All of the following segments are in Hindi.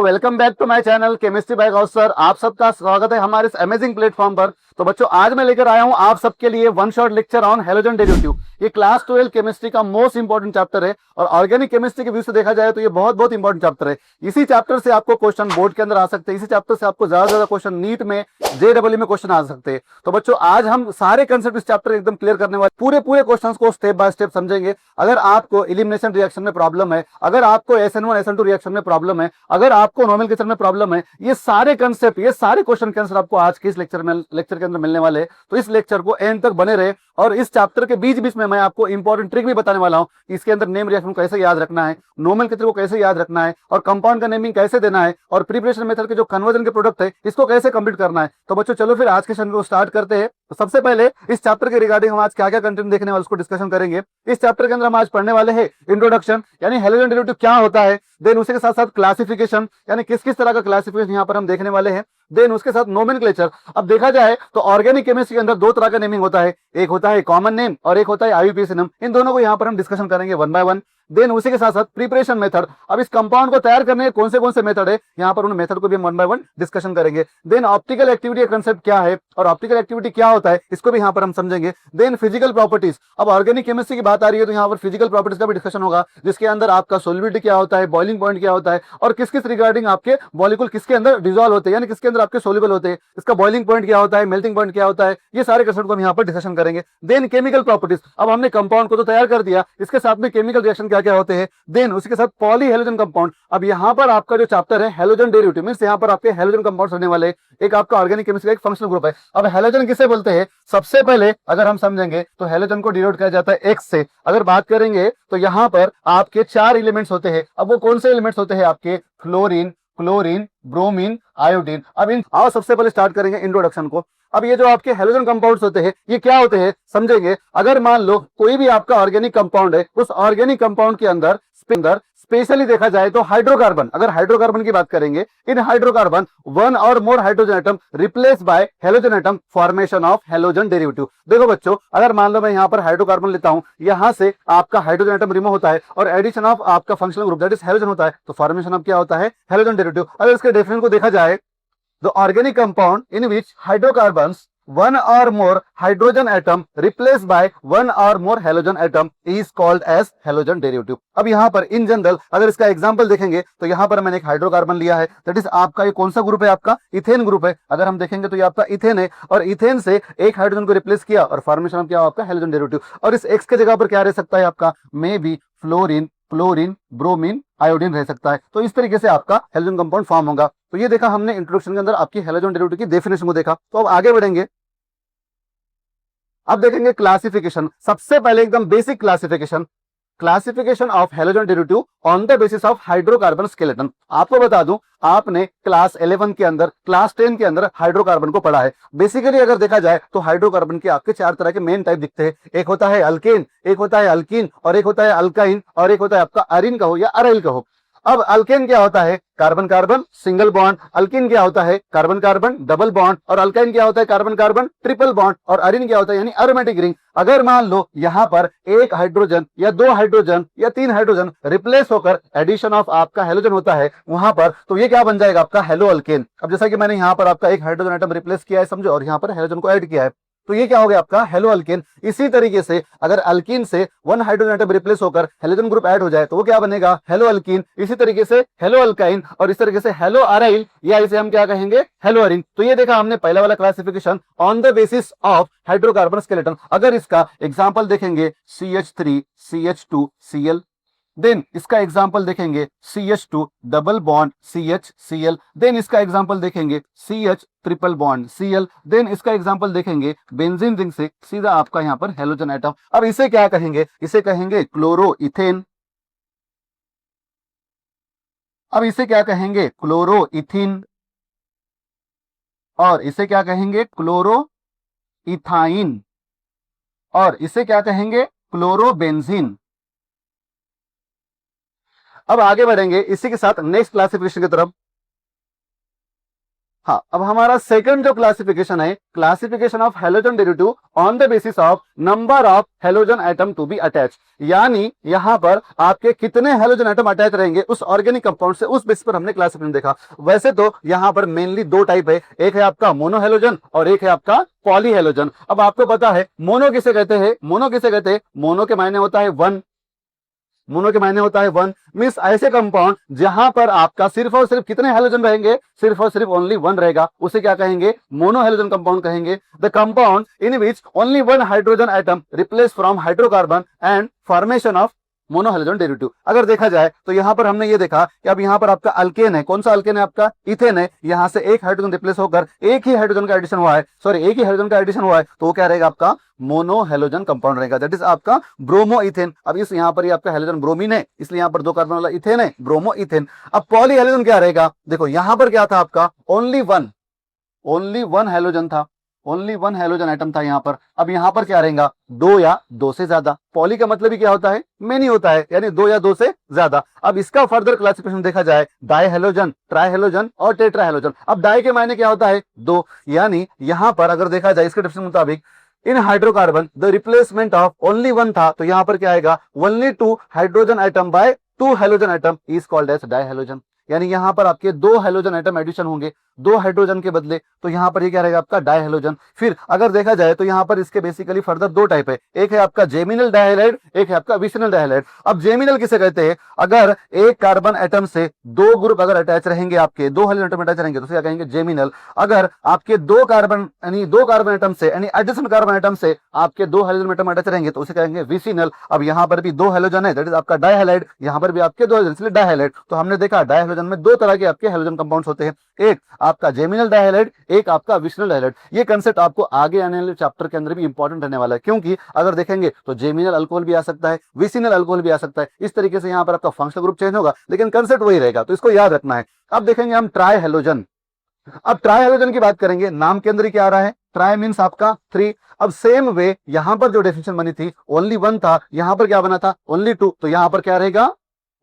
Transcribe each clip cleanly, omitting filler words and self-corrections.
Welcome back to my channel chemistry by Ghaus sir. आप सबका स्वागत है हमारे इस अमेजिंग प्लेटफॉर्म पर। तो बच्चों, आज मैं लेकर आया हूं आप सबके लिए one shot lecture on halogen derivative. ये क्लास 12 केमिस्ट्री का मोस्ट इंपॉर्टेंट चैप्टर है और ऑर्गेनिक केमिस्ट्री के व्यू से देखा जाए तो ये बहुत बहुत इंपॉर्टेंट चैप्टर है। इसी चैप्टर से आपको क्वेश्चन बोर्ड के अंदर आ सकते हैं, इसी चैप्टर से आपको ज्यादा ज्यादा क्वेश्चन नीट में जेडब्ल्यू में क्वेश्चन आ सकते हैं। तो बच्चों, आज हम सारे कंसेप्ट इस चैप्टर एकदम क्लियर करने वाले, पूरे पूरे क्वेश्चंस को स्टेप बाय स्टेप समझेंगे। अगर आपको एलिमिनेशन रिएक्शन में प्रॉब्लम है, अगर आपको SN1 SN2 रिएक्शन में प्रॉब्लम है, अगर आपको नोमेनक्लेचर में प्रॉब्लम है, ये सारे कंसेप्ट, ये सारे क्वेश्चन के आंसर आपको आज के इस लेक्चर के अंदर मिलने वाले हैं। तो इस लेक्चर को एंड तक बने रहे और इस चैप्टर के बीच बीच में मैं आपको इंपॉर्टेंट ट्रिक भी बताने वाला हूं कि इसके अंदर नेम रिएक्शन को कैसे याद रखना है, नोमेनक्लेचर को कैसे याद रखना है और कंपाउंड का नेमिंग कैसे देना है और प्रिपरेशन मेथड के जो कन्वर्जन के प्रोडक्ट है इसको कैसे कंप्लीट करना है। तो बच्चों, चलो फिर आज के सेशन को स्टार्ट करते हैं। तो सबसे पहले इस चैप्टर के रिगार्डिंग हम आज क्या क्या कंटेंट देखने वाले उसको डिस्कशन करेंगे। इस चैप्टर के अंदर हम आज पढ़ने वाले हैं इंट्रोडक्शन, यानी हैलोजन डेरिवेटिव क्या होता है। देन उसके साथ साथ क्लासिफिकेशन, यानी किस किस तरह का क्लासिफिकेशन यहाँ पर हम देखने वाले हैं। देन उसके साथ नोमेनक्लेचर। अब देखा जाए तो ऑर्गेनिक केमिस्ट्री के अंदर दो तरह का नेमिंग होता है, एक होता है कॉमन नेम और एक होता है IUPAC नेम। इन दोनों को यहाँ पर हम डिस्कशन करेंगे वन बाय वन। देन उसी के साथ साथ प्रिपरेशन मेथड, अब इस कंपाउंड को तैयार करने के कौन से मेथड है, यहाँ पर उन मेथड को भी हम वन बाय वन डिस्कशन करेंगे। देन ऑप्टिकल एक्टिविटी का कंसेप्ट क्या है और ऑप्टिकल एक्टिविटी क्या होता है इसको भी यहाँ पर हम समझेंगे। देन फिजिकल प्रॉपर्टीज, अब ऑर्गेनिक केमिस्ट्री की बात आ रही है तो यहाँ पर फिजिकल प्रॉपर्टीज का भी डिस्कशन होगा, जिसके अंदर आपका सोलिबिलिटी क्या होता है, बॉइलिंग पॉइंट क्या होता है और किस किस रिगार्डिंग आपके मॉलिक्यूल किसके अंदर डिसॉल्व होते हैं, यानी किसके अंदर आपके सोल्यूबल होते हैं, इसका बॉइलिंग पॉइंट क्या होता है, मेल्टिंग पॉइंट क्या होता है, ये सारे कंसेप्ट को हम यहाँ पर डिस्कशन करेंगे। देन केमिकल प्रॉपर्टीज, अब हमने कंपाउंड को तो तैयार कर दिया, इसके साथ में केमिकल रिएक्शन क्या क्या होते हैं। देन उसके साथ पॉली हेलोजन कंपाउंड, अब यहाँ पर आपका जो चैप्टर है हैलोजन डेरिवेटिव मींस यहाँ पर आपके हैलोजन कंपाउंड्स होने वाले, एक आपका ऑर्गेनिक केमिस्ट्री का एक फंक्शनल ग्रुप है। अब हैलोजन किसे बोलते हैं, सबसे पहले अगर हम समझेंगे तो हैलोजन को डिनोट किया जाता है X से। अगर बात करेंगे तो यहाँ पर आपके 4 एलिमेंट्स होते हैं। अब वो कौन से एलिमेंट्स होते हैं आपके, फ्लोरीन, क्लोरीन, ब्रोमीन, आयोडीन। अब इन आओ सबसे पहले स्टार्ट करेंगे इंट्रोडक्शन को। अब ये जो आपके हैलोजन कंपाउंड्स होते हैं ये क्या होते हैं समझेंगे। अगर मान लो कोई भी आपका ऑर्गेनिक कंपाउंड है, उस ऑर्गेनिक कंपाउंड के अंदर स्पेशली देखा जाए तो हाइड्रोकार्बन, अगर हाइड्रोकार्बन की बात करेंगे, इन हाइड्रोकार्बन वन और more hydrogen atom replace bye halogen atom, formation of halogen derivative. देखो बच्चों, अगर मान लो मैं यहाँ पर हाइड्रोकार्बन लेता हूं, यहां से आपका हाइड्रोजन एटम रिमूव होता है और एडिशन ऑफ आपका functional group that is halogen होता है, तो फॉर्मेशन ऑफ क्या होता है, हैलोजन डेरिवेटिव। अगर इसके डेफिनेशन को देखा जाए, the organic compound in which hydrocarbons one or more hydrogen atom replaced by one or more halogen atom is called as halogen derivative। अब यहाँ पर इन जनरल अगर इसका एग्जांपल देखेंगे तो यहाँ पर मैंने एक हाइड्रोकार्बन लिया है, दैट इज आपका ये कौन सा ग्रुप है, आपका इथेन ग्रुप है। अगर हम देखेंगे तो ये आपका इथेन है और इथेन से एक हाइड्रोजन को रिप्लेस किया और फॉर्मेशन क्या आपका हैलोजन डेरिवेटिव। और इस एक्स के जगह पर क्या रह सकता है आपका, may be fluorine, chlorine, bromine, iodine रह सकता है। तो इस तरीके से आपका हैलोजन कंपाउंड फॉर्म होगा। तो ये देखा हमने इंट्रोडक्शन के अंदर आपकी हैलोजन डेरिवेटिव की डेफिनेशन को देखा। तो अब आगे बढ़ेंगे, अब देखेंगे क्लासिफिकेशन। सबसे पहले एकदम basic classification, classification of halogen derivative on the basis of hydrocarbon skeleton. आपको बता दूं, आपने क्लास 11 के अंदर, क्लास 10 के अंदर हाइड्रोकार्बन को पढ़ा है। बेसिकली अगर देखा जाए तो हाइड्रोकार्बन के आपके 4 तरह के मेन टाइप दिखते हैं, एक होता है अल्केन, एक होता है अल्कीन और एक होता है अल्काइन और एक होता है आपका अरिन कहो या अराइल कहो। अब अल्केन क्या होता है, carbon carbon single bond, alkyne क्या होता है, कार्बन कार्बन डबल बॉन्ड और अल्काइन क्या होता है, कार्बन कार्बन ट्रिपल बॉन्ड और अरिन क्या होता है यानी एरोमेटिक रिंग। अगर मान लो यहाँ पर एक हाइड्रोजन या 2 हाइड्रोजन या 3 हाइड्रोजन रिप्लेस होकर एडिशन ऑफ आपका हैलोजन होता है वहां पर, तो ये क्या बन जाएगा आपका हेलो अल्केन। अब जैसा कि मैंने यहाँ पर आपका एक हाइड्रोजन एटम रिप्लेस किया है समझो, और यहाँ पर हैलोजन को ऐड किया है, तो ये क्या हो गया आपका हेलो अल्केन। इसी तरीके से अगर अल्कीन से 1 हाइड्रोजन एटम रिप्लेस होकर हैलोजन ग्रुप ऐड हो जाए तो वो क्या बनेगा, हेलो अल्कीन। इसी तरीके से हेलो अल्काइन और इस तरीके से हेलो अराइल, या इसे हम क्या कहेंगे, हेलो अरिन। तो ये देखा हमने पहला वाला classification on the basis of hydrocarbon skeleton. अगर इसका एग्जांपल देखेंगे CH3 CH2 Cl, देन इसका एग्जांपल देखेंगे CH2 double bond CH Cl, then इसका एग्जांपल देखेंगे CH triple bond Cl, then इसका एग्जांपल देखेंगे बेंजीन रिंग से सीधा आपका यहां पर हैलोजन एटम। अब इसे क्या कहेंगे, इसे कहेंगे क्लोरो इथेन। अब इसे क्या कहेंगे, क्लोरो इथिन और इसे क्या कहेंगे, क्लोरो इथाइन और इसे क्या कहेंगे, क्लोरोबेंजीन। अब आगे बढ़ेंगे इसी के साथ नेक्स्ट क्लासिफिकेशन की तरफ। हाँ, अब हमारा सेकंड जो क्लासिफिकेशन है, classification of halogen derivative on the basis of number of halogen atom to be attach, यानी यहां पर आपके कितने हैलोजन एटम अटैच रहेंगे उस ऑर्गेनिक कंपाउंड से, उस बेसिस पर हमने क्लासिफिकेशन देखा। वैसे तो यहां पर मेनली दो टाइप है, एक है आपका मोनोहेलोजन और एक है आपका पॉलीहेलोजन। अब आपको पता है मोनो किसे कहते हैं, मोनो किसे कहते हैं, मोनो के मायने होता है वन, मोनो के मायने होता है वन, मींस ऐसे कंपाउंड जहां पर आपका सिर्फ और सिर्फ कितने हैलोजन रहेंगे, सिर्फ और सिर्फ ओनली वन रहेगा, उसे क्या कहेंगे, मोनो हैलोजन कंपाउंड कहेंगे। The compound in which only one hydrogen atom replace from hydrocarbon and formation of monohalogen derivative. अगर देखा जाए तो यहां पर हमने ये देखा कि अब यहां पर आपका अल्केन है, कौन सा अल्केन है, आपका इथेन है, यहां से एक हाइड्रोजन रिप्लेस होकर एक ही हाइड्रोजन का एडिशन हुआ है, सॉरी एक ही हाइड्रोजन का एडिशन हुआ है, तो वो क्या रहेगा, आपका मोनोहेलोजन कंपाउंड रहेगा, दैट इज आपका ब्रोमो इथेन। अब इस यहां पर ये आपका हेलोजन ब्रोमीन है, इसलिए यहां पर दो कार्बन वाला इथेन है, ब्रोमो इथेन। अब पॉलीहेलोजन क्या रहेगा, देखो यहां पर क्या था आपका, ओनली वन हेलोजन था, ओनली वन हेलोजन एटम था यहां पर। अब यहां पर क्या रहेगा, दो या दो से ज्यादा। पॉली का मतलब ही क्या होता है, मेनी होता है, यानी दो या दो से ज्यादा। अब इसका फर्दर क्लासिफिकेशन देखा जाए, डाई हेलोजन, ट्राई हेलोजन और टेट्रा हेलोजन। अब डाई के मायने क्या होता है, दो, यानी यहां पर अगर देखा जाए इसके डेफिनेशन मुताबिक, in hydrocarbon the replacement of only one था, तो यहां पर क्या आएगा, only two hydrogen atom by two halogen atom is called as di halogen, यानी यहां पर आपके दो हेलोजन एटम एडिशन होंगे दो हाइड्रोजन के बदले, तो यहां पर ये क्या रहेगा, आपका डाई हेलोजन। फिर अगर देखा जाए तो यहां पर इसके बेसिकली फर्दर दो टाइप है, एक है आपका जेमिनल डाइहैलाइड, एक है आपका विसिनल डाइहैलाइड। अब जेमिनल किसे कहते हैं, अगर एक कार्बन एटम से दो ग्रुप अगर अटैच रहेंगे, आपके दो हेलोजन एटम अटैच रहेंगे, तो क्या कहेंगे, जेमिनल। अगर आपके दो कार्बन यानी दो कार्बन एटम से यानी एडिशनल कार्बन एटम से आपके दो हेलोजन एटम अटैच रहेंगे, तो उसे कहेंगे विसिनल। अब यहां पर भी दो हेलोजन है, दैट इज आपका डाइहैलाइड, यहां पर भी आपके दो हेलोजन, इसलिए डाइहैलाइड। तो हमने देखा डाइहैलोजन में दो तरह के आपके हेलोजन कंपाउंड्स होते हैं, एक आपका जेमिनल डाइहैलाइड, एक आपका विसिनल डाइहैलाइड। ये कंसेप्ट आपको आगे आने वाले चैप्टर के अंदर भी इंपॉर्टेंट रहने वाला है, क्योंकि अगर देखेंगे तो जेमिनल अल्कोहल भी आ सकता है, विसिनल अल्कोहल भी आ सकता है। इस तरीके से यहां पर आपका फंक्शनल ग्रुप चेंज होगा, लेकिन कंसेप्ट वही रहेगा, तो इसको याद रखना है। अब देखेंगे हम ट्राई हेलोजन। अब ट्राई हेलोजन की बात करेंगे, नाम के अंदर ही क्या आ रहा है, ट्राई मींस आपका थ्री। अब सेम वे यहां पर जो डेफिनेशन बनी थी ओनली वन था, यहां पर क्या बना था, ओनली टू, तो यहां पर क्या रहेगा,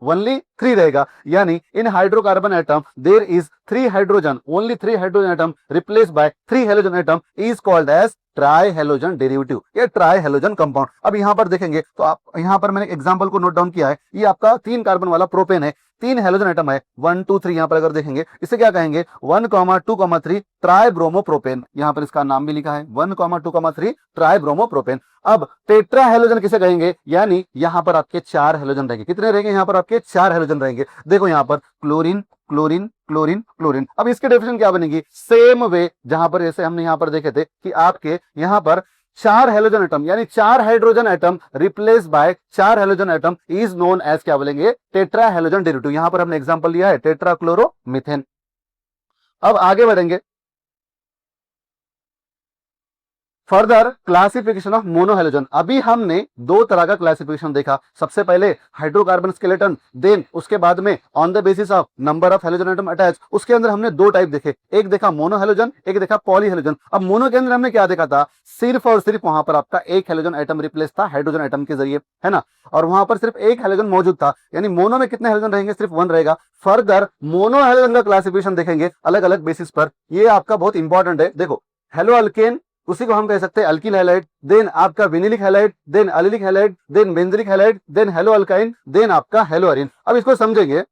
ओनली थ्री रहेगा, यानी in hydrocarbon atom there is three hydrogen, only three hydrogen atom replace by three halogen atom is called as tri halogen derivative, ये ट्राई हेलोजन कंपाउंड। अब यहां पर देखेंगे तो आप यहां पर मैंने एग्जांपल को नोट डाउन किया है, ये आपका तीन कार्बन वाला प्रोपेन है, तीन हेलोजन एटम है, 1 2 3। यहां पर अगर देखेंगे इसे क्या कहेंगे, 1, 2, 3 ट्राई ब्रोमो प्रोपेन, यहां पर इसका नाम भी लिखा है 1, 2, 3 ट्राई ब्रोमो प्रोपेन। अब टेट्रा हेलोजन किसे कहेंगे, यानी यहां पर आपके चार हेलोजन रहेंगे, कितने रहेंगे, यहां पर आपके चार हेलोजन रहेंगे। देखो यहां पर क्लोरीन क्लोरीन क्लोरीन क्लोरीन। अब इसके डेफिनेशन क्या बनेगी, सेम वे जहां पर जैसे हमने यहां पर देखे थे कि आपके यहां पर चार हेलोजन एटम यानी चार हाइड्रोजन एटम रिप्लेस बाय चार halogen atom is known as क्या बोलेंगे, टेट्रा हेलोजन डेरिवेटिव। यहां पर हमने एग्जांपल लिया है टेट्रा क्लोरो मीथेन। अब आगे बढ़ेंगे, फर्दर क्लासिफिकेशन ऑफ मोनोहेलोजन। अभी हमने दो तरह का क्लासिफिकेशन देखा, सबसे पहले हाइड्रोकार्बन स्केलेटन, देन उसके बाद में on the basis of number of halogen atom attach. उसके अंदर हमने दो टाइप देखे, एक देखा मोनोहेलोजन, एक देखा पॉलीहेलोजन। अब मोनो के अंदर हमने क्या देखा था, सिर्फ और सिर्फ वहां पर आपका एक हेलोजन एटम रिप्लेस था हाइड्रोजन एटम के जरिए, है ना, और वहां पर सिर्फ एक हेलोजन मौजूद था, यानी मोनो में कितने हेलोजन रहेंगे, सिर्फ वन रहेगा। फर्दर मोनो हेलोजन का क्लासिफिकेशन देखेंगे अलग अलग बेसिस पर, ये आपका बहुत इंपॉर्टेंट है। देखो हेलो अल्केन, उसी को हम कह सकते हैं अल्किल हैलाइड, देन आपका vinylic halide, then allylic halide, then benzylic halide, then halo alkyne, then आपका हेलो अरीन। अब इसको समझेंगे,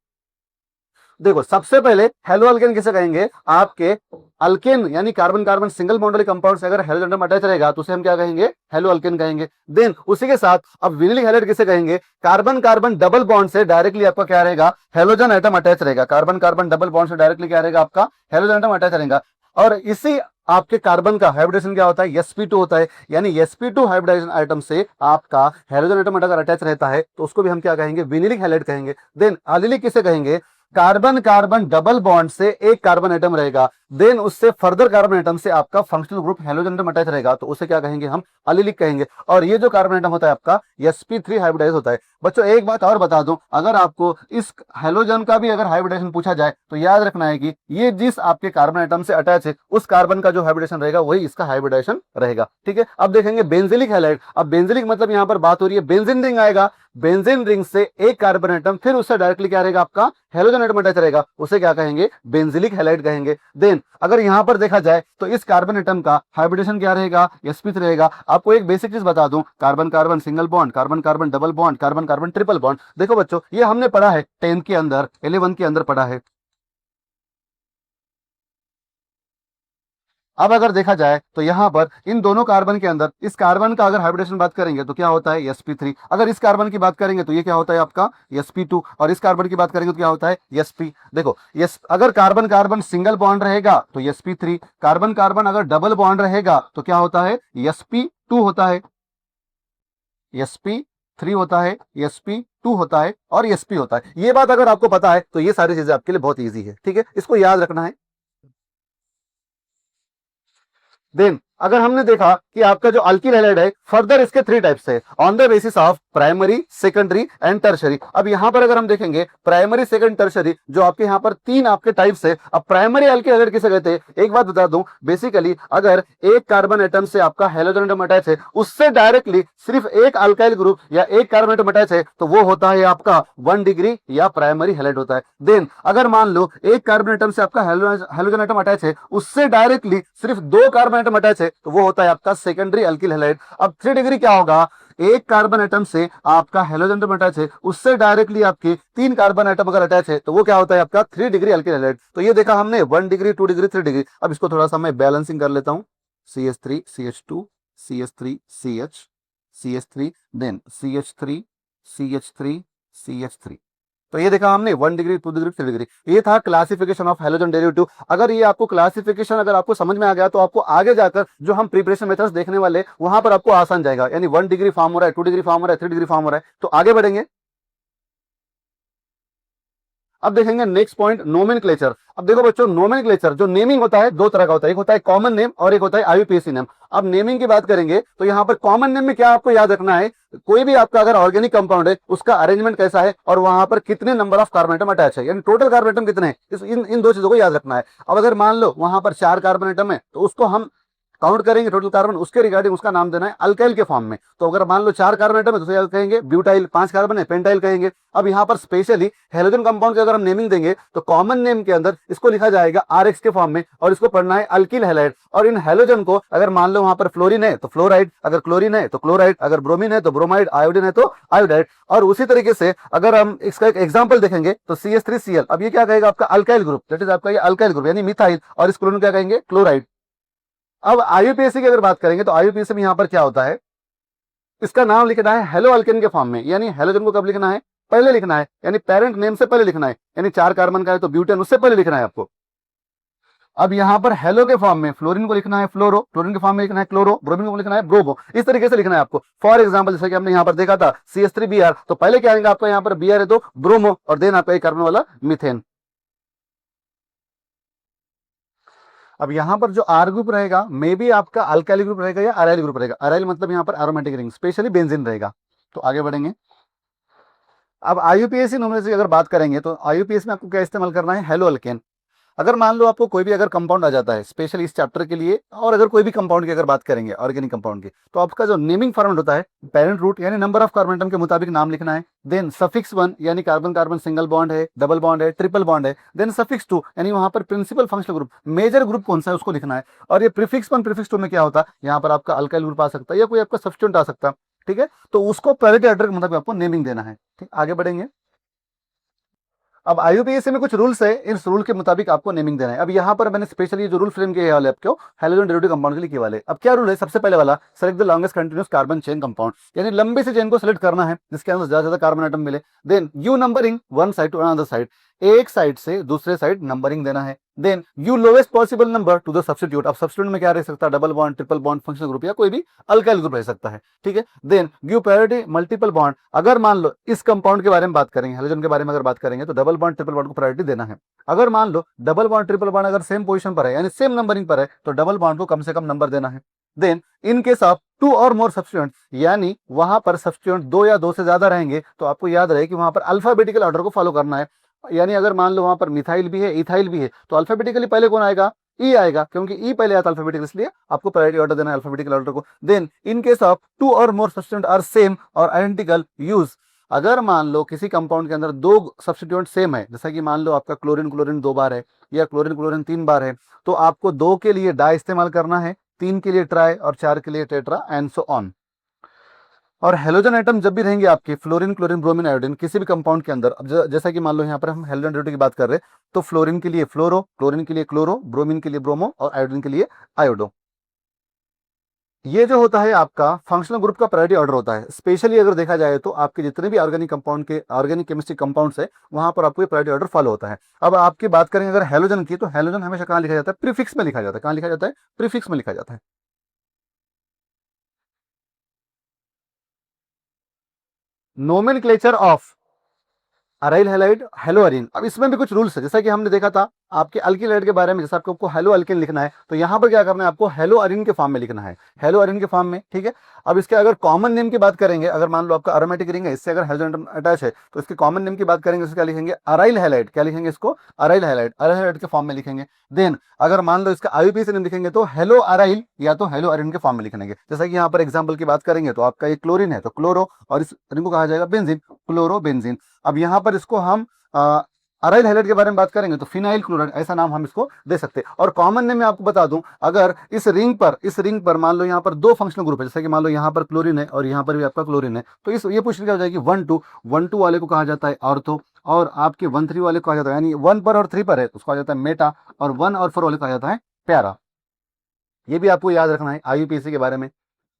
देखो सबसे पहले हेलो अल्केन किसे कहेंगे, आपके अल्केन यानी कार्बन कार्बन सिंगल बॉन्ड वाले कंपाउंड से अगर हेलोजन एटम अटैच रहेगा तो उसे हम क्या कहेंगे, हेलो अल्केन कहेंगे। देन उसी के साथ अब विनिलिक हैलाइड किसे कहेंगे, कार्बन कार्बन डबल बॉन्ड से डायरेक्टली आपका क्या रहेगा, हेलोजन एटम अटैच रहेगा, कार्बन कार्बन डबल बॉन्ड से डायरेक्टली क्या रहेगा, आपका हेलोजन एटम अटैच रहेगा। और इसी आपके कार्बन का हाइब्रिडेशन क्या होता है, sp2 होता है, यानी sp2 हाइब्रिडाइजेशन आइटम से आपका हेलोजन एटम अगर अटैच रहता है तो उसको भी हम क्या कहेंगे, विनिलिक हैलाइड कहेंगे। देन एलिलिक किसे कहेंगे, कार्बन कार्बन डबल बॉन्ड से एक कार्बन एटम रहेगा, देन उससे फर्दर कार्बन एटम से आपका functional group halogen atom attach रहेगा, तो उसे क्या कहेंगे, हम एलिलिक कहेंगे। और ये जो कार्बन एटम होता है आपका sp3 हाइब्रिडाइज होता है। बच्चों एक बात और बता दूं, अगर आपको इस हेलोजन का भी अगर हाइब्रिडेशन पूछा जाए तो याद रखना है कि ये जिस आपके कार्बन एटम से अटैच है उस कार्बन का जो हाइब्रिडेशन रहेगा वही इसका हाइब्रिडेशन रहेगा, ठीक है। अब देखेंगे बेंजिलिक हैलाइड। अब बेंजिलिक मतलब यहां पर बात हो रही है बेंजीन रिंग आएगा, बेंजीन रिंग से एक कार्बन एटम फिर उससे डायरेक्टली क्या रहेगा, आपका हेलोजन एटम अटैच रहेगा, उसे क्या कहेंगे, बेंजिलिक हैलाइड कहेंगे। देन अगर यहां पर देखा जाए तो इस कार्बन एटम का हाइब्रिडेशन क्या रहेगा, sp3 रहेगा। आपको एक बेसिक चीज बता दूं, carbon carbon single bond, carbon carbon double bond, carbon carbon triple bond. देखो बच्चों, ये हमने पढ़ा है 10 के अंदर, 11 के अंदर पढ़ा है। अब अगर देखा जाए तो यहां पर इन दोनों कार्बन के अंदर इस कार्बन का अगर हाइब्रिडेशन बात करेंगे तो क्या होता है, sp3। अगर इस कार्बन की बात करेंगे तो ये क्या होता है आपका sp2, और इस कार्बन की बात करेंगे तो क्या होता है sp। देखो अगर कार्बन कार्बन सिंगल बॉन्ड रहेगा तो sp3, कार्बन कार्बन अगर डबल बॉन्ड रहेगा तो क्या होता है, sp2 होता है, sp3 होता है, sp2 होता है और sp होता है। ये बात अगर आपको पता है तो ये सारी चीजें आपके लिए बहुत ईजी है, ठीक है, इसको याद रखना है। देन अगर हमने देखा कि आपका जो अल्किल हैलाइड है, फर्दर इसके 3 टाइप्स है, on the basis of primary, secondary and tertiary. अब यहां पर अगर हम देखेंगे प्राइमरी, सेकंड, टर्शरी, जो आपके यहां पर 3 आपके टाइप्स है। अब प्राइमरी अल्किल हैलाइड किसे कहते हैं, एक बात बता दूं, बेसिकली अगर एक कार्बन एटम से आपका हेलोजन एटम अटैच है, उससे डायरेक्टली सिर्फ एक अल्काइल ग्रुप या एक कार्बन एटम अटैच है, तो वो होता है आपका 1 डिग्री या प्राइमरी हैलाइड होता है। देन अगर मान लो एक कार्बन एटम से आपका हेलोजन एटम अटैच है, उससे डायरेक्टली सिर्फ 2 कार्बन एटम अटैच है, तो वो होता है आपका सेकेंडरी अल्किल हैलाइड। अब 3 डिग्री क्या होगा, एक कार्बन एटम से आपका हेलोजन एटम अटैच है, उससे डायरेक्टली आपके 3 कार्बन एटम अगर अटैच है, तो वो क्या होता है आपका 3 डिग्री अल्किल हैलाइड। तो ये देखा हमने 1 डिग्री, 2 डिग्री, 3 डिग्री। अब इसको थोड़ा सा मैं बैलेंसिंग कर लेता हूं, CH3 CH2 CH3 CH CH3, then CH3 CH3 CH3। तो ये देखा हमने 1 डिग्री, 2 डिग्री, 3 डिग्री। ये था क्लासिफिकेशन ऑफ हैलोजन डेरिवेटिव। अगर ये आपको क्लासिफिकेशन अगर आपको समझ में आ गया तो आपको आगे जाकर जो हम प्रिपरेशन मेथड्स देखने वाले वहां पर आपको आसान जाएगा। यानी 1 डिग्री फॉर्म हो रहा है, 2 डिग्री फॉर्म हो रहा है, 3 डिग्री फॉर्म हो रहा है। तो आगे बढ़ेंगे, अब देखेंगे नेक्स्ट पॉइंट, नोमेनक्लेचर। अब देखो बच्चों, नोमेनक्लेचर जो नेमिंग होता है दो तरह का होता है, एक होता है कॉमन नेम और एक होता है IUPAC नेम। अब नेमिंग की बात करेंगे तो यहाँ पर कॉमन नेम में क्या आपको याद रखना है, कोई भी आपका अगर ऑर्गेनिक कंपाउंड है उसका अरेंजमेंट कैसा है और वहां पर कितने number of carbon atom attach है, यानी टोटल कार्बन एटम कितने हैं, इन दो चीजों को याद रखना है। अब अगर मान लो वहां पर 4 कार्बन एटम है तो उसको हम काउंट करेंगे टोटल कार्बन, उसके रिगार्डिंग उसका नाम देना है अल्काइल के फॉर्म में। तो अगर मान लो 4 कार्बन एटम है तो उसे कहेंगे ब्यूटाइल, 5 कार्बन है पेंटाइल कहेंगे। अब यहाँ पर स्पेशली हेलोजन कंपाउंड की अगर हम नेमिंग देंगे तो कॉमन नेम के अंदर इसको लिखा जाएगा RX के फॉर्म में और इसको पढ़ना है अल्किल हैलाइड। और इन हेलोजन को अगर मान लो वहां पर फ्लोरीन है तो फ्लोराइड, अगर क्लोरीन है तो क्लोराइड, अगर ब्रोमीन है तो ब्रोमाइड, आयोडीन है तो आयोडाइड। और उसी तरीके से अगर हम इसका एक एग्जाम्पल देखेंगे तो CH3Cl, अब ये क्या कहेगा आपका अल्काइल ग्रुप, दैट इज आपका ये अल्काइल ग्रुप यानी मिथाइल, और इस क्लोरीन क्या कहेंगे क्लोराइड। अब IUPAC की अगर बात करेंगे तो IUPAC में यहां पर क्या होता है, इसका नाम लिखना है हेलो अल्केन के फॉर्म में, यानी हेलोजन को कब लिखना है, पहले लिखना है, यानी पेरेंट नेम से पहले लिखना है। यानी 4 कार्बन का है तो ब्यूटेन, उससे पहले लिखना है आपको। अब यहां पर हेलो के फॉर्म में फ्लोरीन को लिखना है फ्लोरो, क्लोरीन के फॉर्म में लिखना है क्लोरो, ब्रोमीन को लिखना है ब्रोमो, इस तरीके से लिखना है आपको। फॉर एग्जांपल जैसे कि हमने यहां पर देखा था CH3Br, तो पहले क्या आएगा आपका, यहां पर Br है तो ब्रोमो, और देन आपका एक कार्बन वाला मिथेन। अब यहां पर जो R ग्रुप रहेगा मे बी आपका अल्काइल ग्रुप रहेगा या अराइल ग्रुप रहेगा। अराइल मतलब यहां पर एरोमेटिक रिंग, स्पेशली बेंजीन रहेगा। तो आगे बढ़ेंगे, अब IUPAC न्यूमरेटर की अगर बात करेंगे तो IUPAC में आपको क्या इस्तेमाल करना है, हेलो अल्केन। अगर मान लो आपको कोई भी अगर कंपाउंड आ जाता है स्पेशली इस चैप्टर के लिए, और अगर कोई भी कंपाउंड की अगर बात करेंगे ऑर्गेनिक कंपाउंड की, तो आपका जो नेमिंग फॉर्मेट होता है पेरेंट रूट यानी नंबर ऑफ कार्बन एटम के मुताबिक नाम लिखना है। देन सफिक्स 1 यानी कार्बन कार्बन सिंगल बॉन्ड है, डबल बॉन्ड है, ट्रिपल बॉन्ड है। देन सफिक्स 2 यानी वहां पर principal functional group, major group कौन सा है उसको लिखना है। और ये प्रीफिक्स 1 प्रीफिक्स 2 में क्या होता है, यहाँ पर आपका अल्काइल ग्रुप आ सकता है या कोई आपका सब्स्टिट्यूएंट आ सकता है, ठीक है। तो उसको प्रायोरिटी ऑर्डर के मुताबिक आपको नेमिंग देना है, ठीक। आगे बढ़ेंगे, अब IUPAC में कुछ रूल्स है, इस रूल के मुताबिक आपको नेमिंग देना है। अब यहाँ पर मैंने स्पेशली जो रूल फ्रेम किए वाले आपको हेलोजन डेरिवेटिव कंपाउंड के लिए किए वाले। अब क्या रूल है, सबसे पहले वाला, select the longest continuous carbon chain compound, यानी लंबी से चेन को सेलेक्ट करना है जिसके अंदर ज्यादा कार्बन आइटम मिले। Then you numbering one side to another side, एक साइड से दूसरे साइड नंबरिंग देना है। Then you lowest possible number to the substitute, अब सब्स्टिट्यूट में क्या रह सकता है, double bond, triple bond, functional group या कोई भी अल्काइल ग्रुप रह सकता है, ठीक है। Then give priority multiple bond, अगर मान लो इस कंपाउंड के बारे में बात करेंगे, हेलोजन के बारे में अगर बात करेंगे तो डबल बॉन्ड ट्रिपल बॉन्ड को प्रायोरिटी देना है। अगर मान लो डबल बॉन्ड ट्रिपल बॉन्ड अगर सेम पोजीशन पर है यानी सेम नंबरिंग पर है तो डबल बॉन्ड को कम से कम नंबर देना है। देन इन केस ऑफ 2 और मोर सब्स्टिट्यूएंट, यानी वहां पर सब्स्टिट्यूएंट 2 या 2 से ज्यादा रहेंगे तो आपको याद रहे कि वहां पर अल्फाबेटिकल ऑर्डर को फॉलो करना है। यानी अगर मान लो वहां पर मिथाइल भी है, इथाइल भी है, तो अल्फाबेटिकली पहले कौन आएगा, ई आएगा, क्योंकि ई पहले आता अल्फाबेटिकल, इसलिए आपको प्रायोरिटी ऑर्डर देना है अल्फाबेटिकल ऑर्डर को। देन इन केस ऑफ 2 और मोर सब्स्टिट्यूएंट आर सेम और आइडेंटिकल यूज, अगर मान लो किसी कंपाउंड के अंदर दो सब्स्टिट्यूएंट सेम है, जैसा कि मान लो आपका क्लोरीन क्लोरीन 2 बार है या क्लोरीन क्लोरीन 3 बार है, तो आपको 2 के लिए डाई इस्तेमाल करना है, 3 के लिए ट्राई और 4 के लिए टेट्रा एंड सो ऑन। और हेलोजन आइटम जब भी रहेंगे आपके फ्लोरीन क्लोरीन ब्रोमीन आयोडीन किसी भी कंपाउंड के अंदर, अब जैसा कि मान लो यहाँ पर हम हेलोजन ड्यूटी की बात कर रहे हैं, तो फ्लोरीन के लिए फ्लोरो, क्लोरीन के लिए क्लोरो, ब्रोमीन के लिए ब्रोमो और आयोडीन के लिए आयोडो। ये जो होता है आपका फंक्शनल ग्रुप का प्रायोरिटी ऑर्डर होता है। स्पेशली अगर देखा जाए तो आपके जितने भी ऑर्गेनिक कंपाउंड के ऑर्गेनिक केमिस्ट्री कंपाउंड्स है, वहां पर आपको ये प्रायोरिटी ऑर्डर फॉलो होता है। अब आपकी बात करें अगर हेलोजन की, तो हेलोजन हमेशा कहाँ लिखा जाता है? प्रीफिक्स में लिखा जाता है। कहाँ लिखा जाता है? प्रीफिक्स में लिखा जाता है। Nomenclature of aryl halide hello arene. अब इसमें भी कुछ रूल्स है, जैसा कि हमने देखा था आपके अल्किल हैलाइड के बारे में, जैसे आपको हेलो अल्किन लिखना है, तो यहाँ पर क्या करना है? आपको हेलो अरीन के फॉर्म में लिखना है, हेलो अरीन के फॉर्म में, ठीक है। अब इसके अगर कॉमन नेम की बात करेंगे, अगर मान लो आपका अरोमेटिक रिंग है, इससे अगर हेलोजन अटैच है, तो इसके कॉमन नेम की बात करेंगे, इसको क्या लिखेंगे? Aryl halide. क्या लिखेंगे इसको? अराइल हैलाइड, अराइल हैलाइड के फॉर्म में लिखेंगे। देन अगर मान लो इसका आईयूपीएसी नेम लिखेंगे, तो हेलो अराइल या तो हेलो अरीन के फॉर्म में लिखेंगे। जैसा कि यहाँ पर एग्जाम्पल की बात करेंगे, तो आपका ये क्लोरीन है तो क्लोरो, और इस रिंग को कहा जाएगा बेंजीन, क्लोरो बेंजीन। अब यहाँ पर इसको हम अराइल हैलाइड के बारे में बात करेंगे, तो फिनाइल क्लोराइड, ऐसा नाम हम इसको दे सकते हैं। और कॉमन नेम में आपको बता दूं, अगर इस रिंग पर मान लो यहाँ पर दो फंक्शनल ग्रुप है, जैसे कि मान लो यहाँ पर क्लोरीन है और यहाँ पर भी आपका क्लोरीन है, तो इस ये पूछ क्या हो जाएगी? 1 2 वाले को कहा जाता है ऑर्थो, और आपके 1 3 वाले को कहा जाता है, यानी 1 पर और 3 पर है उसको कहा जाता है मेटा, और 1 और 4 वाले को कहा जाता है प्यारा। ये भी आपको याद रखना है आईयूपीएसी के बारे में।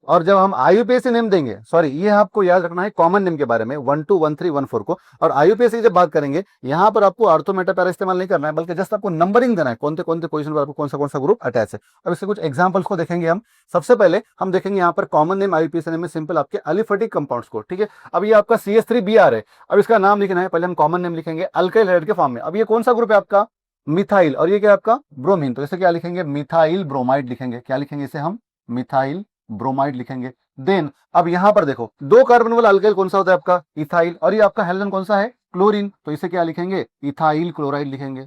और जब हम आईयूपीएसी नेम देंगे, सॉरी, ये आपको याद रखना है कॉमन नेम के बारे में, 1 2 1 3 1 4 को। और आईयूपीएसी जब बात करेंगे, यहाँ पर आपको ऑर्थो मेटा पैरा इस्तेमाल नहीं करना है, बल्कि जस्ट आपको नंबरिंग देना है, कौन से पोजीशन पर आपको कौन सा ग्रुप अटैच है। अब इससे कुछ एग्जांपल्स को देखेंगे हम। सबसे पहले हम देखेंगे यहाँ पर कॉमन नेम आईयूपीएसी नेम में सिंपल आपके एलिफेटिक कंपाउंड्स को, ठीक है। अब ये आपका CH3Br है। अब इसका नाम लिखना है, पहले हम कॉमन नेम लिखेंगे अल्काइल हैलाइड के फॉर्म में। अब ये कौन सा ग्रुप है आपका? मिथाइल, और ये क्या है आपका? ब्रोमीन। तो इसे क्या लिखेंगे? मिथाइल ब्रोमाइड लिखेंगे। क्या लिखेंगे इसे हम? मिथाइल ब्रोमाइड लिखेंगे। देन अब यहां पर देखो, 2 कार्बन वाला अल्काइल कौन सा होता है आपका? इथाइल, और ये आपका हेलोजन कौन सा है? क्लोरीन। तो इसे क्या लिखेंगे? इथाइल क्लोराइड लिखेंगे,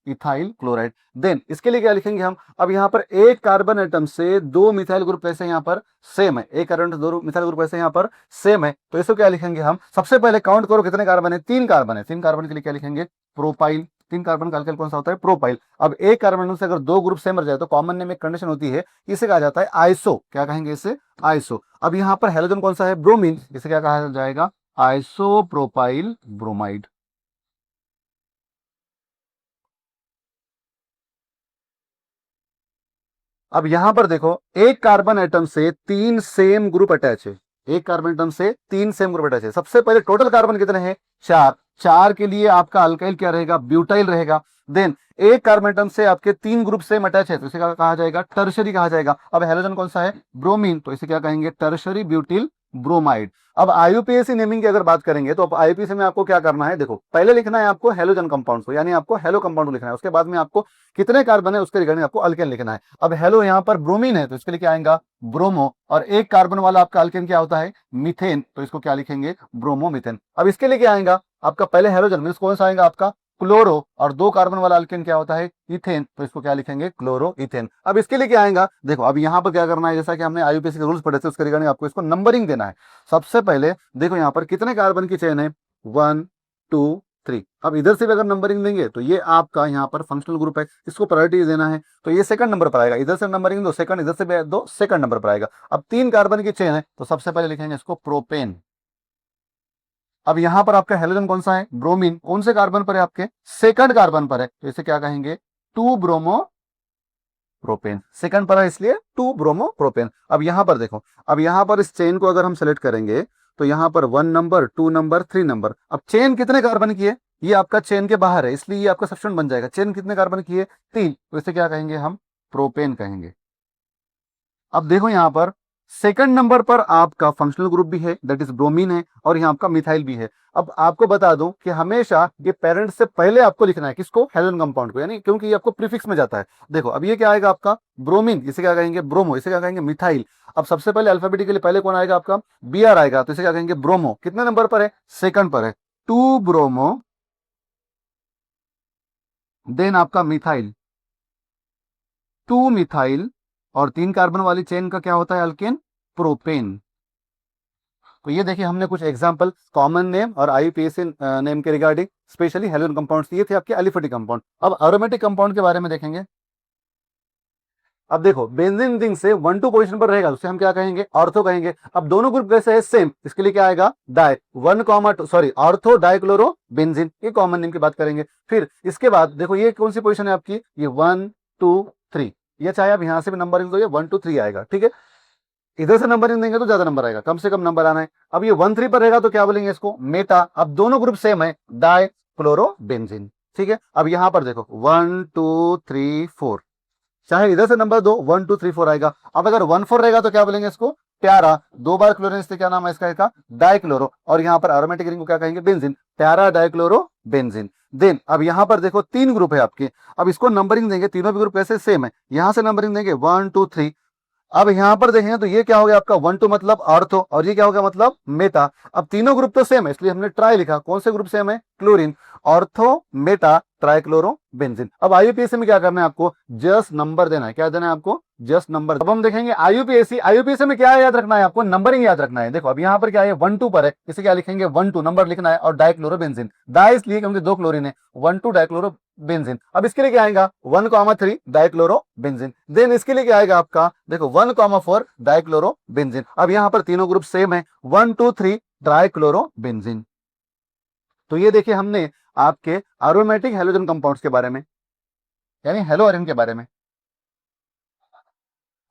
इथाइल क्लोराइड। देन इसके लिए क्या लिखेंगे हम? अब यहाँ पर एक कार्बन एटम से 2 मिथाइल ग्रुप कैसे यहाँ पर सेम है, एक कार्बन से 2 मिथाइल ग्रुप कैसे यहाँ पर सेम है, तो इसको क्या लिखेंगे हम? सबसे पहले काउंट करो कितने कार्बन है? 3 कार्बन है। 3 कार्बन के लिए क्या लिखेंगे? प्रोपाइल। 3 कार्बन का अल्काइल कौन सा होता है? प्रोपाइल। अब एक कार्बन से अगर 2 ग्रुप सेम रह जाए, तो कॉमन नेम एक कंडीशन होती है, इसे कहा जाता है आइसो। क्या कहेंगे इसे? आइसो। अब यहाँ पर हेलोजन कौन सा है? ब्रोमीन, इसे क्या कहा जाएगा? Iso propyl bromide. अब यहां पर देखो, एक कार्बन एटम से 3 सेम ग्रुप अटैच है, एक कार्बन एटम से 3 सेम ग्रुप अटैच है। सबसे पहले टोटल कार्बन कितने हैं? 4। 4 के लिए आपका अल्काइल क्या रहेगा? ब्यूटाइल रहेगा। देन एक कार्बन एटम से आपके 3 ग्रुप सेम अटैच है, तो इसे क्या कहा जाएगा? टर्शरी कहा जाएगा। अब हेलोजन कौन सा है? ब्रोमीन, तो इसे क्या कहेंगे? Tertiary butyl bromide. अब आईयूपीएसी नेमिंग की अगर बात करेंगे, तो अब आईयूपीएसी में आपको क्या करना है? देखो, पहले लिखना है आपको हेलोजन कंपाउंड को, यानी आपको हेलो कंपाउंड को लिखना है। उसके बाद में आपको कितने कार्बन है उसके रिगार्डिंग आपको अल्केन लिखना है। अब हेलो यहाँ पर ब्रोमीन है, तो इसके लिए क्या आएगा? ब्रोमो। और एक कार्बन वाला आपका अल्केन क्या होता है? मीथेन, तो इसको क्या लिखेंगे? Bromo methane. अब इसके लिए क्या आएगा आपका? पहले हेलोजन मीन्स कौन सा आएगा आपका? क्लोरो, और 2 कार्बन वाला अल्केन क्या होता है? इथेन, तो इसको क्या लिखेंगे? Chloro ethane. अब इसके लिए क्या आएगा? देखो, अब यहाँ पर क्या करना है, जैसा कि हमने आईयूपीएसी के रूल्स पढ़े थे, उसके रिगार्डिंग आपको इसको नंबरिंग देना है। सबसे पहले देखो यहाँ पर कितने कार्बन की चेन है? 1 2 3। अब इधर से भी अगर नंबरिंग देंगे, तो ये आपका यहाँ पर फंक्शनल ग्रुप है, इसको प्रायोरिटी देना है, तो ये सेकंड नंबर पर आएगा। इधर से नंबरिंग दो सेकंड, इधर से भी दो सेकंड नंबर पर आएगा। अब 3 कार्बन की चेन है, तो सबसे पहले लिखेंगे इसको प्रोपेन। अब यहां पर आपका हेलोजन कौन सा है? ब्रोमीन। कौन से कार्बन पर है आपके? सेकंड कार्बन पर है, तो इसे क्या कहेंगे? 2 ब्रोमो प्रोपेन। सेकंड पर है इसलिए 2 ब्रोमो प्रोपेन। अब यहां पर देखो, अब यहां पर इस चेन को अगर हम सेलेक्ट करेंगे, तो यहां पर 1 नंबर 2 नंबर 3 नंबर। अब चेन कितने कार्बन की है? ये आपका चेन के बाहर है, इसलिए ये आपका सब्स्टिट्यूएंट बन जाएगा। चेन कितने कार्बन की है? 3, तो इसे क्या कहेंगे हम? प्रोपेन कहेंगे। अब देखो यहां पर सेकंड नंबर पर आपका फंक्शनल ग्रुप भी है, दैट इज ब्रोमीन है, और यहाँ आपका मिथाइल भी है। अब आपको बता दूं कि हमेशा ये पेरेंट से पहले आपको लिखना है किसको? हेलोजन कंपाउंड को, यानी क्योंकि ये आपको प्रीफिक्स में जाता है। देखो, अब ये क्या आएगा आपका? ब्रोमीन, इसे क्या कहेंगे? ब्रोमो, इसे क्या कहेंगे? मिथाइल। अब सबसे पहले अल्फाबेटिकली पहले कौन आएगा आपका? Br आएगा, तो इसे क्या कहेंगे? ब्रोमो। कितने नंबर पर है? सेकंड पर है, 2 ब्रोमो। देन आपका मिथाइल, 2 मिथाइल, और 3 कार्बन वाली चेन का क्या होता है? Alkane, propane. तो ये देखिए हमने कुछ एग्जांपल कॉमन नेम और आईयूपीएसी नेम के रिगार्डिंग स्पेशली हेलोजन कंपाउंड्स, ये थे आपके एलिफेटिक कंपाउंड। अब एरोमेटिक कंपाउंड के बारे में देखेंगे। अब देखो बेंजीन रिंग से 1 2 पोजीशन पर रहेगा उसे हम क्या कहेंगे, ऑर्थो कहेंगे। अब दोनों ग्रुप कैसे है, सेम, इसके लिए क्या आएगा, di, 1 sorry ortho dichloro benzene, ये कॉमन नेम की बात करेंगे। फिर इसके बाद देखो ये कौन सी पोजीशन है आपकी, ये 1 2 3, ये चाहे आप यहां से भी नंबरिंग दो, ये 1 2 3 आएगा, ठीक है। इधर से नंबरिंग देंगे तो ज्यादा नंबर आएगा, कम से कम नंबर आना है। अब ये 1 3 पर रहेगा तो क्या बोलेंगे इसको, मेटा। अब दोनों ग्रुप सेम है, डाई क्लोरो बेंजीन, ठीक है। अब यहां पर देखो 1 2 3 4, चाहे इधर से नंबर दो 1 2 3 4 आएगा। अब अगर 1 4 रहेगा तो क्या बोलेंगे इसको, प्यारा, 2 बार क्लोरीन से क्या नाम है इसका, डाइक्लोरो। और यहाँ पर एरोमेटिक रिंग को क्या कहेंगे, बेंजीन, प्यारा डाइक्लोरो बेंजीन। देन अब यहाँ पर देखो 3 ग्रुप है आपके, अब इसको नंबरिंग देंगे, तीनों भी ग्रुप कैसे, सेम है, यहां से नंबरिंग देंगे 1 2 3। अब यहां पर देखेंगे तो ये क्या हो गया आपका 1 2 मतलब ऑर्थो, और ये क्या हो गया मतलब मेटा। अब तीनों ग्रुप तो सेम है इसलिए हमने ट्राई लिखा, कौन से ग्रुप सेम है, chlorine, ortho Meta trichloro benzene. अब आईयूपीएसी में क्या करना है आपको, जस्ट नंबर देना है, क्या देना है आपको, जस्ट नंबर। अब हम देखेंगे आईयूपीएसी, आईयूपीएसी में क्या याद रखना है आपको, नंबरिंग याद रखना है। देखो अब यहाँ पर क्या है 1 2 पर है, इसे क्या लिखेंगे 1 2 नंबर लिखना है, और डाइक्लोरो बेंजीन, डाई इसलिए क्योंकि 2 क्लोरीन है, 1 2 डाइक्लोरो बेंजीन। अब इसके लिए क्या आएगा 1 3 डाइक्लोरो बेंजीन। देन इसके लिए क्या आएगा आपका, देखो 1 4 डाइक्लोरो बेंजीन। अब यहाँ पर तीनों ग्रुप सेम है, 1 2 3 डाइक्लोरो बेंजीन। तो ये देखिए हमने आपके एरोमेटिक हैलोजन कंपाउंड्स के बारे में, यानी हेलो आयरन के बारे में।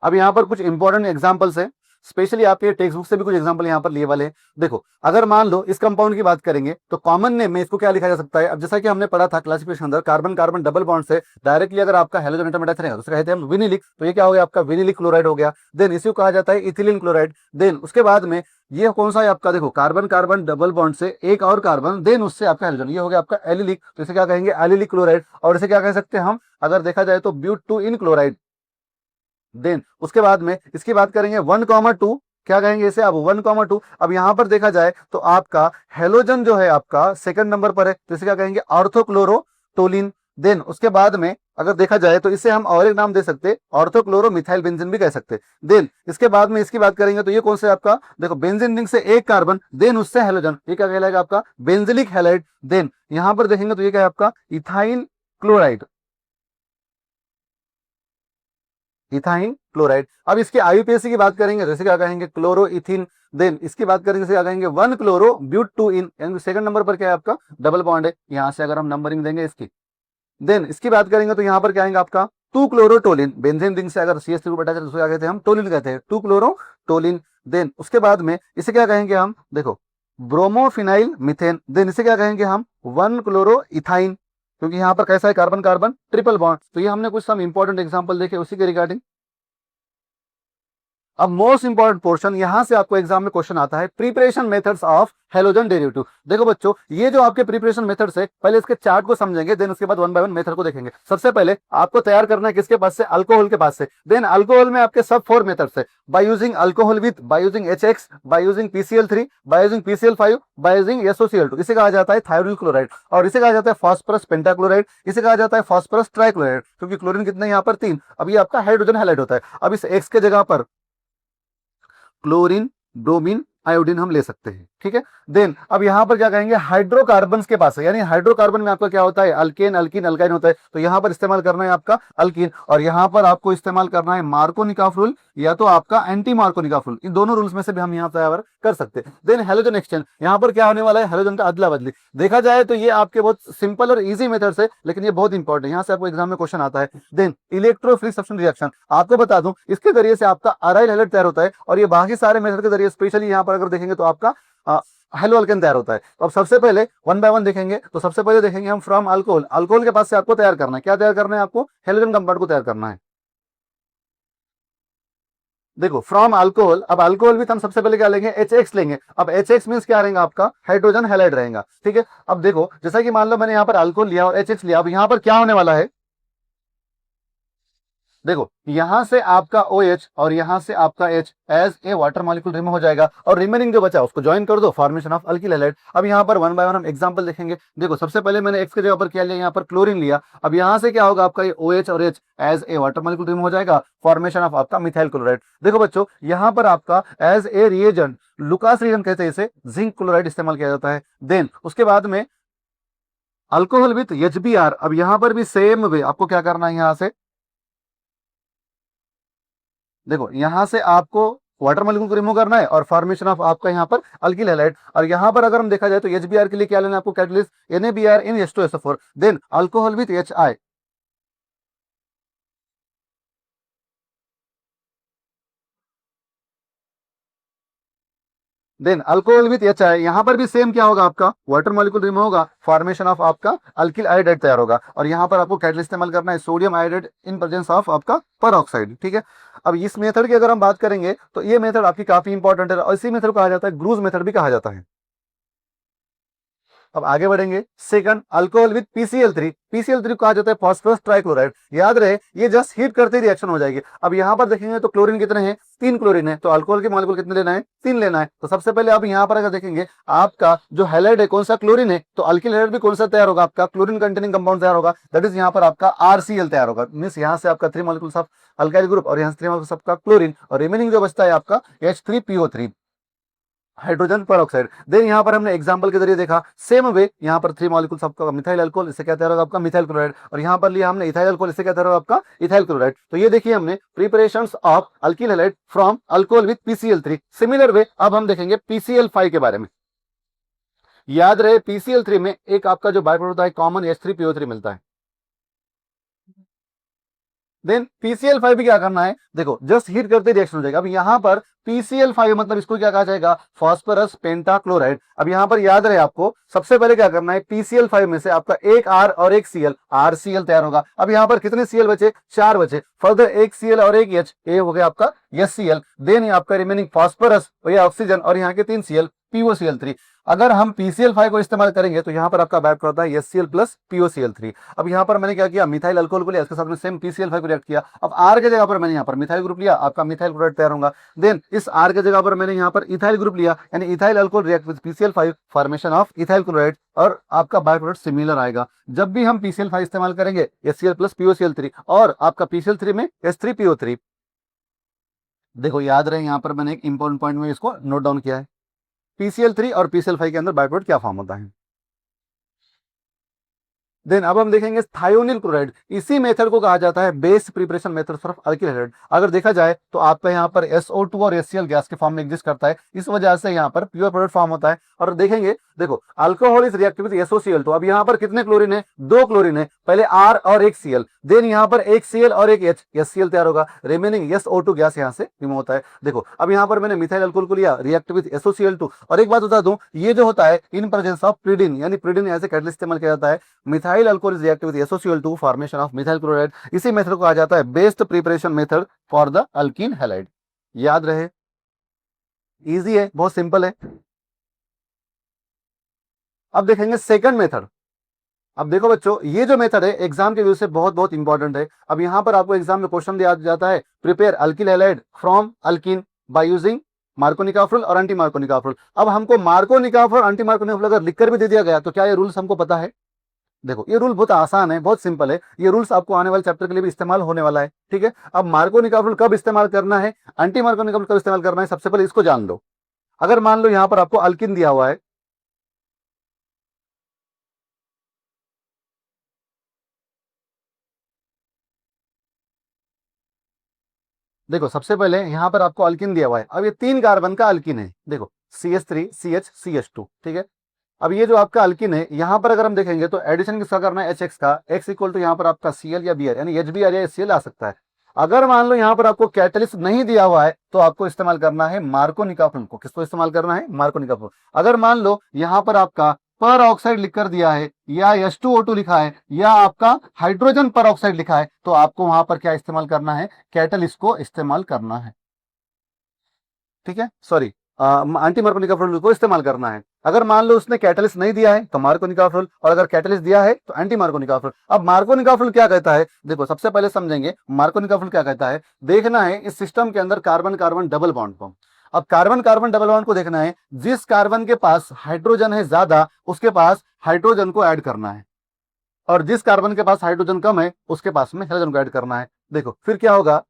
अब यहाँ पर कुछ इंपॉर्टेंट एग्जांपल्स है, स्पेशली आपके टेक्स्ट बुक से भी कुछ एग्जांपल यहाँ पर लिए वाले हैं। देखो अगर मान लो इस कंपाउंड की बात करेंगे तो कॉमन नेम में इसको क्या लिखा जा सकता है। अब जैसा कि हमने पढ़ा था क्लासिफिकेशन अंदर, कार्बन कार्बन डबल बॉन्ड से डायरेक्टली अगर आपका हेलोजन एटम अटैच रहेगा तो उसे कहते हैं हम विनिलिक, तो ये क्या हो गया आपका विनिलिक क्लोराइड हो गया। देन इसी को कहा जाता है इथिलीन क्लोराइड। देन उसके बाद में ये कौन सा है आपका, देखो कार्बन कार्बन डबल बॉन्ड से एक और कार्बन, देन उससे आपका हेलोजन, ये हो गया आपका एलिलिक, तो इसे क्या कहेंगे एलिलिक क्लोराइड। और इसे क्या कह सकते हैं हम, अगर देखा जाए तो ब्यूट 2 इन क्लोराइड। देन उसके बाद में इसकी बात करेंगे 1 2, क्या कहेंगे इसे, अब 1 2। अब यहां पर देखा जाए तो आपका हेलोजन जो है आपका सेकंड नंबर पर है, तो इसे क्या कहेंगे ऑर्थोक्लोरोटोलिन। देन उसके बाद में अगर देखा जाए तो इसे हम और एक नाम दे सकते, ऑर्थोक्लोरो मिथाइल बेंजीन भी कह सकते। देन इसके बाद में इसकी बात करेंगे तो ये कौन सा है आपका, देखो बेंजीन रिंग से एक कार्बन, देन उससे हेलोजन, ये क्या कहलाएगा आपका बेंजिलिक हैलाइड। देन यहां पर देखेंगे तो ये क्या है आपका इथाइल क्लोराइड, इथाइन क्लोराइड। अब इसके आईयूपीएसी की बात करेंगे जैसे क्या कहेंगे क्लोरो इथिन। देन इसकी बात करेंगे जैसे क्या कहेंगे 1 क्लोरो ब्यूट 2 इन, यानी सेकंड नंबर पर क्या है आपका डबल बॉन्ड है, यहां से अगर हम नंबरिंग देंगे इसकी। देन इसकी बात करेंगे तो यहां पर क्या आएगा आपका 2 क्लोरोटोलिन, बेंजीन रिंग से अगर CH3 ग्रुप अटैच है तो क्या कहते हैं हम टोलिन कहते हैं, 2 क्लोरोटोलिन। देन उसके बाद में इसे क्या कहेंगे हम, देखो ब्रोमोफिनाइल मीथेन। देन इसे क्या कहेंगे हम 1 क्लोरो इथाइन, क्योंकि यहाँ पर कैसा है कार्बन कार्बन ट्रिपल बॉन्ड। तो ये हमने कुछ सम इंपॉर्टेंट एग्जांपल देखे उसी के रिगार्डिंग। अब मोस्ट इंपॉर्टेंट पोर्शन, यहां से आपको एग्जाम में क्वेश्चन आता है preparation methods of halogen derivative. देखो बच्चों ये जो आपके प्रिपरेशन मेथड्स है, पहले इसके चार्ट को समझेंगे, देन उसके बाद 1 बाय 1 मेथड को देखेंगे। सबसे पहले आपको तैयार करना है किसके पास से, अल्कोहल के पास से। देन अल्कोहल में आपके सब 4 मेथड्स है, by using alcohol with, by using HX, by using PCl3, by using PCl5, by using SOCl2। इसे कहा जाता है थायोनिल क्लोराइड, और इसे कहा जाता है फास्फोरस पेंटाक्लोराइड, इसे कहा जाता है फास्फोरस ट्राइक्लोराइड, क्योंकि क्लोरीन कितने यहाँ पर 3। अब ये आपका हाइड्रोजन हैलाइड होता है। अब इस X के जगह पर क्लोरीन ब्रोमीन आयोडीन हम ले सकते हैं, ठीक है। देन अब यहां पर क्या कहेंगे हाइड्रोकार्बन के पास है, यानी हाइड्रोकार्बन में आपका क्या होता है अल्केन अल्कीन अल्काइन होता है, तो यहां पर इस्तेमाल करना है आपका अल्कीन, और यहां पर आपको इस्तेमाल करना है मार्कोनिकॉफ रूल या तो आपका एंटी मार्कोनिकॉफ रूल, इन दोनों रूल्स में से भी हम यहां तैयार कर सकते हैं। देन हेलोजन एक्सचेंज, यहां पर क्या होने वाला है हेलोजन का अदला बदली। देखा जाए तो ये आपके बहुत सिंपल और इजी मेथड्स है, लेकिन ये बहुत इंपॉर्टेंट है, यहां से आपको एग्जाम में क्वेश्चन आता है। देन इलेक्ट्रोफिलिक सब्स्टिट्यूशन रिएक्शन, आपको बता दूं इसके जरिए से आपका अराइल हैलाइड तैयार होता है, और ये बाकी सारे मेथड के जरिए स्पेशली यहां पर अगर देखेंगे तो आपका हेलो अल्केन तैयार होता है। तो अब सबसे पहले 1 बाय 1 देखेंगे, तो सबसे पहले देखेंगे हम फ्रॉम अल्कोहल, अल्कोहल के पास से आपको तैयार करना है, क्या तैयार करना है आपको हेलोजन कंपाउंड को तैयार करना है। देखो फ्रॉम अल्कोहल, अब अल्कोहल भी हम सबसे पहले क्या लेंगे HX लेंगे। अब HX मींस क्या रहेगा आपका हाइड्रोजन हैलाइड रहेगा, ठीक है। अब देखो जैसा कि मान लो मैंने यहाँ पर अल्कोहल लिया और HX लिया, अब यहाँ पर क्या होने वाला है, देखो यहां से आपका OH और यहां से आपका H as a water molecule remove हो जाएगा और रिमेनिंग जो बचा उसको ज्वाइन कर दो, फॉर्मेशन ऑफ अल्किल हैलाइड। अब यहाँ पर वन बाय वन हम एग्जांपल देखेंगे। देखो सबसे पहले मैंने एक्स के जगह पर क्या लिया, यहाँ पर क्लोरीन लिया। अब यहाँ से क्या होगा, आपका ये OH और H as a water molecule remove हो जाएगा, फॉर्मेशन ऑफ आपका मिथाइल क्लोराइड। देखो बच्चों यहाँ पर आपका as a reagent, Lucas reagent कहते हैं इसे, जिंक क्लोराइड इस्तेमाल किया जाता है। देन उसके बाद में अल्कोहल विथ HBr। अब यहाँ पर भी सेम वे आपको क्या करना है, यहाँ से देखो यहां से आपको वाटर मॉलिक्यूल को रिमूव करना है और फॉर्मेशन ऑफ आपका यहाँ पर अल्किल हैलाइड। और यहाँ पर अगर हम देखा जाए तो HBr के लिए क्या लेना है आपको, catalyst NaBr in H2SO4, then alcohol with HI। Then alcohol with HI, यहाँ पर भी सेम क्या होगा, आपका वाटर मॉलिक्यूल रिमूव होगा, फॉर्मेशन ऑफ आपका अल्किल आयोडाइड तैयार होगा। और यहाँ पर आपको कैटलिस्ट इस्तेमाल करना है sodium iodide in presence of आपका परऑक्साइड। ठीक है, अब इस मेथड की अगर हम बात करेंगे तो ये मेथड आपकी काफी इंपॉर्टेंट है और इसी मेथड को कहा जाता है ग्रूज मेथड भी कहा जाता है। अब आगे बढ़ेंगे, second alcohol with PCl3। PCl3 कहा जाता है फास्फोरस ट्राइक्लोराइड। याद रहे ये जस्ट हीट करते ही रिएक्शन हो जाएगी। अब यहाँ पर देखेंगे तो क्लोरीन कितने हैं, 3 क्लोरीन है, तो अल्कोहल के मॉलिक्यूल कितने लेना है, 3 लेना है। तो सबसे पहले आप यहाँ पर अगर देखेंगे आपका जो हैलाइड है कौन सा, क्लोरीन है, तो अल्किल हैलाइड भी कौन सा तैयार होगा, आपका क्लोरीन कंटेनिंग कंपाउंड तैयार होगा, दैट इज यहाँ पर आपका RCl तैयार होगा। मींस यहाँ से आपका 3 मॉलिक्यूल्स ऑफ अल्काइल ग्रुप और यहाँ से 3 मॉलिक्यूल्स ऑफ क्लोरीन और रिमेनिंग जो बचता है आपका H3PO3 हाइड्रोजन पेरोक्साइड। देन यहाँ पर हमने एग्जांपल के जरिए देखा सेम वे, यहाँ पर 3 मॉलिक्यूल्स आपका मिथाइल अल्कोहल, इससे क्या तैयार होगा आपका मिथाइल क्लोराइड। और यहाँ पर लिया हमने इथाइल अल्कोहल, इससे क्या तैयार होगा आपका इथाइल क्लोराइड। तो ये देखिए हमने preparations of alkyl halide from alcohol with PCl3। Similar way अब हम देखेंगे PCl5 के बारे में। याद रहे PCl3 में एक आपका जो बाय प्रोडक्ट होता है कॉमन H3PO3 मिलता है। देन PCl5 भी क्या करना है, देखो जस्ट हीट करते रिएक्शन हो जाएगा। अब यहाँ पर PCl5 मतलब इसको क्या कहा जाएगा, फास्फोरस पेंटाक्लोराइड। अब यहाँ पर याद रहे आपको सबसे पहले क्या करना है, PCl5 में से आपका एक R और एक Cl, RCl तैयार होगा। अब यहाँ पर कितने Cl बचे, 4 बचे, फर्दर एक Cl और एक H, ये हो गया आपका HCl। देन आपका रिमेनिंग फास्फोरस ऑक्सीजन और यहाँ के 3 Cl, POCl3। अगर हम PCl5 को इस्तेमाल करेंगे तो यहाँ पर आपका बैक होता है HCl प्लस POCl3। अब यहाँ पर मैंने क्या किया, मिथाइल अल्कोहल को लिया, इसके साथ में सेम PCl5 को रिएक्ट किया। अब R के जगह पर मैंने यहाँ पर मिथाइल ग्रुप लिया, आपका मिथाइल क्लोराइड तैयार होगा। देन इस R के जगह पर मैंने यहाँ पर इथाइल ग्रुप लिया, यानी ethyl alcohol react with PCl5, formation of ethyl chloride और आपका बाय प्रोडक्ट सिमिलर आएगा। जब भी हम PCl5 इस्तेमाल करेंगे HCl प्लस POCl3 और आपका PCl3 में H3PO3। देखो याद रहे यहाँ पर मैंने एक इंपॉर्टेंट पॉइंट में इसको नोट डाउन किया है, PCl3 और PCl5 के अंदर बाय प्रोडक्ट क्या फॉर्म होता है। देन अब हम देखेंगे थायोनिल क्लोराइड। इसी मेथड को कहा जाता है base preparation method for alkyl halide. अगर देखा जाए तो आपका यहाँ पर SO2 और HCl गैस के फॉर्म में एग्जिस्ट करता है, इस वजह से यहाँ पर प्योर प्रोडक्ट फॉर्म होता है। और देखेंगे देखो alcohol is reactive with SOCl2। अब यहाँ पर कितने क्लोरीन है, 2 क्लोरीन है, पहले R और एक Cl, देन यहाँ पर एक Cl और एक H, HCl तैयार होगा, रिमेनिंग SO2 गैस यहाँ से रिमूव होता है। देखो अब यहाँ पर मैंने मिथाइल अल्कोहल को लिया, रिएक्टिव विद SOCl2। और एक बात बता दूं, ये जो होता है इन प्रेजेंस ऑफ प्रीडिन, यानी प्रीडिन ऐसे कैटलिस्ट इस्तेमाल किया जाता है। Methyl alcohol is reactive with SOCl2, formation of methyl chloride. इसी मेथड को कहा जाता है best preparation method for the alkyne halide. याद रहे, इजी है, बहुत सिंपल है। अब देखेंगे सेकंड मेथड। अब देखो बच्चों ये जो मेथड है एग्जाम के व्यू से बहुत बहुत इंपॉर्टेंट है। अब यहाँ पर आपको एग्जाम में क्वेश्चन दिया जाता है, prepare alkyl halide from alkene by using Markovnikov rule और एंटी मार्कोनिकाफ्रिल। अब हमको मार्कोनिकाफ्रिल और एंटी मार्कोनिकाफ्रिल अगर लिखकर भी दे दिया गया तो क्या ये रूल्स हमको पता है। देखो ये रूल बहुत आसान है, बहुत सिंपल है। ये रूल्स आपको आने वाले चैप्टर के लिए भी इस्तेमाल होने वाला है। ठीक है, अब मार्कोनिकाफ्रिल कब इस्तेमाल करना है, एंटी मार्कोनिकाफ्रिल कब इस्तेमाल करना है, सबसे पहले इसको जान लो। अगर मान लो यहाँ पर आपको अल्किन दिया हुआ है, देखो सबसे पहले यहाँ पर आपको अल्किन दिया हुआ है। अब ये 3 कार्बन का अल्किन है, देखो CH3 CH CH2। ठीक है, अब ये जो आपका अल्किन है यहाँ पर अगर हम देखेंगे तो एडिशन किसका करना है, HX का, X इक्वल टू यहाँ पर आपका Cl या Br, यानी HBr या HCl आ सकता है। अगर मान लो यहाँ पर आपको कैटलिस्ट नहीं दिया हुआ है तो आपको इस्तेमाल करना है मार्कोनिकाफ्रिल को। किसको इस्तेमाल करना है, मार्कोनिकाफ्रिल। अगर मान लो यहाँ पर आपका पर ऑक्साइड लिखकर दिया है या H2O2 लिखा है या आपका हाइड्रोजन पर ऑक्साइड लिखा है तो आपको वहां पर क्या इस्तेमाल करना है, कैटलिस्ट को इस्तेमाल करना है। ठीक है, सॉरी एंटी मार्कोनिकॉफ रूल को इस्तेमाल करना है। अगर मान लो उसने कैटलिस्ट नहीं दिया है तो मार्कोनिकॉफ रूल, और अगर कैटलिस्ट दिया है तो एंटी मार्कोनिकॉफ रूल। अब मार्कोनिकॉफ रूल क्या कहता है, देखो सबसे पहले समझेंगे मार्कोनिकॉफ रूल क्या कहता है। देखना है इस सिस्टम के अंदर कार्बन कार्बन डबल बॉन्ड को। अब कार्बन कार्बन डबल बॉन्ड को देखना है, जिस कार्बन के पास हाइड्रोजन है ज्यादा उसके पास हाइड्रोजन को ऐड करना है, और जिस कार्बन के पास हाइड्रोजन कम है उसके पास में हाइड्रोजन को ऐड करना है। देखो फिर क्या होगा,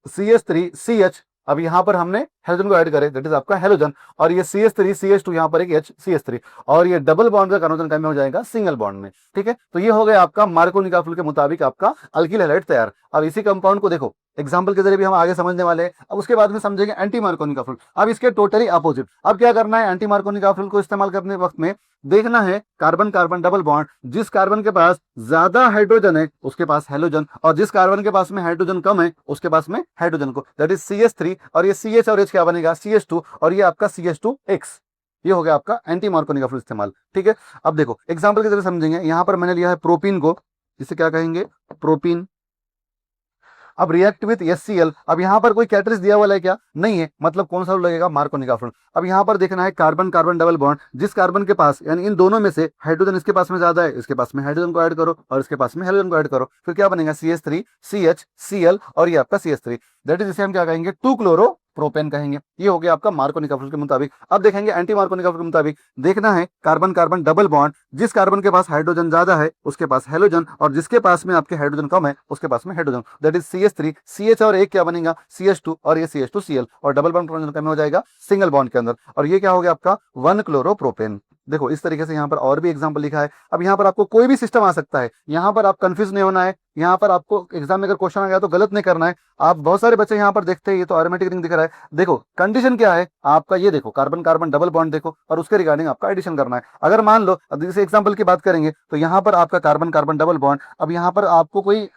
CH3CH, अब यहां पर हमने हाइड्रोजन को ऐड करे, दैट इज आपका हेलोजन, और ये CH3CH2 यहां पर एक HCH3, और ये डबल बॉन्ड का कन्वर्जन कैसे हो जाएगा, सिंगल बॉन्ड में। ठीक है, तो ये हो गया आपका मार्कोनिकॉफ रूल के मुताबिक आपका अल्किल हैलाइड तैयार। अब इसी कंपाउंड को देखो एग्जाम्पल के जरिए भी हम आगे समझने वाले हैं। अब उसके बाद में समझेंगे एंटी मार्कोनिकॉफ रूल। अब इसके टोटली अपोजिट, अब क्या करना है, एंटी मार्कोनिकॉफ रूल को इस्तेमाल करने वक्त में देखना है कार्बन कार्बन डबल बॉन्ड, जिस कार्बन के पास ज्यादा हाइड्रोजन है उसके पास हेलोजन, और जिस कार्बन के पास में हाइड्रोजन कम है उसके पास में हाइड्रोजन को, दैट इज CH3, और ये CH और H क्या बनेगा, CH2, और ये आपका CH2X। ये हो गया आपका एंटी मार्कोनिकॉफ रूल इस्तेमाल। ठीक है, अब देखो एग्जाम्पल के जरिए समझेंगे। यहां पर मैंने लिया है प्रोपीन को, इसे क्या कहेंगे, प्रोपीन। अब रिएक्ट विथ HCl, अब यहां पर कोई कैटलिस्ट दिया हुआ है क्या, नहीं है, मतलब कौन सा रूल लगेगा, मार्कोनिकॉफ रूल। अब यहां पर देखना है कार्बन कार्बन डबल बॉन्ड, जिस कार्बन के पास यानी इन दोनों में से हाइड्रोजन इसके पास में ज्यादा है, इसके पास में हाइड्रोजन को ऐड करो और इसके पास में हाइड्रोजन को ऐड करो, फिर क्या बनेगा, CH3CH Cl, और ये आपका CH3, दैट इज इसे हम क्या कहेंगे, 2 क्लोरो प्रोपेन कहेंगे। ये हो गया आपका मार्कोनिकॉफ रूल के मुताबिक। अब देखेंगे एंटी मार्कोनिकॉफ रूल के मुताबिक, देखना है कार्बन कार्बन डबल बॉन्ड, जिस कार्बन के पास हाइड्रोजन ज्यादा है उसके पास हेलोजन, और जिसके पास में आपके हाइड्रोजन कम है उसके पास में हाइड्रोजन, दैट इज CH3CH, और एक क्या बनेगा, CH2, और ये CH2Cl, और डबल बॉन्ड कन्वर्जन हो जाएगा सिंगल बॉन्ड के अंदर, और ये क्या हो गया आपका 1 क्लोरोप्रोपेन। देखो इस तरीके से यहाँ पर और भी एग्जांपल लिखा है। अब यहाँ पर आपको कोई भी सिस्टम आ सकता है, यहाँ पर आप कंफ्यूज नहीं होना है। यहाँ पर आपको एग्जाम में अगर क्वेश्चन आ गया तो गलत नहीं करना है। आप बहुत सारे बच्चे यहाँ पर देखते हैं ये तो एरोमेटिक रिंग दिख रहा है, देखो कंडीशन क्या है आपका, ये देखो कार्बन कार्बन डबल बॉन्ड देखो, और उसके रिगार्डिंग आपका एडिशन करना है। अगर मान लो अब जैसे एग्जाम्पल की बात करेंगे तो यहाँ पर आपका कार्बन कार्बन डबल बॉन्ड, अब यहाँ पर आपको कोई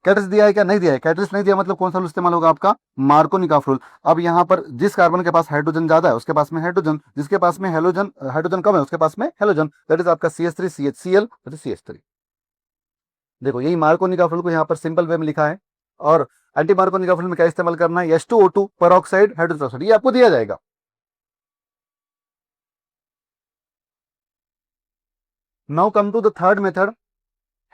कैटलिस्ट दिया है क्या, नहीं दिया है, कैटलिस्ट नहीं दिया मतलब कौन सा रूल इस्तेमाल होगा, आपका मार्कोनिकॉफ रूल। अब यहाँ पर जिस कार्बन के पास हाइड्रोजन ज्यादा है उसके पास में हाइड्रोजन, जिसके पास में हाइड्रोजन कम है उसके पास में हेलोजन, दैट इज आपका CH3CHCl, दैट इज CH3। देखो यही मार्कोनिकॉफ रूल को यहाँ पर सिंपल वे में लिखा है। और एंटी मार्कोनिकॉफ रूल में क्या इस्तेमाल करना है, H2O2 पेरोक्साइड हाइड्रोजन, ये आपको दिया जाएगा। Now come to the third method,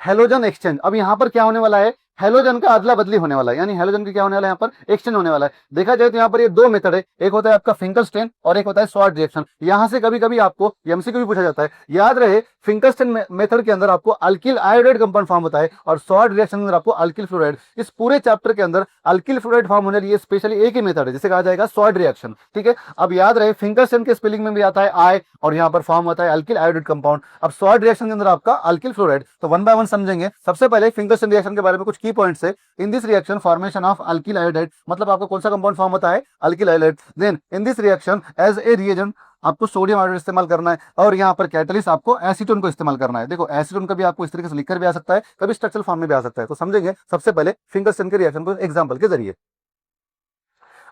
halogen exchange. अब यहां पर क्या होने वाला है, हेलोजन का अदला बदली होने वाला है, यानी हेलोजन की क्या होने वाला है, यहाँ पर एक्सचेंज होने वाला है। देखा जाए तो यहाँ पर ये दो मेथड है, एक होता है आपका फिंकलस्टेन और एक होता है शॉर्ट रिएक्शन। यहां से कभी कभी आपको एमसीक्यू भी पूछा जाता है, याद रहे फिंकलस्टेन मेथड के अंदर आपको अल्किल आयोडाइड कंपाउंड फॉर्म होता है, और शॉर्ट रिएक्शन के अंदर आपको अल्किल फ्लोराइड। इस पूरे चैप्टर के अंदर अल्किल फ्लोराइड फॉर्म होने के लिए स्पेशली एक ही मेथड है जिसे कहा जाएगा शॉर्ट रिएक्शन। ठीक है, अब याद रहे फिंकलस्टेन के स्पेलिंग में भी आता है आई, और यहाँ पर फॉर्म होता है अल्किल आयोडाइड कंपाउंड। अब शॉर्ट रिएक्शन के अंदर आपका अल्किल फ्लोराइड। तो वन बाय वन समझेंगे। सबसे पहले फिंकलस्टेन रिएक्शन के बारे में कुछ की पॉइंट्स है। In this reaction formation of alkyl iodide, मतलब आपको कौन सा कंपाउंड फॉर्म होता है, alkyl iodide. Then in this reaction as a reagent आपको सोडियम आयोडाइड इस्तेमाल करना है, और यहाँ पर कैटलिस्ट आपको एसीटोन को इस्तेमाल करना है। देखो एसीटोन कभी आपको इस तरीके से लिखकर भी आ सकता है, कभी स्ट्रक्चरल फॉर्म में भी आ सकता है। तो समझेंगे सबसे पहले फिंकलस्टेन के रिएक्शन को एग्जांपल के जरिए।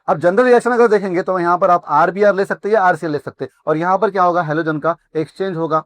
अब जनरल रिएक्शन अगर देखेंगे तो यहाँ पर आप RBr ले सकते हैं या RCl ले सकते हैं, और यहाँ पर क्या होगा, हेलोजन का एक्सचेंज होगा,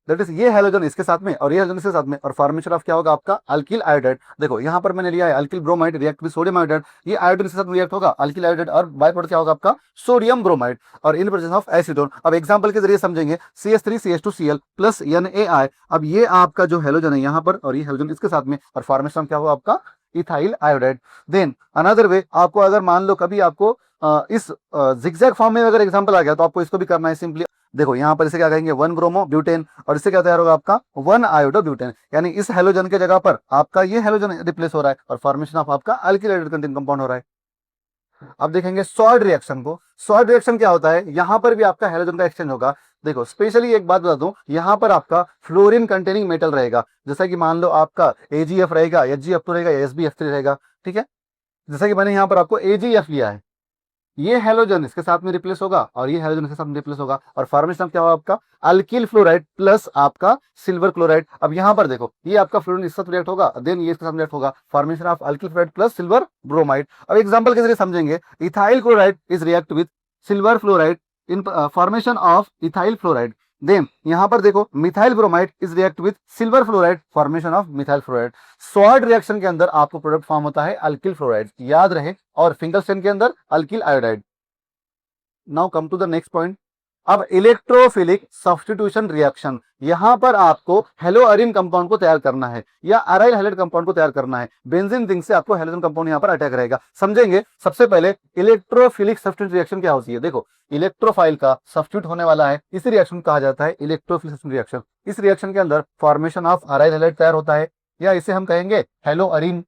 दैट इज ये हेलोजन इसके साथ में और ये हेलोजन इसके साथ में, और फॉर्मेशन ऑफ क्या होगा आपका अल्किल आयोडाइड। देखो यहाँ पर मैंने लिया है alkyl bromide react with sodium iodide, ये आयोडीन के साथ रिएक्ट होगा अल्किल आयोडाइड, और बाय प्रोडक्ट क्या होगा आपका सोडियम ब्रोमाइड, और इन प्रेजेंस ऑफ एसीटोन। अब एग्जांपल के जरिए समझेंगे, CH3CH2Cl प्लस NaI। अब ये आपका जो हेलोजन है यहाँ पर, और ये हेलोजन इसके साथ में, और फॉर्मेशन क्या होगा आपका ethyl iodide. Then another way, आपको अगर मान लो कभी आपको इस जिगजैग फॉर्म में अगर एग्जांपल आ गया तो आपको इसको भी करना है सिंपली। देखो यहाँ पर इसे क्या कहेंगे 1 ब्रोमो ब्यूटेन, और इससे क्या तैयार होगा आपका 1 आयोडो ब्यूटेन, यानी इस हेलोजन के जगह पर आपका ये हेलोजन रिप्लेस हो रहा है, और फॉर्मेशन ऑफ आपका अल्किल आयोडाइड कंटेंट कंपाउंड हो रहा है। अब देखेंगे सॉल्ट रिएक्शन को। सॉल्ट रिएक्शन क्या होता है, यहाँ पर भी आपका हेलोजन का एक्सचेंज होगा। देखो स्पेशली एक बात बता दूं, यहाँ पर आपका फ्लोरीन कंटेनिंग मेटल रहेगा, जैसा कि मान लो आपका AgF रहेगा, HgF2 रहेगा, SbF3 रहेगा। ठीक है, जैसा कि मैंने यहाँ पर आपको AgF लिया है, ये हेलोजन इसके साथ में रिप्लेस होगा और ये हेलोजन इसके साथ में रिप्लेस होगा, और फॉर्मेशन क्या होगा आपका अल्किल फ्लोराइड प्लस आपका सिल्वर क्लोराइड। अब यहाँ पर देखो ये आपका फ्लोरीन इसके साथ रिएक्ट होगा, देन ये इसके साथ रिएक्ट होगा, formation of alkyl fluoride plus silver bromide. अब एग्जांपल के जरिए समझेंगे, ethyl chloride is react with silver fluoride in formation of ethyl fluoride. Then यहाँ पर देखो methyl bromide is react with silver fluoride, formation of methyl fluoride. Salt reaction के अंदर आपको प्रोडक्ट फॉर्म होता है अल्किल फ्लोराइड, याद रहे, और फिंकलस्टेन के अंदर alkyl iodide. Now come to the next point. अब इलेक्ट्रोफिलिक सब्स्टिट्यूशन रिएक्शन, यहां पर आपको हेलोअरीन कंपाउंड को तैयार करना है या अराइल हैलाइड कंपाउंड को तैयार करना है। बेंजीन रिंग से आपको हेलोजन कंपाउंड यहां पर अटैक रहेगा, समझेंगे। सबसे पहले इलेक्ट्रोफिलिक सब्स्टिट्यूशन रिएक्शन क्या होती है, देखो इलेक्ट्रोफाइल का सब्स्टिट्यूट होने वाला है, इस रिएक्शन को कहा जाता है इलेक्ट्रोफिलिक सब्स्टिट्यूशन रिएक्शन। इस रिएक्शन के अंदर फॉर्मेशन ऑफ अराइल हैलाइड तैयार होता है या इसे हम कहेंगे हेलोअरीन।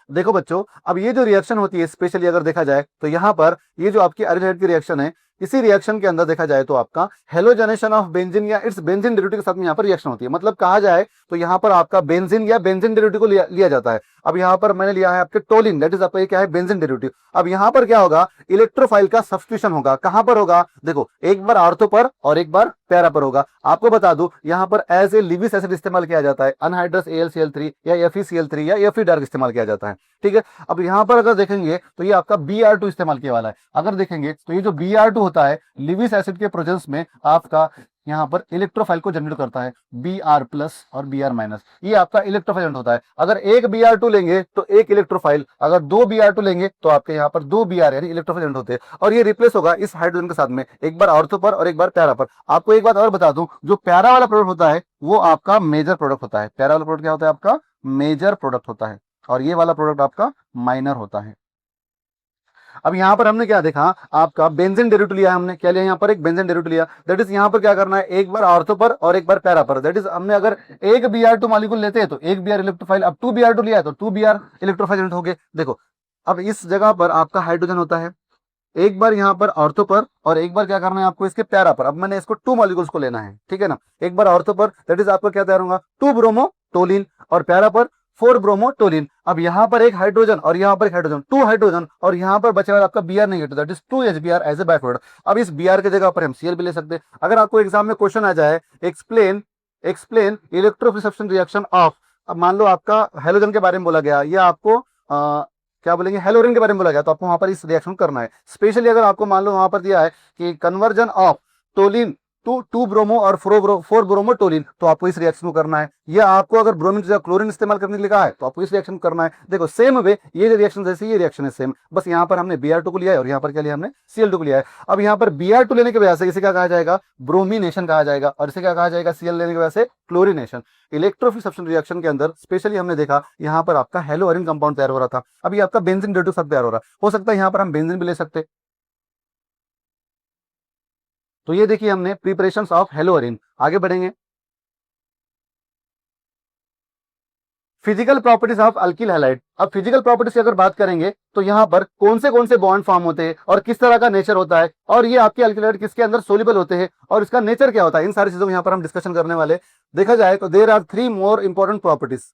देखो बच्चों, अब ये जो रिएक्शन होती है स्पेशली अगर देखा जाए तो यहाँ पर ये जो आपकी अरेट की रिएक्शन है, इसी रिएक्शन के अंदर देखा जाए तो आपका हेलोजनेशन ऑफ बेंजीन या इट्स बेंजीन डेरिवेटिव के साथ में यहाँ पर रिएक्शन होती है। मतलब कहा जाए तो यहाँ पर आपका बेंजीन या बेंजीन डेरिवेटिव को लिया जाता है। अब यहाँ पर मैंने लिया है आपके टोलिन, दैट इज आपका ये क्या है, बेंजीन डेरिवेटिव। अब यहाँ पर क्या होगा, इलेक्ट्रोफाइल का सब्स्टिट्यूशन होगा। कहां पर होगा, देखो एक बार ऑर्थो पर और एक बार पैरा पर होगा। आपको बता दूं यहाँ पर एज ए लिविस एसिड इस्तेमाल किया जाता है, अनहाइड्रस AlCl3 या FeCl3 या Fe डार्क इस्तेमाल किया जाता है, ठीक है। अब यहाँ पर अगर देखेंगे तो ये आपका Br2 इस्तेमाल किया वाला है। अगर देखेंगे तो ये जो Br2 होता है लिविस एसिड के प्रेजेंस में आपका यहाँ पर इलेक्ट्रोफाइल को जनरेट करता है, Br+ और Br-, ये आपका इलेक्ट्रोफाइल होता है। अगर एक Br2 लेंगे तो एक इलेक्ट्रोफाइल, अगर दो Br2 लेंगे तो आपके यहाँ पर दो Br यानी इलेक्ट्रोफाइल होते हैं, और ये रिप्लेस होगा इस हाइड्रोजन के साथ में, एक बार ऑर्थो पर और एक बार पैरा पर। आपको एक बात और बता दूं, जो पैरा वाला प्रोडक्ट होता है वो आपका मेजर प्रोडक्ट होता है। पैरा वाला प्रोडक्ट क्या होता है, आपका मेजर प्रोडक्ट होता है, और ये वाला प्रोडक्ट आपका माइनर होता है। अब यहाँ पर हमने क्या देखा, आपका बेंजीन डेरिवेटिव लिया, हमने क्या लिया यहाँ पर, एक बेंजीन डेरिवेटिव लिया। दैट इज यहाँ पर क्या करना है, एक बार ऑर्थो पर और एक बार पैरा पर। दैट इज हमने अगर एक Br2 मॉलिक्यूल लेते हैं तो एक Br इलेक्ट्रोफाइल, अब 2 Br2 लिया है तो 2 Br इलेक्ट्रोफाइल हो गए। देखो अब इस जगह पर आपका हाइड्रोजन होता है, एक बार यहाँ पर ऑर्थो पर और एक बार क्या करना है आपको इसके पैरा पर। अब मैंने इसको 2 मॉलिक्यूल्स को लेना है, ठीक है ना। एक बार ऑर्थो पर दैट इज आपका क्या तैयार होगा, 2 ब्रोमो टोलिन, और पैरा पर 4 ब्रोमो टोलिन। अब यहाँ पर एक हाइड्रोजन और यहाँ पर एक हाइड्रोजन, 2 हाइड्रोजन, और यहाँ पर बचे वाला आपका Br negative, that is 2H Br as a by product. अब इस Br के जगह पर हम Cl भी ले सकते हैं। अगर आपको एग्जाम में क्वेश्चन आ जाए, explain electrophilic substitution reaction of, अब मान लो आपका हेलोजन के बारे में बोला गया या आपको क्या बोलेंगे हेलोरिन के बारे में बोला गया, तो आपको वहां पर इस रिएक्शन करना है। स्पेशली अगर आपको मान लो वहां पर दिया है कि conversion of toluene to 2 bromo और 4 ब्रोमो टोलिन, तो आपको इस रिएक्शन को करना है। या आपको अगर ब्रोमीन या क्लोरीन इस्तेमाल करने के लिए कहा है तो आपको इस रिएक्शन को करना है। देखो सेम वे ये जो रिएक्शन जैसे ये रिएक्शन है सेम, बस यहाँ पर हमने Br2 को लिया है और यहाँ पर क्या लिया हमने Cl2 को लिया है। अब यहाँ पर Br2 लेने की वजह से इसे क्या कहा जाएगा, ब्रोमिनेशन कहा जाएगा, और इसे क्या कहा जाएगा, Cl लेने की वजह से क्लोरिनेशन। इलेक्ट्रोफिलिक सब्स्टिट्यूशन रिएक्शन के अंदर स्पेशली हमने देखा यहाँ पर आपका हेलोअरीन कंपाउंड तैयार हो रहा था, अभी आपका बेंजीन डेरिवेटिव साथ तैयार हो रहा है। हो सकता है यहाँ पर हम बेंजीन भी ले सकते। तो ये देखिए हमने प्रिपरेशंस ऑफ हेलोअरीन। आगे बढ़ेंगे, physical properties of alkyl halide. अब फिजिकल प्रॉपर्टीज की अगर बात करेंगे तो यहाँ पर कौन से बॉन्ड फॉर्म होते हैं और किस तरह का नेचर होता है, और ये आपके अल्किल हैलाइड किसके अंदर सोल्यूबल होते हैं और इसका नेचर क्या होता है, इन सारी चीजों को यहाँ पर हम डिस्कशन करने वाले। देखा जाए तो there are 3 more important properties.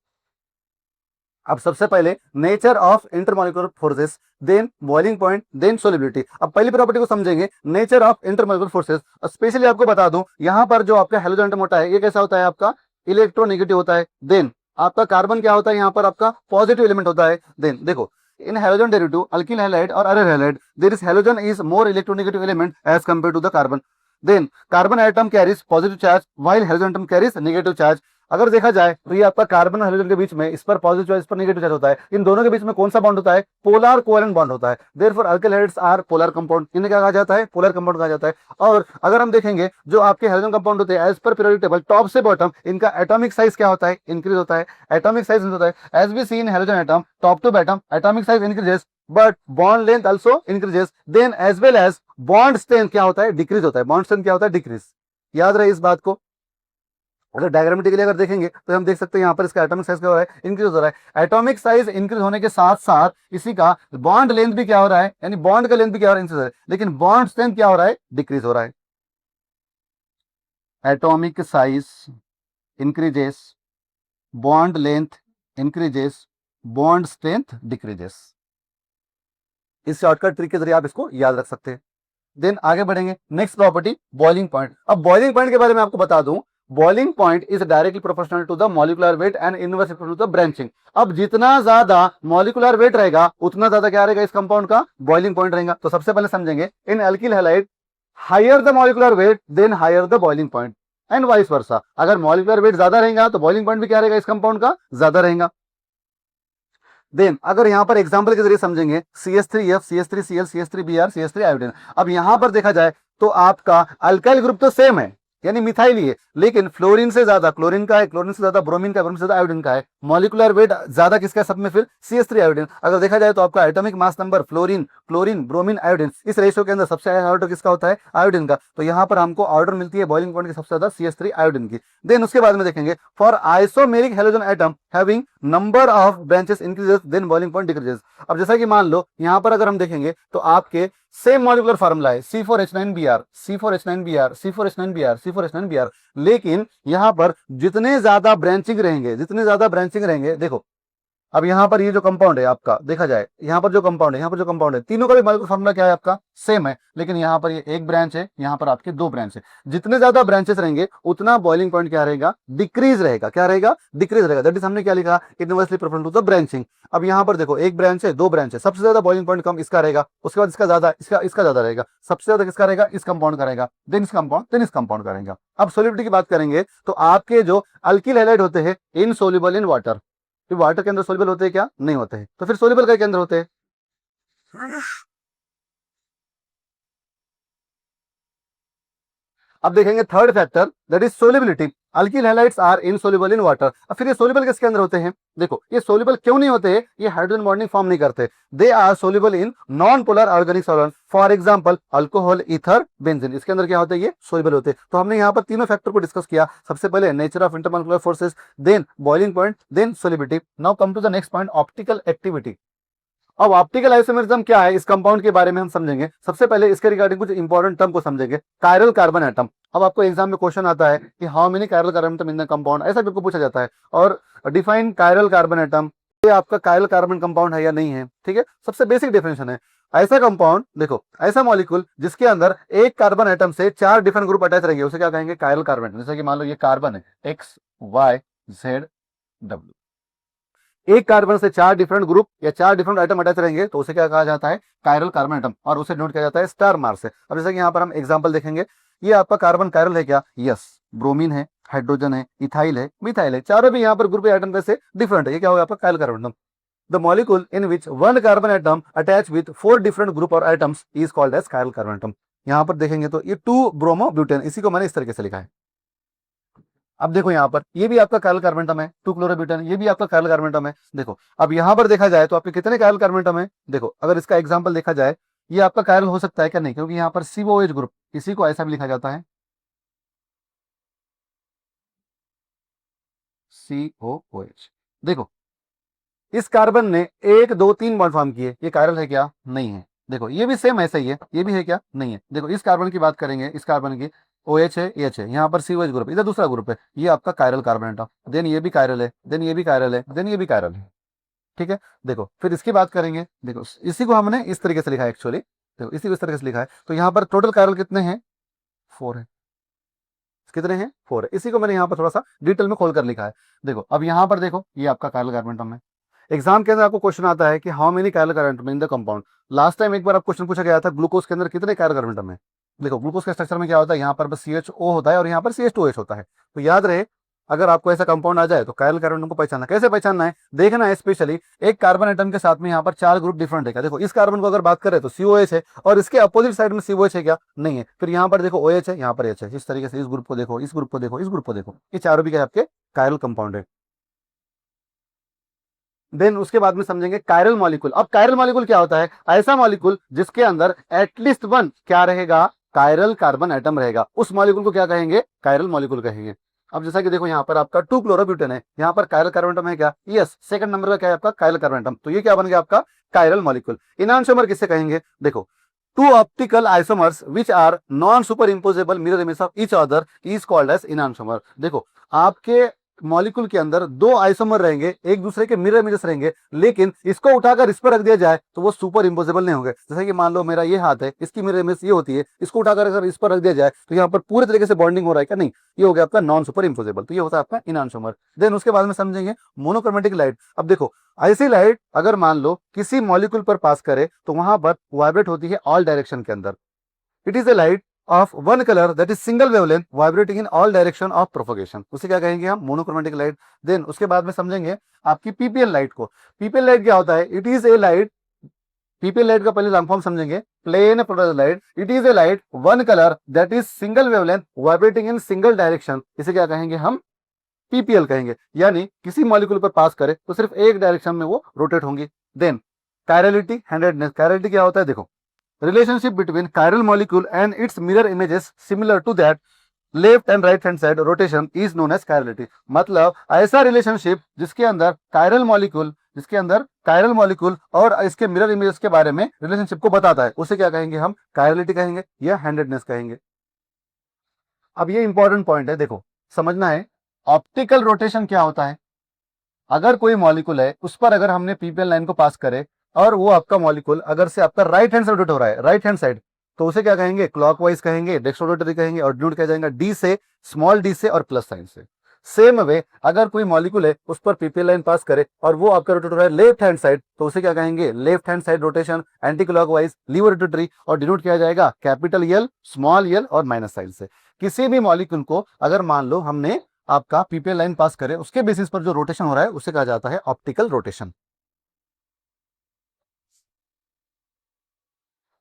अब सबसे पहले nature of intermolecular forces, then boiling point, then solubility. अब पहली प्रॉपर्टी को समझेंगे, nature of intermolecular forces. Specially आपको बता दूं यहाँ पर जो आपका हेलोजन एटम होता है ये कैसा होता है, आपका इलेक्ट्रोनेगेटिव होता है। देन आपका कार्बन क्या होता है, यहाँ पर आपका पॉजिटिव एलिमेंट होता है। देन देखो in halogen derivative alkyl halide और aryl halide there is halogen is more electronegative element as compare to the carbon. Then carbon atom carries positive charge while halogen atom carries negative charge. अगर देखा जाए तो ये आपका कार्बन और हाइड्रोजन के बीच में इस पर पॉजिटिव चार्ज, इस पर नेगेटिव चार्ज होता है। इन दोनों के बीच में कौन सा बॉन्ड होता है, पोलर कोवेलेंट बॉन्ड होता है। Therefore alkyl halides are polar compound, इन्हें क्या कहा जाता है, पोलर कंपाउंड कहा जाता है। और अगर हम देखेंगे जो आपके हाइड्रोजन कंपाउंड होते हैं as per periodic table top से बॉटम, इनका एटॉमिक साइज क्या होता है, इंक्रीज होता है। एटॉमिक साइज होता है as we see in hydrogen atom top to bottom atomic size increases but bond length also increases. Then as well as bond strength क्या होता है, डिक्रीज होता है। बॉन्ड स्ट्रेंथ क्या होता है, डिक्रीज। याद रहे इस बात को। अगर डायग्रामेटिकली अगर देखेंगे तो हम देख सकते हैं यहाँ पर इसका एटॉमिक साइज क्या हो रहा है, इंक्रीज हो रहा है। एटॉमिक साइज इंक्रीज होने के साथ साथ इसी का बॉन्ड लेंथ भी क्या हो रहा है, यानी बॉन्ड का लेंथ भी क्या हो रहा है, इंक्रीज हो रहा है। लेकिन बॉन्ड स्ट्रेंथ क्या हो रहा है, डिक्रीज हो रहा है। Atomic size increases, bond length increases, bond strength decreases. इस शॉर्टकट ट्रिक के जरिए आप इसको याद रख सकते हैं। देन आगे बढ़ेंगे, नेक्स्ट प्रॉपर्टी बॉइलिंग पॉइंट। अब बॉइलिंग पॉइंट के बारे में आपको बता दूं, boiling point is directly proportional to the molecular weight and inverse proportional to the branching. अब जितना ज्यादा मॉलिक्यूलर वेट रहेगा उतना ज्यादा क्या रहेगा इस कंपाउंड का, बॉइलिंग पॉइंट रहेगा। तो सबसे पहले समझेंगे, in alkyl halide higher the molecular weight then higher the boiling point and vice versa. अगर मॉलिक्यूलर वेट ज्यादा रहेगा तो बॉइलिंग पॉइंट भी क्या रहेगा इस कंपाउंड का, ज्यादा रहेगा। देन अगर यहाँ पर एग्जाम्पल के जरिए समझेंगे CH3F, CH3Cl, CH3Br, CH3 iodine. अब यहाँ पर देखा जाए तो आपका अल्काइल ग्रुप तो सेम है, यानी मिथाइल ही है, लेकिन फ्लोरीन से ज्यादा क्लोरीन का है, क्लोरीन से ज्यादा ब्रोमीन का है, ब्रोमीन से ज्यादा आयोडीन का है। मॉलिकुलर वेट ज्यादा किसका है सब में? फिर CH3 आयोडीन। अगर देखा जाए तो आपका atomic mass number fluorine, chlorine, bromine, iodine, इस रेशियो के अंदर सबसे हाई ऑर्डर किसका होता है? आयोडीन का। तो यहाँ पर हमको ऑर्डर मिलती है बॉइलिंग पॉइंट की सबसे ज्यादा CH3 आयोडीन की। देन उसके बाद में देखेंगे for isomeric halogen atom having number of branches increases then boiling point decreases. अब जैसा कि मान लो यहाँ पर अगर हम देखेंगे तो आपके सेम मॉलिकुलर फार्मूला है C4H9Br, C4H9Br, C4H9Br, C4H9Br, लेकिन यहां पर जितने ज्यादा ब्रांचिंग रहेंगे, जितने ज्यादा ब्रांचिंग रहेंगे, देखो अब यहाँ पर ये जो कंपाउंड है आपका, देखा जाए यहाँ पर जो कंपाउंड है, यहाँ पर जो कंपाउंड है, तीनों का भी मॉलिक्यूलर फार्मूला क्या है आपका? सेम है, लेकिन यहाँ पर ये एक ब्रांच है, यहाँ पर आपके दो ब्रांच है। जितने ज्यादा ब्रांचेस रहेंगे उतना बॉइलिंग पॉइंट क्या रहेगा? डिक्रीज रहेगा। क्या रहेगा? डिक्रीज रहेगा। दैट इज हमने क्या लिखा? Inversely proportional to the branching. अब यहाँ पर देखो एक ब्रांच है, दो ब्रांच है, सबसे ज्यादा बॉइलिंग पॉइंट कम इसका रहेगा, उसके बाद इसका ज्यादा, इसका ज्यादा रहेगा, सबसे ज्यादा किसका रहेगा? इस कंपाउंड का रहेगा, देन इस कंपाउंड, देन इस कंपाउंड का रहेगा। अब सोलिबिलिटी की बात करेंगे तो आपके जो अल्किल हैलाइड होते हैं इनसोल्युबल इन वाटर, वाटर के अंदर सोल्यूबल होते हैं क्या? नहीं होते हैं। तो फिर सोल्यूबल के अंदर होते हैं। अब देखेंगे third factor, that is solubility. Alkyl halides are insoluble in water. अब फिर ये सोल्युबल किसके अंदर होते हैं? देखो ये सोल्युबल क्यों नहीं होते? ये हाइड्रोजन बॉन्डिंग फॉर्म नहीं करते। They are soluble in non polar organic solvent, for example alcohol, ether, benzene. इसके अंदर क्या होते हैं? ये सोल्युबल होते हैं। तो हमने यहाँ पर तीनों फैक्टर को डिस्कस किया। सबसे पहले nature of intermolecular forces, then boiling point, then solubility. Now come to the next point, optical activity. अब ऑप्टिकल आइसोमेरिज्म क्या है, इस कंपाउंड के बारे में हम समझेंगे। सबसे पहले इसके रिगार्डिंग कुछ इंपॉर्टेंट टर्म को समझेंगे। Chiral carbon atom. अब आपको एग्जाम में क्वेश्चन आता है कि how many chiral carbon atom in the compound, ऐसा भी पूछा जाता है। और डिफाइन कायरल कार्बन एटम, ये आपका कायरल कार्बन कंपाउंड है या नहीं है, ठीक है। सबसे बेसिक डेफिनेशन है, ऐसा कंपाउंड, देखो ऐसा मॉलिक्यूल जिसके अंदर एक कार्बन एटम से चार डिफरेंट ग्रुप अटैच रहेंगे, उसे क्या कहेंगे? Chiral carbon. जैसे कि मान लो ये कार्बन है XYZW, एक कार्बन से चार डिफरेंट ग्रुप या चार डिफरेंट आइटम अटैच रहेंगे तो उसे क्या कहा जाता है? कायरल कार्बन एटम, और उसे नोट किया जाता है स्टार मार्क से। अब जैसे कि यहाँ पर हम एग्जांपल देखेंगे, ये आपका कार्बन कायरल है क्या? यस। ब्रोमीन है, हाइड्रोजन है, इथाइल है, मिथाइल है, चारों भी यहाँ पर ग्रुप आइटम से डिफरेंट है। ये क्या होगा आपका? Chiral carbon atom. The molecule in which one carbon atom attach with four different group और items is called as chiral carbon atom. यहाँ पर देखेंगे तो ये 2 ब्रोमो ब्यूटेन, इसी को मैंने इस तरीके से लिखा है। अब देखो यहाँ पर ये भी आपका कायरल कार्बन एटम है, 2 क्लोरोब्यूटेन, ये भी आपका कायरल कार्बन एटम है। देखो अब यहाँ पर देखा जाए तो आपके कितने कायरल कार्बन एटम है? देखो अगर इसका एग्जांपल देखा जाए, ये आपका कायरल हो सकता है क्या? नहीं, क्योंकि यहाँ पर COOH ग्रुप, इसी को ऐसा भी लिखा जाता है COOH। देखो इस कार्बन ने 1 2 3 बॉन्ड फॉर्म किए, ये कायरल है क्या? नहीं है। देखो ये भी सेम ऐसा ही है, ये भी है क्या? नहीं है। देखो इस कार्बन की बात करेंगे, इस कार्बन की OH है, एच है, यहाँ पर COH ग्रुप, इधर दूसरा ग्रुप है, ये आपका कायरल कार्बन एटम। देन ये भी कायरल है, देन ये भी कायरल है, देन ये भी कायरल है, ठीक है। देखो फिर इसकी बात करेंगे, देखो इसी को हमने इस तरीके से लिखा है एक्चुअली, देखो इसी को इस तरीके से लिखा है। तो यहाँ पर टोटल कायरल कितने हैं? 4 है। कितने हैं? 4 है। इसी को मैंने यहाँ पर थोड़ा सा डिटेल में खोल कर लिखा है। देखो अब यहाँ पर देखो, ये आपका कायरल कार्बन एटम है। एग्जाम के अंदर आपको क्वेश्चन आता है कि how many chiral carbon atom in the compound. Last time एक बार आप क्वेश्चन पूछा गया था, ग्लूकोज के अंदर कितने कायरल कार्बन एटम है। देखो ग्लूकोज के स्ट्रक्चर में क्या होता है, यहाँ पर बस CHO होता है और यहाँ पर CH2OH होता है। तो याद रहे, अगर आपको ऐसा कंपाउंड आ जाए तो कायरल कार्बन एटम को पहचानना, कैसे पहचानना है? देखना है स्पेशली एक कार्बन एटम के साथ में यहाँ पर 4 ग्रुप डिफरेंट है क्या? देखो इस कार्बन को अगर बात करें तो COH है, और इसके अपोजिट साइड में COH है क्या? नहीं है। फिर यहाँ पर देखो OH है, यहाँ पर H है। इस तरीके से इस ग्रुप को देखो, इस ग्रुप को देखो, इस ग्रुप को देखो, ये चारों भी क्या आपके कायरल कंपाउंड है। देन उसके बाद में समझेंगे कायरल मॉलिक्यूल। अब कायरल मॉलिक्यूल क्या होता है? ऐसा मॉलिक्यूल जिसके अंदर एटलीस्ट 1 क्या रहेगा? कायरल कार्बन एटम रहेगा, उस मॉलिक्यूल को क्या कहेंगे? कायरल मॉलिक्यूल कहेंगे। अब जैसा कि देखो यहाँ पर आपका 2 क्लोरोब्यूटेन है, यहाँ पर कायरल कार्बन एटम है क्या? यस। सेकंड नंबर का क्या है आपका? Chiral carbon atom. तो ये क्या बन गया आपका? Chiral molecule. इनांशोमर किससे कहेंगे? देखो 2 optical isomers which are non superimposable mirror image of each other is called as enantiomer. देखो आपके मॉलिक्यूल के अंदर 2 आइसोमर रहेंगे, एक दूसरे के मिरर इमेजेस रहेंगे, लेकिन इसको उठाकर इस पर रख दिया जाए तो वो सुपर इम्पोजेबल नहीं होंगे। जैसे कि मान लो मेरा ये हाथ है, इसकी मिरर इमेज ये होती है, इसको उठाकर अगर इस पर रख दिया जाए तो यहाँ पर पूरे तरीके से बॉन्डिंग हो रहा है क्या? नहीं, ये हो गया आपका नॉन सुपर इम्पोजेबल। तो ये होता है आपका इनांशोमर। देन उसके बाद में समझेंगे मोनोक्रोमेटिक लाइट। अब देखो ऐसी लाइट अगर मान लो किसी मॉलिक्यूल पर पास करे तो वहां पर वाइब्रेट होती है ऑल डायरेक्शन के अंदर। It is a light of one colour that is single wavelength vibrating in all direction of propagation, उसे क्या कहेंगे हम, मोनोक्रोमेटिक लाइट। देन उसके बाद में समझेंगे आपकी पीपीएल लाइट को। पीपीएल लाइट क्या होता है, it is a light, PPL light का पहले लॉन्ग फॉर्म समझेंगे, plane polarised light, it is a light one colour that is single wavelength vibrating in single direction, इसे क्या कहेंगे हम, पीपीएल कहेंगे। यानी किसी मॉलिक्यूल पर पास करे तो सिर्फ एक डायरेक्शन में वो रोटेट होंगी। Then chirality, handedness. कायरलिटी क्या होता है, देखो, relationship between chiral molecule and its mirror images similar to that left and right hand side rotation is known as chirality. मतलब ऐसा रिलेशनशिप जिसके अंदर कायरल मॉलिक्यूल और इसके मिरर इमेजेस के बारे में रिलेशनशिप को बताता है, उसे क्या कहेंगे हम, कायरलिटी कहेंगे या हैंडेडनेस कहेंगे। अब ये इंपॉर्टेंट पॉइंट है, देखो समझना है, ऑप्टिकल रोटेशन क्या होता है। अगर कोई मॉलिक्यूल है उस पर अगर हमने पीपीएल लाइन को पास करे और वो आपका मॉलिक्यूल अगर से आपका राइट हैंड से रोटेट हो रहा है, राइट हैंड साइड, तो उसे क्या कहेंगे, क्लॉकवाइज कहेंगे, डेक्स्ट्रोरोटरी कहेंगे और डिनोट किया जाएगा डी से, स्मॉल डी से और प्लस साइन से। सेम वे अगर कोई मॉलिक्यूल है उस पर पीपीएल लाइन पास करे और वो आपका रोटेट हो रहा है लेफ्ट हैंड साइड, तो उसे क्या कहेंगे, left hand side rotation, anti clockwise, laevo rotatory और डिनोट किया जाएगा कैपिटल एल, स्मॉल एल और माइनस साइन से। किसी भी मॉलिक्यूल को अगर मान लो हमने आपका पीपीएल लाइन पास करे, उसके बेसिस पर जो रोटेशन हो रहा है उसे कहा जाता है ऑप्टिकल रोटेशन।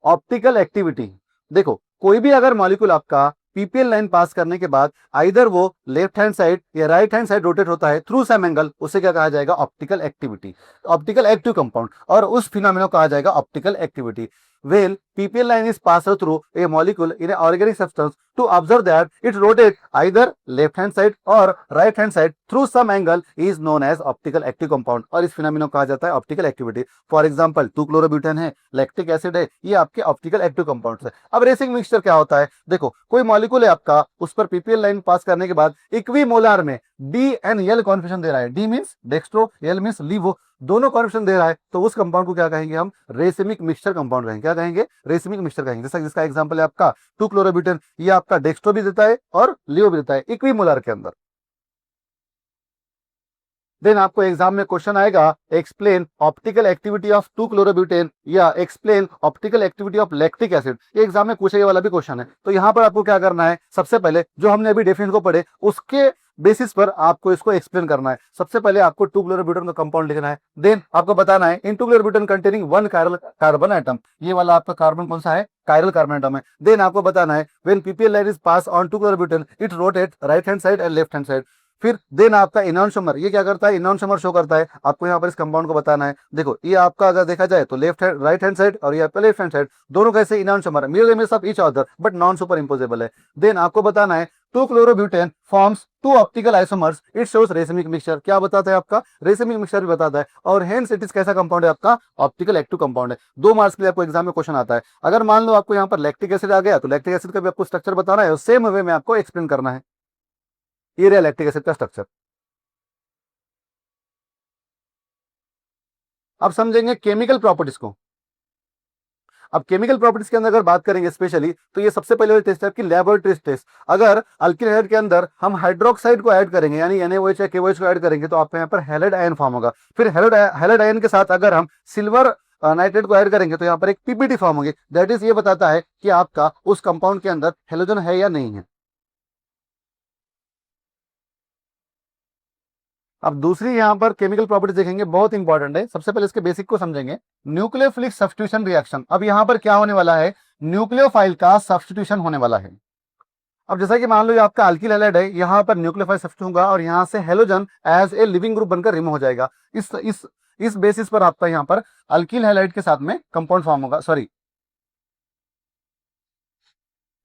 ऑप्टिकल एक्टिविटी, देखो कोई भी अगर मॉलिक्यूल आपका पीपीएल लाइन पास करने के बाद आइदर वो लेफ्ट हैंड साइड या राइट हैंड साइड रोटेट होता है थ्रू सम एंगल, उसे क्या कहा जाएगा, optical activity, optical active compound, और उस फिनोमेना को कहा जाएगा optical activity. When PPL line is passed through a molecule in an organic substance to observe that it rotates either left hand side or right hand side through some angle is known as optical active compound, और इस फिनोमेना को कहा जाता है ऑप्टिकल एक्टिविटी। फॉर एग्जांपल 2-क्लोरोब्यूटेन है, लैक्टिक एसिड है, ये आपके ऑप्टिकल एक्टिव कंपाउंड्स है। अब रेसिंग मिक्सचर क्या होता है, देखो कोई मॉलिक्यूल है आपका, उस पर पीपीएल लाइन पास करने के बाद इक्विमोलार में डी एंड एल कॉन्फिगरेशन दे रहा है, D means dextro, L means laevo, दोनों कॉन्फिगरेशन दे रहा है, तो उस कंपाउंड को क्या कहेंगे हम, रेसिमिक मिक्सचर कंपाउंड कहेंगे। क्या कहेंगे, रेसिमिक मिक्सचर कहेंगे। जैसा जिसका एग्जांपल है आपका 2-क्लोरोब्यूटेन, ये आपका डेक्स्ट्रो भी देता है और लियो भी देता है इक्विमोलार के अंदर। देन आपको एग्जाम में क्वेश्चन आएगा, एक्सप्लेन ऑप्टिकल एक्टिविटी ऑफ 2-क्लोरोब्यूटेन या explain optical activity of lactic acid, ये एग्जाम में पूछे वाला भी क्वेश्चन है। तो यहाँ पर आपको क्या करना है, सबसे पहले जो हमने अभी डेफिनेशन को पढ़े उसके बेसिस पर आपको इसको एक्सप्लेन करना है। सबसे पहले आपको 2-क्लोरोब्यूटेन का कंपाउंड लिखना है, देन आपको बताना है in two chlorobutane containing 1 chiral carbon atom, ये वाला आपका कार्बन कौन सा है, कायरल कार्बन एटम है। देन आपको बताना है when PPL line is pass on two chlorobutane it rotate right hand side and left hand side. फिर देन आपका इनॉन्सोमर, ये क्या करता है, इनॉन्सोमर शो करता है, आपको यहाँ पर इस कंपाउंड को बताना है। देखो ये आपका अगर देखा जाए तो left hand right hand side और ये आपका लेफ्ट हैंड साइड, दोनों कैसे enantiomer, mirror image of each other but non superimposable है। देन आपको बताना है two chlorobutane forms 2 optical isomers, it shows racemic mixture, क्या बताता है आपका, रेसिमिक मिक्सचर भी बताता है, और हेंस इट इज कैसा कंपाउंड है आपका, ऑप्टिकल एक्टिव कंपाउंड है। 2 मार्क्स के लिए आपको एग्जाम में क्वेश्चन आता है। अगर मान लो आपको यहाँ पर लैक्टिक एसिड आ गया तो लैक्टिक एसिड का भी आपको स्ट्रक्चर बताना है और सेम वे में आपको एक्सप्लेन करना है, ये रहा लैक्टिक एसिड का स्ट्रक्चर। अब समझेंगे केमिकल प्रॉपर्टीज को। अब केमिकल प्रॉपर्टीज के अंदर अगर बात करेंगे स्पेशली, तो ये सबसे पहले टेस्ट है आपकी लैबोरेटरी टेस्ट। अगर अल्किल हाइड्राइड के अंदर हम हाइड्रोक्साइड को ऐड करेंगे यानी NaOH या KOH को ऐड करेंगे तो आपके यहाँ पर हैलाइड आयन फॉर्म होगा। फिर हैलाइड आयन के साथ अगर हम सिल्वर नाइट्रेट को ऐड करेंगे तो यहाँ पर एक पीपीटी फॉर्म होगी, दैट इज ये बताता है कि आपका उस कंपाउंड के अंदर हेलोजन है या नहीं है। अब दूसरी यहाँ पर केमिकल प्रॉपर्टीज देखेंगे, बहुत इंपॉर्टेंट है। सबसे पहले इसके बेसिक को समझेंगे, न्यूक्लियोफिलिक सब्स्टिट्यूशन रिएक्शन। अब यहाँ पर क्या होने वाला है, न्यूक्लियोफाइल का सब्स्टिट्यूशन होने वाला है। अब जैसा कि मान लो ये आपका अल्किल हैलाइड है, यहाँ पर न्यूक्लियोफाइल सब्स्टिट्यूट होगा और यहाँ से halogen as a leaving group बनकर रिमूव हो जाएगा। इस बेसिस पर आपका यहाँ पर अल्किल हैलाइड के साथ में कंपाउंड फॉर्म होगा, सॉरी।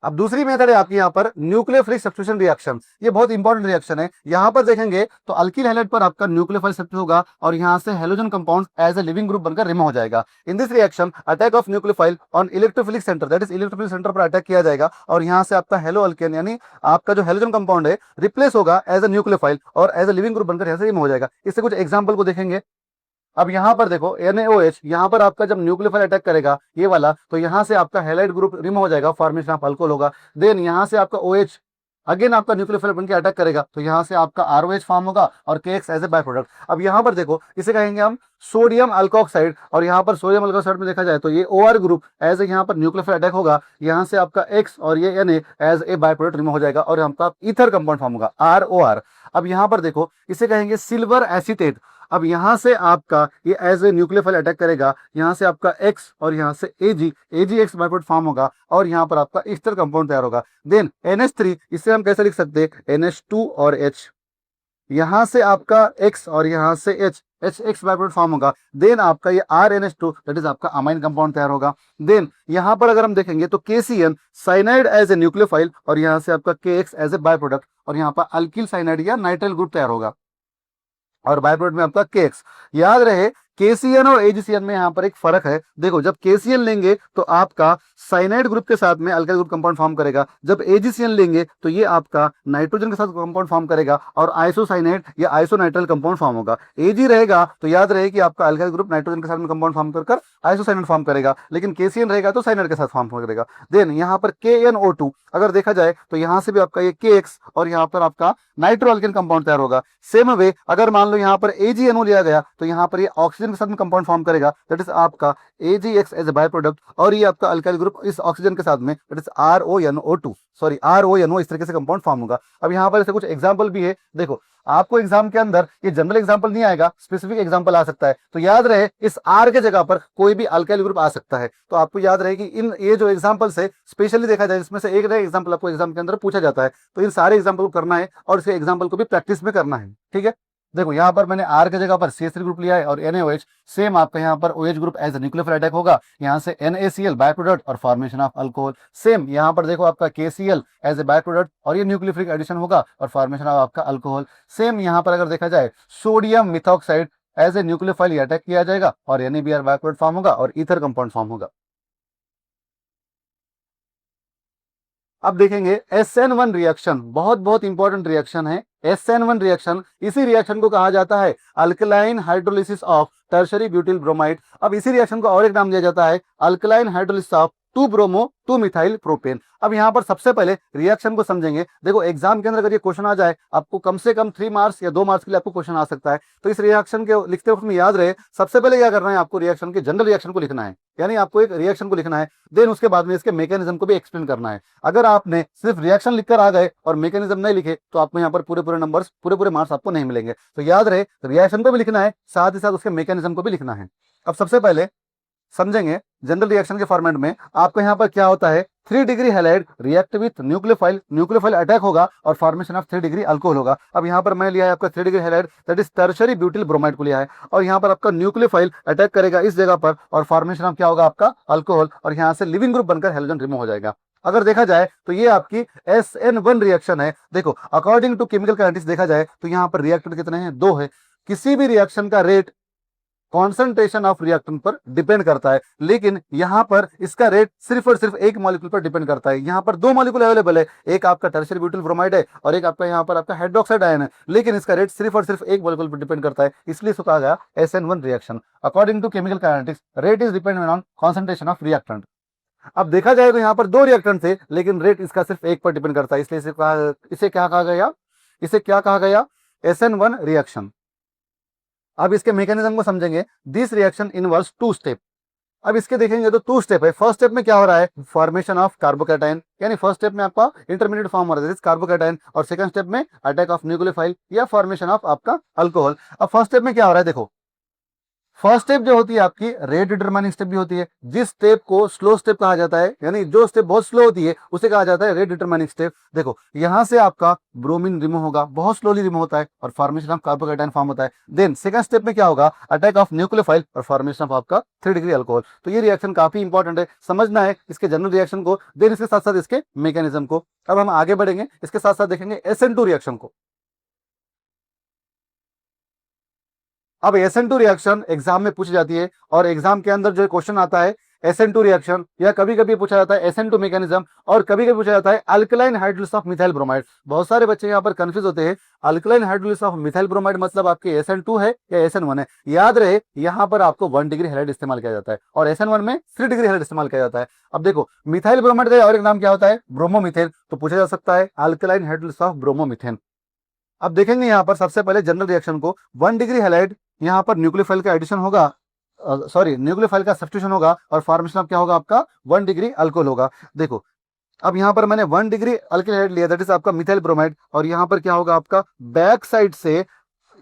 अब दूसरी मेथड है आपकी यहाँ पर न्यूक्लियोफिलिक सब्स्टिट्यूशन रिएक्शन, ये बहुत इंपॉर्टेंट रिएक्शन है। यहाँ पर देखेंगे तो अल्किल हैलाइड पर आपका न्यूक्लियोफाइल सब्स्टिट्यूट होगा और यहाँ से halogen compound as a leaving group बनकर रिमूव हो जाएगा। In this reaction attack of nucleophile on electrophilic centre, that is electrophilic centre पर अटैक किया जाएगा और यहाँ से आपका हेलो अल्केन यानी आपका जो हेलोजन कंपाउंड है रिप्लेस होगा एज ए न्यूक्लियोफाइल और एज ए लिविंग ग्रुप बनकर यहाँ से रिमूव हो जाएगा। इससे कुछ एग्जाम्पल को देखेंगे। अब यहाँ पर देखो NaOH, यहाँ पर आपका जब न्यूक्लियोफाइल अटैक करेगा ये वाला, तो यहाँ से आपका हैलाइड ग्रुप रिमूव हो जाएगा, फॉर्मेशन ऑफ अल्कोहल होगा। देन यहाँ से आपका OH अगेन आपका न्यूक्लियोफाइल बन के अटैक करेगा तो यहाँ से आपका आरओएच फॉर्म होगा और KX as a by product. अब यहाँ पर देखो इसे कहेंगे हम सोडियम अल्कोक्साइड, और यहाँ पर सोडियम अल्कोक्साइड में देखा जाए तो ये ओआर ग्रुप एज ए यहाँ पर न्यूक्लियोफाइल अटैक होगा, यहाँ से आपका एक्स और ये N as a by product remove हो जाएगा और आपका ईथर कंपाउंड फॉर्म होगा आरओआर। अब यहाँ पर देखो इसे कहेंगे सिल्वर एसीटेट। अब यहाँ से आपका ये एज ए न्यूक्लियोफाइल अटैक करेगा, यहाँ से आपका एक्स और यहाँ से एजी एक्स बाय प्रोडक्ट फॉर्म होगा और यहाँ पर आपका ईस्टर कंपाउंड तैयार होगा। देन NH3, इसे हम कैसे लिख सकते हैं NH2 और H, यहाँ से आपका X और यहाँ से H x by product form होगा। देन आपका ये RNH2 दैट इज आपका अमाइन कंपाउंड तैयार होगा। देन यहाँ पर अगर हम देखेंगे तो KCN cyanide as a nucleophile और यहाँ से आपका KX as a by product और यहाँ पर अल्किल साइनाइड या नाइट्राइल ग्रुप तैयार होगा और बाय प्रोडक्ट में आपका KX। याद रहे KCN और AgCN में यहाँ पर एक फर्क है। देखो जब KCN लेंगे तो आपका साइनाइड ग्रुप के साथ में अल्काइल ग्रुप कंपाउंड फॉर्म करेगा, जब AgCN लेंगे तो ये आपका नाइट्रोजन के साथ कंपाउंड फॉर्म करेगा और आइसोसाइनाइड या आइसोनाइट्राइल कंपाउंड फॉर्म होगा। Ag रहेगा तो याद रहे कि आपका अल्काइल ग्रुप नाइट्रोजन के साथ में कंपाउंड फॉर्म कर आइसोसाइनाइड फॉर्म करेगा, लेकिन KCN रहेगा तो साइनाइड के साथ फॉर्म करेगा। देन यहाँ पर KNO2 अगर देखा जाए तो यहाँ से भी आपका ये KX और यहाँ पर आपका नाइट्रो अल्केन कंपाउंड तैयार होगा। सेम वे अगर मान लो यहाँ पर AgNO लिया गया तो यहाँ पर ये ऑक्सीजन के साथ में कंपाउंड फॉर्म करेगा दैट इज आपका AgX as a by product और ये आपका अल्काइल ग्रुप इस ऑक्सीजन के साथ में दैट इज RONO इस तरीके से कंपाउंड फॉर्म होगा। अब यहाँ पर ऐसे कुछ एग्जांपल भी है। देखो आपको एग्जाम के अंदर ये जनरल एग्जांपल नहीं आएगा, स्पेसिफिक एग्जांपल आ सकता है, तो याद रहे इस R के जगह पर कोई भी अल्काइल ग्रुप आ सकता है। तो आपको याद रहे कि इन ये जो एग्जांपल्स है स्पेशली देखा जाए इसमें से एक एग्जांपल आपको एग्जाम के अंदर पूछा जाता है, तो इन सारे एग्जांपल को करना है और इसके एग्जांपल को भी प्रैक्टिस में करना है। ठीक है, देखो यहाँ पर मैंने R के जगह पर CH3 ग्रुप लिया है और NaOH। सेम आपका यहाँ पर OH group as nucleophile attack होगा, यहाँ से NaCl बाय प्रोडक्ट और फॉर्मेशन ऑफ अल्कोहल। सेम यहाँ पर देखो आपका KCl as a by product और ये न्यूक्लियोफिलिक एडिशन होगा और फॉर्मेशन ऑफ आपका अल्कोहल। सेम यहाँ पर अगर देखा जाए sodium methoxide as a nucleophile attack किया जाएगा और NaBr बाय प्रोडक्ट फॉर्म होगा और ईथर कंपाउंड फॉर्म होगा। अब देखेंगे SN1 रिएक्शन, बहुत बहुत इंपॉर्टेंट रिएक्शन है। SN1 रिएक्शन, इसी रिएक्शन को कहा जाता है alkaline hydrolysis of tertiary butyl bromide. अब इसी रिएक्शन को और एक नाम दिया जाता है alkaline hydrolysis of 2 bromo 2 methyl propane. अब यहाँ पर सबसे पहले रिएक्शन को समझेंगे। देखो एग्जाम के अंदर अगर ये क्वेश्चन आ जाए आपको कम से कम 3 मार्क्स या 2 मार्क्स के लिए आपको क्वेश्चन आ सकता है, तो इस रिएक्शन के लिखते वक्त में याद रहे सबसे पहले क्या करना है, आपको रिएक्शन के जनरल रिएक्शन को लिखना है, यानी आपको एक रिएक्शन को लिखना है। देन उसके बाद में इसके मैकेनिज्म को भी एक्सप्लेन करना है। अगर आपने सिर्फ रिएक्शन लिखकर आ गए और मैकेनिज्म नहीं लिखे तो आपको यहाँ पर पूरे नंबर्स पूरे मार्क्स आपको नहीं मिलेंगे। तो याद रहे रिएक्शन को भी लिखना है, साथ ही साथ उसके मैकेनिज्म को भी लिखना है। अब सबसे पहले समझेंगे जनरल रिएक्शन के फॉर्मेट में आपको यहाँ पर क्या होता है, 3 degree halide react with nucleophile attack होगा और फॉर्मेशन ऑफ 3 डिग्री अल्कोहल होगा। अब यहाँ पर मैं लिया है आपका 3 degree halide that is tertiary butyl bromide को लिया है और यहाँ पर आपका न्यूक्लियोफाइल अटैक करेगा इस जगह पर और फॉर्मेशन ऑफ क्या होगा आपका अल्कोहल और यहाँ से लिविंग ग्रुप बनकर हेलोजन रिमूव हो जाएगा। अगर देखा जाए तो ये आपकी SN1 रिएक्शन है। देखो अकॉर्डिंग टू केमिकल काइनेटिक्स देखा जाए तो यहाँ पर रिएक्टेंट कितने हैं, 2 है। किसी भी रिएक्शन का रेट कॉन्सेंट्रेशन ऑफ रिएक्टेंट पर डिपेंड करता है, लेकिन यहाँ पर इसका रेट सिर्फ और सिर्फ एक मॉलिक्यूल पर डिपेंड करता है। यहाँ पर 2 मॉलिक्यूल अवेलेबल है, एक आपका टर्शियरी ब्यूटिल ब्रोमाइड है और एक आपका यहाँ पर आपका हाइड्रोक्साइड आयन है, लेकिन इसका रेट सिर्फ और सिर्फ एक मॉलिक्यूल पर डिपेंड करता है, इसलिए इसको कहा गया SN1 reaction. According to chemical kinetics rate is dependent on concentration of reactant. अब देखा जाए तो यहाँ पर 2 रिएक्टेंट थे लेकिन रेट इसका सिर्फ एक पर डिपेंड करता है, इसलिए इसे क्या कहा गया SN1 रिएक्शन। अब इसके मैकेनिज्म को समझेंगे। This reaction involves 2 step. अब इसके देखेंगे तो 2 स्टेप है। फर्स्ट स्टेप में क्या हो रहा है, फॉर्मेशन ऑफ कार्बोकैटायन, यानी फर्स्ट स्टेप में आपका इंटरमीडिएट फॉर्म हो रहा है कार्बोकैटायन और सेकंड स्टेप में अटैक ऑफ न्यूक्लियोफाइल या फॉर्मेशन ऑफ आपका अल्कोहल। अब फर्स्ट स्टेप में क्या हो रहा है, देखो फर्स्ट स्टेप जो होती है आपकी रेट डिटरमाइनिंग स्टेप भी होती है। जिस स्टेप को स्लो स्टेप कहा जाता है, यानी जो स्टेप बहुत स्लो होती है उसे कहा जाता है रेट डिटरमाइनिंग स्टेप। देखो यहां से आपका ब्रोमीन रिमूव होगा, बहुत स्लोली रिमूव होता है और फॉर्मेशन ऑफ कार्बोकैटायन फॉर्म होता है। देन सेकंड स्टेप में क्या होगा, अटैक ऑफ न्यूक्लियोफाइल और फॉर्मेशन ऑफ आपका 3 डिग्री अल्कोहल। तो ये रिएक्शन काफी इंपॉर्टेंट है, समझना है इसके जनरल रिएक्शन को, देन इसके साथ साथ इसके मैकेनिज्म को। अब हम आगे बढ़ेंगे, इसके साथ साथ देखेंगे SN2 रिएक्शन को। अब SN2 रिएक्शन एग्जाम में पूछी जाती है और एग्जाम के अंदर जो क्वेश्चन आता है SN2 रिएक्शन, या कभी कभी पूछा जाता है SN2 मैकेनिज्म, और कभी कभी पूछा जाता है alkaline hydrolysis of methyl bromide. बहुत सारे बच्चे यहाँ पर कंफ्यूज होते हैं, alkaline hydrolysis of methyl bromide मतलब आपके SN2 है या SN1 है। याद रहे यहाँ पर आपको 1 डिग्री हैलाइड इस्तेमाल किया जाता है और SN1 में 3 डिग्री हैलाइड इस्तेमाल किया जाता है। अब देखो मिथाइल ब्रोमाइड का और एक नाम क्या होता है, ब्रोमोमीथेन, तो पूछा जा सकता है अल्कलाइन हाइड्रोलिसिस ऑफ ब्रोमोमीथेन। अब देखेंगे यहाँ पर सबसे पहले जनरल रिएक्शन को, 1 डिग्री हैलाइड, यहाँ पर न्यूक्लियोफाइल का एडिशन होगा, सॉरी न्यूक्लियोफाइल का सब्स्टिट्यूशन होगा और फॉर्मेशन ऑफ क्या होगा आपका 1 डिग्री अल्कोहल होगा। देखो अब यहाँ पर मैंने 1 डिग्री अल्किल हाइड्राइड लिया, दैट इज आपका मिथाइल ब्रोमाइड, और यहाँ पर क्या होगा आपका बैक साइड से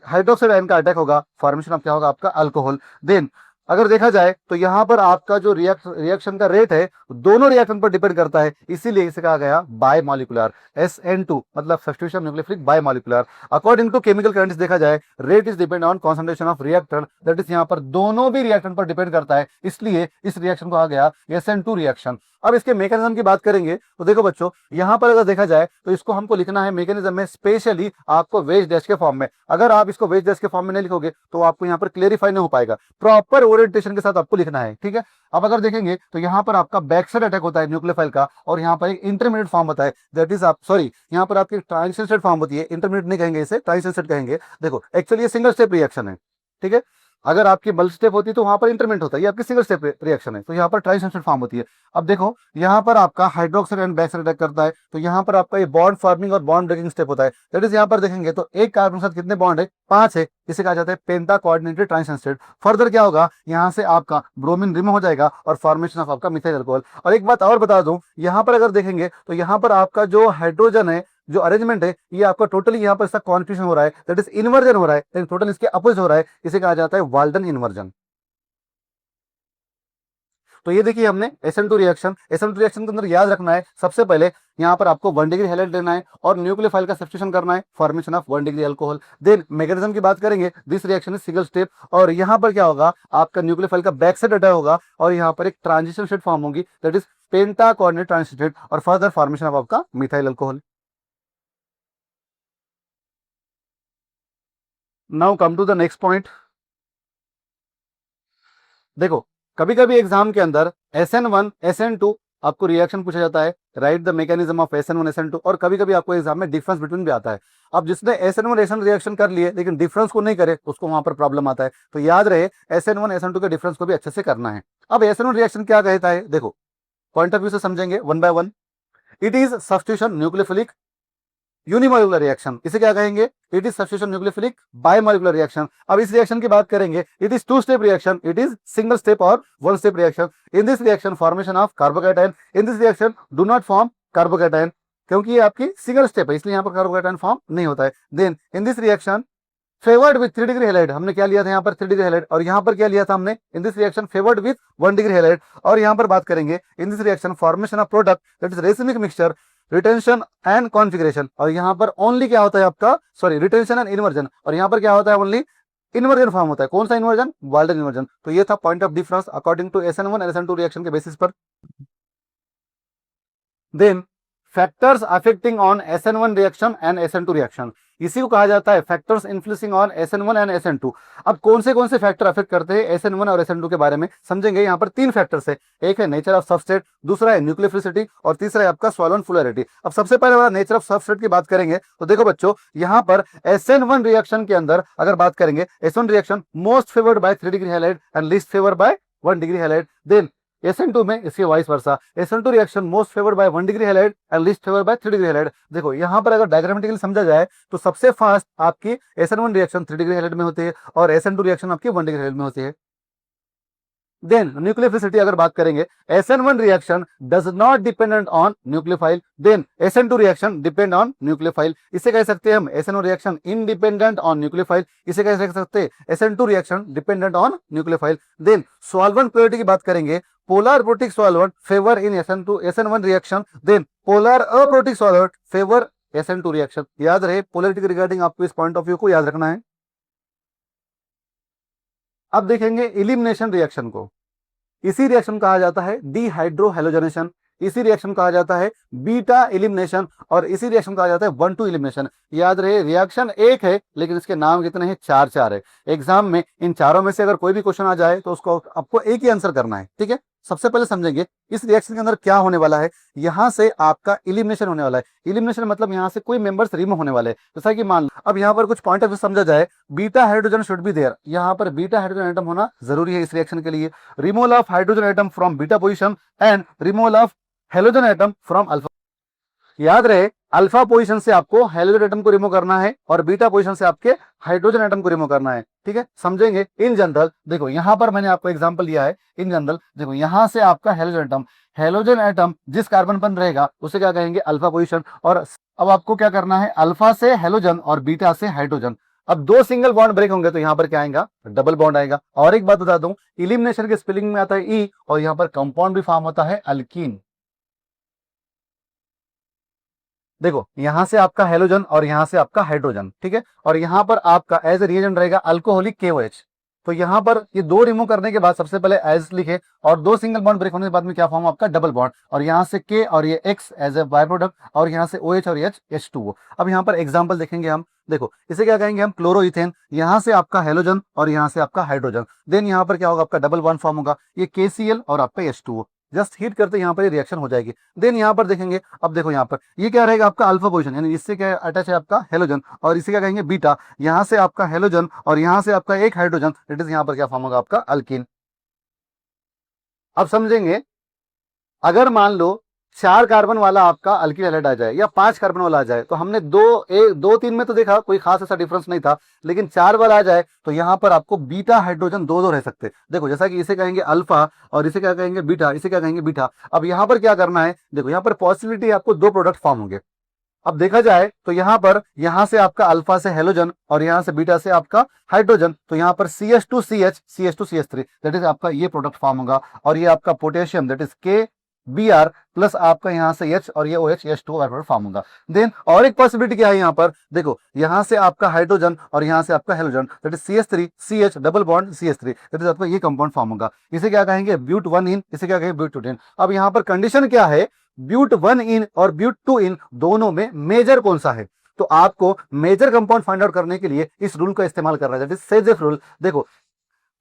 हाइड्रोक्साइड आयन का अटैक होगा, फॉर्मेशन ऑफ क्या होगा आपका अल्कोहल। देन अगर देखा जाए तो यहाँ पर आपका जो रिएक्शन का रेट है दोनों रिएक्शन पर डिपेंड करता है, इसीलिए इसे कहा गया बायमॉलिक्यूलर, SN2 मतलब substitution nucleophilic bimolecular. According to chemical currents देखा जाए rate is depend on concentration of reactor, that is यहाँ पर दोनों भी रिएक्शन पर डिपेंड करता है, इसलिए इस रिएक्शन को कहा गया SN2 रिएक्शन। अब इसके मैकेनिज्म की बात करेंगे तो देखो बच्चों यहाँ पर अगर देखा जाए तो इसको हमको लिखना है मैकेनिज्म में स्पेशली आपको वेज डैश के फॉर्म में। अगर आप इसको वेज डैश के फॉर्म में नहीं लिखोगे तो आपको यहाँ पर क्लेरिफाई नहीं हो पाएगा, प्रॉपर ओरिएंटेशन के साथ आपको लिखना है, ठीक है। अब अगर देखेंगे तो यहाँ पर आपका बैक साइड अटैक होता है न्यूक्लियोफाइल का, और यहाँ पर एक इंटरमीडिएट फॉर्म होता है, दैट इज आप सॉरी यहाँ पर आपकी ट्रांजिशन स्टेट फॉर्म होती है, इंटरमीडिएट नहीं कहेंगे इसे, ट्रांजिशन स्टेट कहेंगे। देखो एक्चुअली ये सिंगल स्टेप रिएक्शन है, ठीक है। अगर आपकी मल्टी स्टेप होती है तो वहां पर इंटरमीडिएट होता है, ये आपकी सिंगल स्टेप रिएक्शन है, तो यहाँ पर ट्रांजिशन स्टेट फॉर्म होती है। अब देखो यहाँ पर आपका hydroxide ion back side attack करता है, तो यहाँ पर आपका ये बॉन्ड फॉर्मिंग और बॉन्ड ब्रेकिंग स्टेप होता है, दैट इज यहाँ पर देखेंगे तो एक कार्बन के साथ कितने बॉन्ड है, 5 है, इसे कहा जाता है penta coordinated transition state. Further क्या होगा, यहाँ से आपका ब्रोमीन रिमूव हो जाएगा और फॉर्मेशन ऑफ आपका मिथाइल अल्कोहल। और एक बात और बता दूं, यहाँ पर अगर देखेंगे तो यहाँ पर आपका जो हाइड्रोजन है, जो अरेंजमेंट है, ये आपका टोटली यहाँ पर इसका कॉन्फ्यूजन हो रहा है, दैट इज इन्वर्जन हो रहा है, टोटल इसके अपोजिट हो रहा है, इसे कहा जाता है वाल्डन इन्वर्जन। तो ये देखिए हमने SN2 रिएक्शन, SN2 रिएक्शन के अंदर याद रखना है सबसे पहले यहाँ पर आपको 1 डिग्री हैलाइड लेना है और न्यूक्लियोफाइल का सब्स्टिट्यूशन करना है, formation of 1 degree alcohol. Then mechanism की बात करेंगे, this reaction is single step, और यहाँ पर क्या होगा आपका न्यूक्लियोफाइल का बैक साइड अटैक होगा और यहाँ पर एक ट्रांजिशन स्टेट फॉर्म होगी, that is penta coordinate transition state, और फर्दर फॉर्मेशन ऑफ आपका methyl alcohol. Now come to the next point. देखो कभी कभी एग्जाम के अंदर SN1 SN2 आपको रिएक्शन पूछा जाता है, right the mechanism of SN1 SN2, और कभी कभी आपको एग्जाम में डिफरेंस बिटवीन भी आता है। अब जिसने SN1 SN रिएक्शन कर लिए लेकिन डिफरेंस को नहीं करे उसको वहां पर प्रॉब्लम आता है, तो याद रहे SN1 SN2 के डिफरेंस को भी अच्छे से करना है। अब SN1 रिएक्शन क्या कहता है, देखो पॉइंट ऑफ व्यू से समझेंगे one by one. It is substitution nucleophilic unimolecular reaction, इसे क्या कहेंगे, it is substitution nucleophilic bimolecular reaction. अब इस रिएक्शन की बात करेंगे, it is 2 step reaction, it is single step और 1 step reaction. In this reaction formation of carbocation, in this reaction do not form carbocation, क्योंकि ये आपकी सिंगल स्टेप है इसलिए यहाँ पर कार्बोकैटायन फॉर्म नहीं होता है। Then in this reaction favoured with 3 degree halide, हमने क्या लिया था यहाँ पर 3 डिग्री हैलाइड, और यहाँ पर क्या लिया था हमने, इन this reaction favoured with 1 degree halide. और यहाँ पर बात करेंगे इन this reaction formation of product, that is racemic mixture, retention and configuration, और यहाँ पर ओनली क्या होता है आपका, सॉरी रिटेंशन एंड इन्वर्जन, और यहाँ पर क्या होता है ओनली इन्वर्जन फॉर्म होता है। कौन सा इन्वर्जन, वाल्डन इन्वर्जन। तो ये था point of difference according to SN1 और SN2 रिएक्शन के बेसिस पर। Then factors affecting on SN1 reaction and SN2 reaction, इसी को कहा जाता है factors influencing on SN1 and SN2। अब कौन से फैक्टर अफेक्ट करते हैं SN1 और SN2 के बारे में समझेंगे। यहाँ पर 3 फैक्टर्स है, एक है नेचर ऑफ सबस्ट्रेट, दूसरा है न्यूक्लियोफिलिसिटी, और तीसरा है आपका सॉल्वेंट पोलैरिटी। अब सबसे पहले वाला नेचर ऑफ सबस्ट्रेट की बात करेंगे तो देखो बच्चों यहाँ पर SN1 रिएक्शन के अंदर अगर बात करेंगे, SN1 reaction most favoured by 3 degree halide and least favoured by 1 degree halide. Then SN2 में इसके vice versa, SN2 reaction most favoured by 1 degree halide and least favoured by 3 degree halide. देखो यहाँ पर अगर डायग्रामेटिकली समझा जाए तो सबसे फास्ट आपकी SN1 रिएक्शन 3 डिग्री हैलाइड में होती है और SN2 रिएक्शन आपकी 1 डिग्री हैलाइड में होती है। देन न्यूक्लियोफिलिसिटी अगर बात करेंगे, SN1 reaction does not dependent on nucleophile, then SN2 reaction depend on nucleophile. इसे कह सकते हैं हम SN1 reaction independent on nucleophile, इसे कह सकते हैं SN2 reaction dependent on nucleophile. Then solvent polarity की बात करेंगे, polar protic solvent favour in SN1 reaction, then polar aprotic solvent favour SN2 reaction. याद रहे पोलैरिटी के रिगार्डिंग आपको इस पॉइंट ऑफ व्यू को याद रखना है। अब देखेंगे इलिमिनेशन रिएक्शन को, इसी रिएक्शन कहा जाता है डिहाइड्रोहेलोजनेशन, इसी रिएक्शन कहा जाता है बीटा एलिमिनेशन, और इसी रिएक्शन कहा जाता है 1-2 एलिमिनेशन। याद रहे रिएक्शन एक है लेकिन इसके नाम कितने हैं, 4 है। एग्जाम में इन चारों में से अगर कोई भी क्वेश्चन आ जाए तो उसको आपको एक ही आंसर करना है, ठीक है। सबसे पहले समझेंगे इस रिएक्शन के अंदर क्या होने वाला है। यहाँ से आपका इलिमिनेशन होने वाला है। इलिमिनेशन मतलब यहाँ से कोई मेंबर्स रिमूव होने वाले हैं। जैसा कि मान लो अब यहाँ पर कुछ पॉइंट ऑफ व्यू समझा जाए, beta hydrogen should be there, यहाँ पर बीटा हाइड्रोजन एटम होना जरूरी है इस रिएक्शन के लिए। Removal of hydrogen atom from beta position and removal of halogen atom from alpha. याद रहे, अल्फा पोजीशन से आपको हाइड्रोजन एटम को रिमूव करना है और बीटा पोजीशन से आपके हाइड्रोजन एटम को रिमूव करना है। ठीक है, समझेंगे। इन जनरल देखो यहां पर मैंने आपको एग्जांपल दिया है। इन जनरल देखो यहां से आपका हेलोजन एटम जिस कार्बन पर रहेगा उसे क्या कहेंगे, अल्फा पोजीशन। और अब आपको क्या करना है, अल्फा से हेलोजन और बीटा से हाइड्रोजन। अब दो सिंगल बॉन्ड ब्रेक होंगे तो यहाँ पर क्या आएगा, डबल बॉन्ड आएगा। और एक बात बता दूं, इलिमिनेशन के स्पेलिंग में आता है ई और यहाँ पर कंपाउंड भी फॉर्म होता है अल्कीन। देखो यहां से आपका हेलोजन और यहां से आपका हाइड्रोजन, ठीक है, और यहां पर आपका एज ए रिएजेंट रहेगा अल्कोहलिक KOH। तो यहां पर ये दो रिमूव करने के बाद सबसे पहले एज लिखे और दो सिंगल बॉन्ड ब्रेक होने के बाद में क्या फॉर्म आपका, डबल बॉन्ड। और यहां से K और ये X as a by product और यहां से OH और H H2O। अब यहां पर एग्जांपल देखेंगे हम। देखो इसे क्या कहेंगे हम, क्लोरोइथेन। यहां से आपका हेलोजन और यहां से आपका हाइड्रोजन। देन यहां पर क्या होगा, आपका डबल बॉन्ड फॉर्म होगा, ये KCl और आपका H2O। जस्ट हीट करते यहाँ पर रिएक्शन हो जाएगी। देन यहाँ पर देखेंगे, अब देखो यहाँ पर ये क्या रहेगा आपका अल्फा पोजीशन, यानी इससे क्या अटैच है आपका हेलोजन और इसे क्या कहेंगे बीटा। यहाँ से आपका हेलोजन और यहाँ से आपका एक हाइड्रोजन, दैट इज यहाँ पर क्या फॉर्म होगा आपका अल्कीन। अब समझेंगे, अगर मान लो 4 कार्बन वाला आपका अल्किल हैलाइड आ जाए या 5 कार्बन वाला आ जाए, तो हमने दो तीन में तो देखा कोई खास ऐसा डिफरेंस नहीं था, लेकिन 4 वाला आ जाए तो यहाँ पर आपको बीटा हाइड्रोजन दो रह सकते। देखो जैसा कि इसे कहेंगे अल्फा और इसे क्या कहेंगे बीटा, इसे क्या कहेंगे बीटा। अब यहाँ पर क्या करना है, देखो यहाँ पर पॉसिबिलिटी आपको दो प्रोडक्ट फॉर्म होंगे। अब देखा जाए तो यहाँ पर यहाँ से आपका अल्फा से हेलोजन और यहाँ से बीटा से आपका हाइड्रोजन, तो यहाँ पर CH2CH CH2CH3 दैट इज आपका ये प्रोडक्ट फॉर्म होगा। और ये आपका potassium that is KBr plus आपका यहाँ से H और ये OH H2O फॉर्म होगा। देन और एक पॉसिबिलिटी क्या है यहाँ पर, देखो यहाँ से आपका हाइड्रोजन और यहाँ से आपका halogen that is CH3CH double bond CH3 that is आपका ये कंपाउंड फॉर्म होगा। इसे क्या कहेंगे ब्यूट 1 इन, इसे क्या कहेंगे ब्यूट 2 इन। अब यहाँ पर कंडीशन क्या है, ब्यूट 1 इन और ब्यूट 2 इन दोनों में मेजर कौन सा है। तो आपको मेजर कंपाउंड फाइंड आउट करने के लिए इस रूल का इस्तेमाल करना है, दैट इज सेजेफ रूल। देखो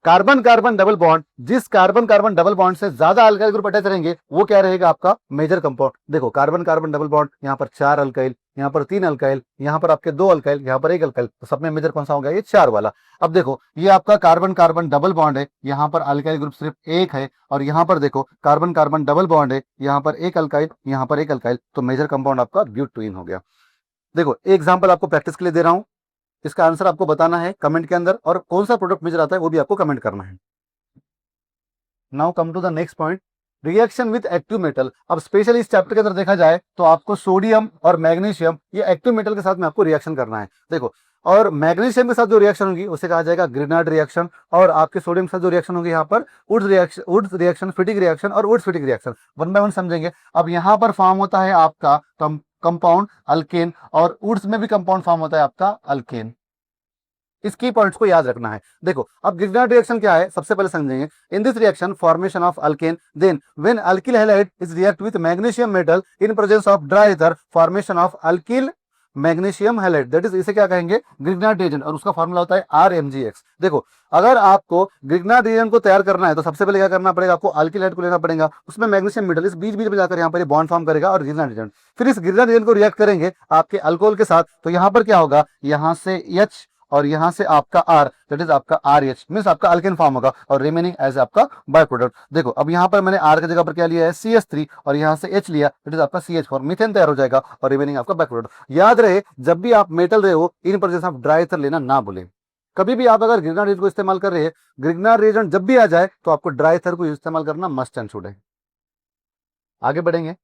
कार्बन कार्बन डबल बॉन्ड, जिस कार्बन कार्बन डबल बॉन्ड से ज्यादा अल्काइल ग्रुप अटैच रहेंगे वो क्या रहेगा आपका मेजर कंपाउंड। देखो कार्बन कार्बन डबल बॉन्ड, यहाँ पर 4 अल्काइल, यहाँ पर 3 अल्काइल, यहाँ पर आपके 2 अल्काइल, यहाँ पर 1 अल्काइल, तो सब में मेजर कौन सा होगा, ये 4 वाला। अब देखो ये आपका कार्बन कार्बन डबल बॉन्ड है, यहाँ पर अल्काइल ग्रुप सिर्फ एक है, और यहाँ पर देखो कार्बन कार्बन डबल बॉन्ड है, यहाँ पर 1 अल्काइल, यहाँ पर 1 अल्काइल, तो मेजर कंपाउंड आपका ब्यूटेन हो गया। देखो एग्जाम्पल आपको प्रैक्टिस के लिए दे रहा हूं, इसका आंसर आपको बताना है कमेंट के अंदर, और कौन सा प्रोडक्ट मेजर आता है वो भी आपको कमेंट करना है। Now come to the next point, reaction with active metal. अब स्पेशली इस चैप्टर के अंदर देखा जाए तो आपको सोडियम और मैग्नीशियम ये एक्टिव मेटल के साथ में आपको रिएक्शन करना है। देखो और मैग्नीशियम के साथ जो रिएक्शन होगी उसे कहा जाएगा ग्रिनार्ड रिएक्शन, और आपके सोडियम के साथ जो रिएक्शन होगी यहाँ पर वुड्स रिएक्शन, फिटिक रिएक्शन और Wurtz Fittig reaction. One by one समझेंगे। अब यहाँ पर फॉर्म होता है आपका कंपाउंड अल्केन, और वुड्स में भी कंपाउंड फॉर्म होता है आपका अल्केन। इस की पॉइंट्स को याद रखना है। देखो अब ग्रिग्नार्ड रिएक्शन क्या है, सबसे पहले समझेंगे। In this reaction formation of alkane, then when alkyl halide is react with magnesium metal in presence of dry ether, formation of alkyl magnesium halide, that is इसे क्या कहेंगे ग्रिग्नार्ड रिएजेंट, और उसका फॉर्मूला होता है RMgX। देखो अगर आपको ग्रिग्नार्ड रिएजेंट को तैयार करना है तो सबसे पहले क्या करना पड़ेगा, आपको अल्किल हैलाइड को लेना पड़ेगा, उसमें मैग्नीशियम मेटल इस बीच बीच में जाकर यहाँ पर बॉन्ड फॉर्म करेगा और ग्रिग्नार्ड रिएजेंट, फिर इस ग्रिग्नार्ड रिएजेंट को रिएक्ट करेंगे आपके अल्कोहल के साथ, तो यहाँ पर क्या होगा, यहाँ से H और यहां से आपका R, दैट इज आपका RH मींस आपका अल्केन फॉर्म होगा, और रिमेनिंग एज आपका बाय प्रोडक्ट। देखो अब यहाँ पर मैंने R की जगह पर क्या लिया है CH3 और यहाँ से H लिया, दैट इज आपका CH4, मीथेन तैयार हो जाएगा और रिमेनिंग आपका बाय प्रोडक्ट। याद रहे जब भी आप मेटल रहे हो इन प्रेजेंस ऑफ ड्राई ईथर लेना ना भूलें। कभी भी आप अगर ग्रिग्नार्ड रिएजेंट को इस्तेमाल कर रहे हैं, ग्रिग्नार्ड रिएजेंट जब भी आ जाए तो आपको ड्राई ईथर को इस्तेमाल करना मस्ट एंड शुड है। आगे बढ़ेंगे,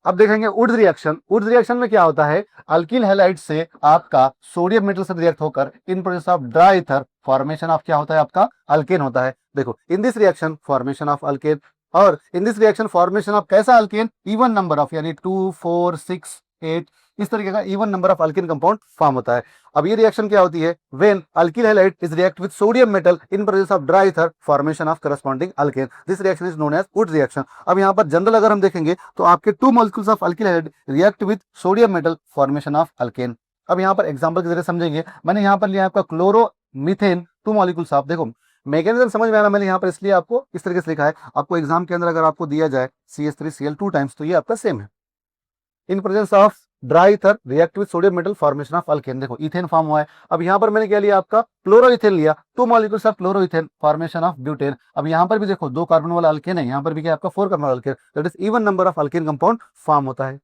अब देखेंगे वुड्स रिएक्शन। वुड्स रिएक्शन में क्या होता है, अल्किल हैलाइड से आपका सोडियम मेटल से रिएक्ट होकर in presence of dry ether formation of क्या होता है आपका अल्केन होता है। देखो in this reaction formation of alkane, और in this reaction formation of कैसा अल्केन, इवन नंबर ऑफ, यानी 2 4 6 8 इस तरीके का even number of alkene compound form होता है। अब ये रिएक्शन क्या होती है, when alkyl halide is react with sodium metal in presence of dry ether, formation of corresponding alkane, this reaction is known as Wurtz reaction. अब यहाँ पर जनरल अगर हम देखेंगे तो आपके 2 molecules of alkyl halide react with sodium metal, formation of alkane. अब यहाँ पर एग्जांपल के जरिए समझेंगे। मैंने यहाँ पर लिया आपका क्लोरो मीथेन 2 मॉलिक्यूल्स ऑफ, देखो मैकेनिज्म समझ में आ रहा, मैंने यहाँ पर इसलिए आपको इस तरीके से लिखा है। आपको एग्जाम के अंदर अगर आपको दिया जाए CH3Cl 2 टाइम्स, तो ये आपका सेम है। इन presence of dry ether react with sodium metal formation of alkane. देखो इथेन फॉर्म हुआ है। अब यहाँ पर मैंने क्या लिया, आपका क्लोरोइथेन लिया, 2 molecules of chloroethane formation of butane. अब यहाँ पर भी देखो 2 कार्बन वाला अल्केन है, यहाँ पर भी क्या आपका 4 कार्बन वाला alkane, that is even number of alkane compound form होता है।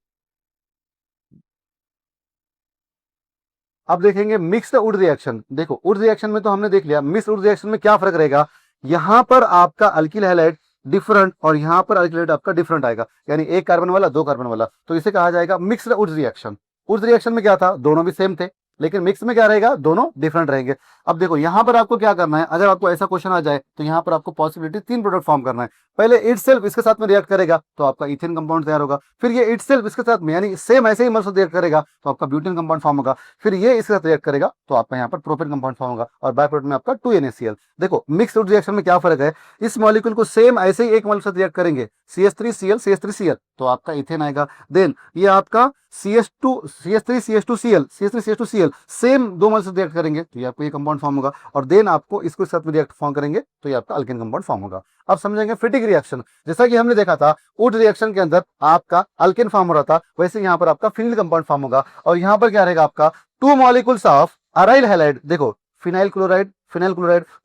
अब देखेंगे मिक्स्ड वुड रिएक्शन। देखो वुड रिएक्शन में तो हमने देख लिया, मिक्स्ड वुड रिएक्शन में क्या फर्क रहेगा, यहाँ पर आपका अल्किल हैलाइड डिफरेंट और यहाँ पर अल्किल हैलाइड आपका डिफरेंट आएगा, यानी 1 कार्बन वाला 2 कार्बन वाला, तो इसे कहा जाएगा mixed would reaction. Would reaction में क्या था, दोनों भी सेम थे, लेकिन मिक्स में क्या रहेगा, दोनों डिफरेंट रहेंगे। अब देखो यहाँ पर आपको क्या करना है, अगर आपको ऐसा क्वेश्चन आ जाए तो यहाँ पर आपको पॉसिबिलिटी 3 प्रोडक्ट फॉर्म करना है। पहले इटसेल्फ इसके साथ में रिएक्ट करेगा तो आपका इथेन कंपाउंड तैयार होगा, फिर ये इटसेल्फ इसके साथ में यानी सेम ऐसे ही मल्स रिएक्ट करेगा तो आपका ब्यूटेन कंपाउंड फॉर्म होगा, फिर ये इसके साथ रिएक्ट करेगा तो आपका यहाँ पर प्रोपेन कंपाउंड फॉर्म होगा, और बाय प्रोडक्ट में आपका 2NaCl। देखो मिक्स्ड रिएक्शन में क्या फर्क है, इस मॉलिक्यूल को सेम ऐसे ही एक मॉलिक्यूल के साथ रिएक्ट करेंगे, CH3Cl तो आपका इथेन आएगा। देन ये आपका CH3CH2Cl सेम 2 मॉलिक्यूल से रिएक्ट करेंगे तो ये आपको ये कंपाउंड फॉर्म होगा, और देन आपको इसको साथ में रिएक्ट फॉर्म करेंगे तो ये आपका अल्केन कंपाउंड फॉर्म होगा। अब समझेंगे फिटिक रिएक्शन। जैसा कि हमने देखा था वुड रिएक्शन के अंदर आपका अल्केन फॉर्म हो रहा था, वैसे यहाँ पर आपका फिनिल कंपाउंड फॉर्म होगा, और यहाँ पर क्या रहेगा आपका 2 मॉलिक्यूल्स ऑफ अराइल हैलाइड। देखो phenyl chloride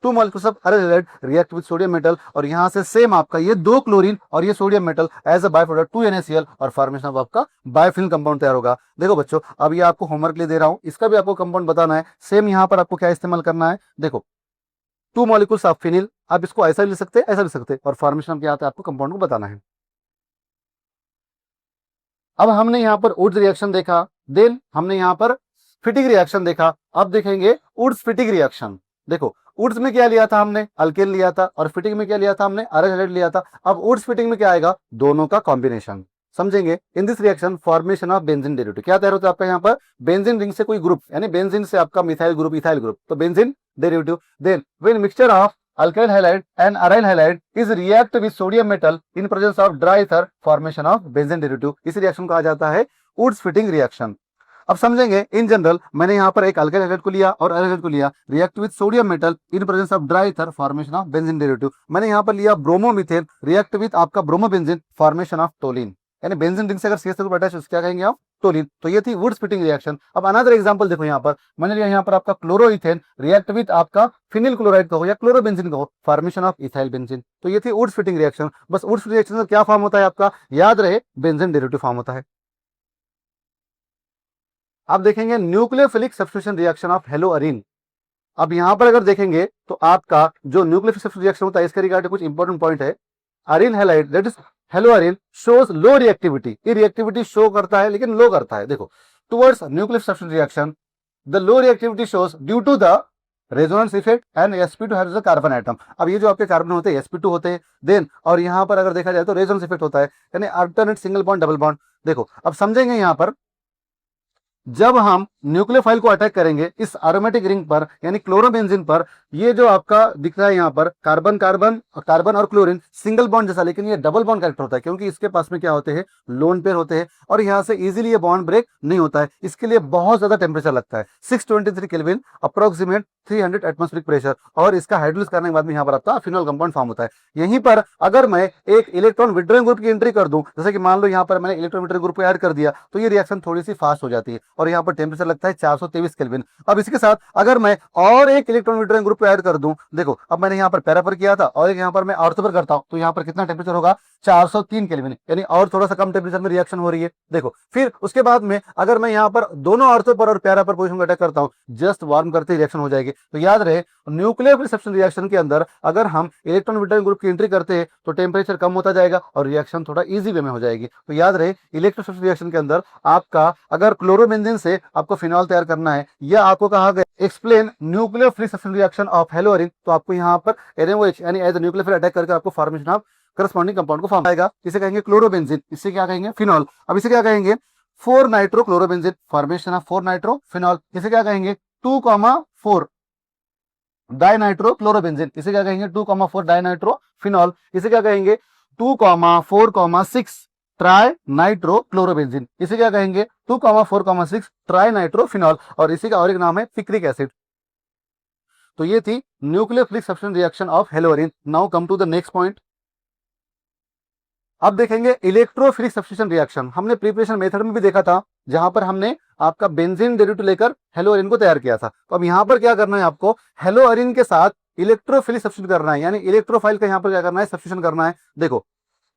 2 molecules of aryl halide react with sodium metal, और यहाँ से सेम आपका ये 2 क्लोरीन और ये sodium metal as a by product 2NaCl, और फॉर्मेशन ऑफ आपका बायोफिनिल कंपाउंड तैयार होगा। देखो बच्चों अब ये आपको होमवर्क ले दे रहा हूँ, इसका भी आपको कंपाउंड बताना है। सेम यहाँ पर आपको क्या इस्तेमाल करना है, देखो 2 मॉलिक्यूल्स ऑफ फिनिल, आप इसको ऐसा भी लिख सकते हैं ऐसा भी लिख सकते हैं, और फॉर्मेशन क्या आता है आपको कंपाउंड को बताना है। अब हमने यहाँ पर वुड्स रिएक्शन देखा, देन हमने यहाँ पर फिटिक रिएक्शन देखा। अब देखेंगे वुड्स फिटिक रिएक्शन। देखो वुड्स में क्या लिया था हमने, अल्केन लिया था, और फिटिक में क्या लिया था हमने, अराइल हैलाइड लिया था। अब वुड्स फिटिक में क्या आएगा, दोनों का कॉम्बिनेशन। समझेंगे in this reaction formation of benzene derivative. क्या तैयार होता है आपका यहाँ पर, बेंजीन रिंग से कोई ग्रुप, यानी बेंजीन से आपका मिथाइल ग्रुप इथाइल ग्रुप, तो benzene derivative. Then when mixture of alkyl halide and aryl halide is react with sodium metal in presence of dry ether formation of benzene derivative, इस रिएक्शन को कहा जाता है वुड्स फिटिंग रिएक्शन। अब समझेंगे इन जनरल, मैंने यहाँ पर एक अल्काइल हैलाइड को लिया और अराइल हैलाइड को लिया, react with sodium metal in presence of dry ether formation of benzene derivative. मैंने यहाँ पर लिया ब्रोमोमीथेन, रिएक्ट विद आपका ब्रोमोबेंजीन फॉर्मेशन ऑफ टोलिन, यानी बेंजीन रिंग से अगर CH3 ग्रुप अटैच है क्या कहेंगे आप, टोलिन। तो ये थी वुड्स फिटिंग रिएक्शन। अब अनदर एग्जांपल देखो यहाँ पर, मैंने लिया यहाँ पर आपका क्लोरोइथेन, रिएक्ट विद आपका फिनिल क्लोराइड कहो या क्लोरोबेंजीन कहो, फॉर्मेशन ऑफ इथाइल बेंजीन। तो ये थी वुड्स फिटिंग रिएक्शन। बस वुड्स फिटिंग रिएक्शन में क्या फॉर्म होता है आपका, याद रहे बेंजीन डेरिवेटिव फॉर्म होता है। आप देखेंगे न्यूक्लियोफिलिक सब्स्टिट्यूशन रिएक्शन ऑफ हेलोअरीन। अब यहां पर अगर देखेंगे तो आपका जो न्यूक्लियोफिलिक सब्स्टिट्यूशन रिएक्शन होता है इसके रिगार्डिंग कुछ इंपॉर्टेंट पॉइंट है। Arene halide that is haloarene shows low reactivity, ये रिएक्टिविटी शो करता है लेकिन लो करता है। देखो towards nucleophilic substitution reaction the low reactivity shows due to the resonance effect and sp2 has a carbon atom. अब ये जो आपके कार्बन होते हैं sp2 होते हैं, देन और यहां पर अगर देखा जाए तो रेजोनेंस इफेक्ट होता है, यानी alternate single bond double bond. देखो अब समझेंगे यहां पर, जब हम न्यूक्लियोफाइल को अटैक करेंगे इस एरोमेटिक रिंग पर यानी क्लोरोबेंजीन पर, ये जो आपका दिख रहा है यहाँ पर कार्बन कार्बन कार्बन और क्लोरीन सिंगल बॉन्ड जैसा, लेकिन ये डबल बॉन्ड कैरेक्टर होता है क्योंकि इसके पास में क्या होते हैं, लोन पेयर होते हैं, और यहाँ से इजीली ये बॉन्ड ब्रेक नहीं होता है। इसके लिए बहुत ज्यादा टेम्परेचर लगता है, 623 केल्विन अप्रोक्सीमेट 300 एटमॉस्फेरिक प्रेशर, और इसका हाइड्रोलिसिस करने के बाद में यहाँ पर आपका फिनोल कंपाउंड फॉर्म होता है। यहीं पर अगर मैं एक इलेक्ट्रॉन विड्रॉइंग ग्रुप की एंट्री कर दूं, जैसे कि मान लो यहाँ पर मैंने इलेक्ट्रॉन विड्रॉइंग ग्रुप को ऐड कर दिया, तो ये रिएक्शन थोड़ी सी फास्ट हो जाती है और यहाँ पर टेम्परेचर लगता है 423 केल्विन। अब इसके साथ अगर मैं और एक इलेक्ट्रॉन विड्रॉइंग ग्रुप को ऐड कर दूं, देखो अब मैंने यहाँ पर पैरा पर किया था और यहाँ पर मैं ऑर्थो पर करता हूं, तो यहाँ पर कितना टेम्परेचर होगा, 403 केल्विन, यानी और थोड़ा सा कम टेम्परेचर में रिएक्शन हो रही है। देखो फिर उसके बाद में अगर मैं यहाँ पर दोनों ऑर्थो पर और पैरा पर पोजीशन को अटैक करता हूँ, जस्ट वार्म करते ही रिएक्शन हो जाएगी। तो याद रहे न्यूक्लियर रिसेप्शन रिएक्शन के अंदर अगर हम इलेक्ट्रॉन विड्रॉइंग ग्रुप की एंट्री करते हैं तो टेम्परेचर कम होता जाएगा और रिएक्शन थोड़ा इजी वे में हो जाएगी। तो याद रहे इलेक्ट्रोसब्स्टिट्यूशन रिएक्शन के अंदर आपका अगर क्लोरोबेंजीन से आपको फिनॉल तैयार करना है, या आपको कहा गया explain nuclear reception reaction of haloarene, तो आपको यहाँ पर NaOH यानी एज न्यूक्लियर अटैक करके आपको फॉर्मेशन ऑफ करस्पॉन्डिंग कंपाउंड को फॉर्म आएगा। इसे कहेंगे क्लोरोबेंजीन, इसे क्या कहेंगे, फिनॉल। अब इसे क्या कहेंगे, 4 nitro chlorobenzene, formation of 4 nitro phenol. इसे क्या कहेंगे, 2,4 डाइनाइट्रो क्लोरोबेंजीन, इसे क्या कहेंगे, 2,4 डाइनाइट्रो फिनॉल। इसे क्या कहेंगे, 2,4,6 ट्राई नाइट्रो क्लोरोबेंजीन, इसे क्या कहेंगे, 2,4,6 ट्राई नाइट्रो फिनॉल। और इसी का और एक नाम है पिक्रिक एसिड। तो ये थी nucleophilic substitution reaction of haloarene. Now come to the next point. अब देखेंगे इलेक्ट्रोफिलिक सब्स्टिट्यूशन रिएक्शन। हमने प्रिपरेशन मेथड में भी देखा था, जहां पर हमने आपका बेंजीन डेरिवेटिव लेकर हेलोअरिन को तैयार किया था। तो अब यहां पर क्या करना है आपको, हेलोअरिन के साथ इलेक्ट्रोफिलिक सब्स्टिट्यूट करना है, यानी इलेक्ट्रोफाइल का यहां पर क्या करना है, सब्स्टिट्यूशन करना है। देखो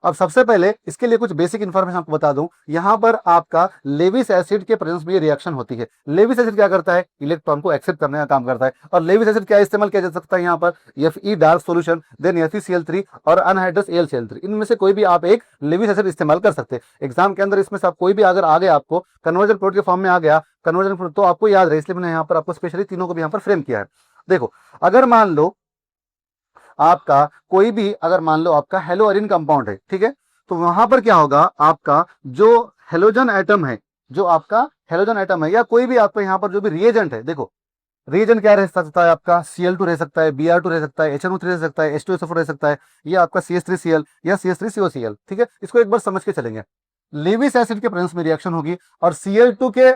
अब सबसे पहले इसके लिए कुछ बेसिक इंफॉर्मेशन आपको बता दूं। यहां पर आपका लेविस एसिड के प्रेजेंस में ये रिएक्शन होती है। लेविस एसिड क्या करता है, इलेक्ट्रॉन को एक्सेप्ट करने का काम करता है। और लेविस एसिड क्या इस्तेमाल किया जा सकता है यहाँ पर, Fe dark solution, then FeCl3 और अनहाइड्रस AlCl3, इनमें से कोई भी आप एक लेविस एसिड इस्तेमाल कर सकते हैं। एग्जाम के अंदर इसमें से आप कोई भी अगर आ गया, आपको कन्वर्जन प्रोडक्ट के फॉर्म में आ गया कन्वर्जन प्रोडक्ट, तो आपको याद रहे, इसलिए मैंने यहाँ पर आपको स्पेशली तीनों को भी यहाँ पर फ्रेम किया है। देखो अगर मान लो आपका कोई भी, अगर मान लो आपका हेलोअरिन कंपाउंड है, ठीक है, तो वहां पर क्या होगा, आपका जो हेलोजन एटम है, जो आपका हेलोजन एटम है, या कोई भी आपका यहाँ पर जो भी रिएजेंट है, देखो रिएजेंट क्या रह सकता है आपका, Cl2 रह सकता है, Br2 रह सकता है, HNO3 रह सकता है, H2SO4 रह सकता है, ये आपका CH3Cl या CH3COCl, ठीक है। इसको एक बार समझ के चलेंगे। लेविस एसिड के प्रेजेंस में रिएक्शन होगी और Cl2 के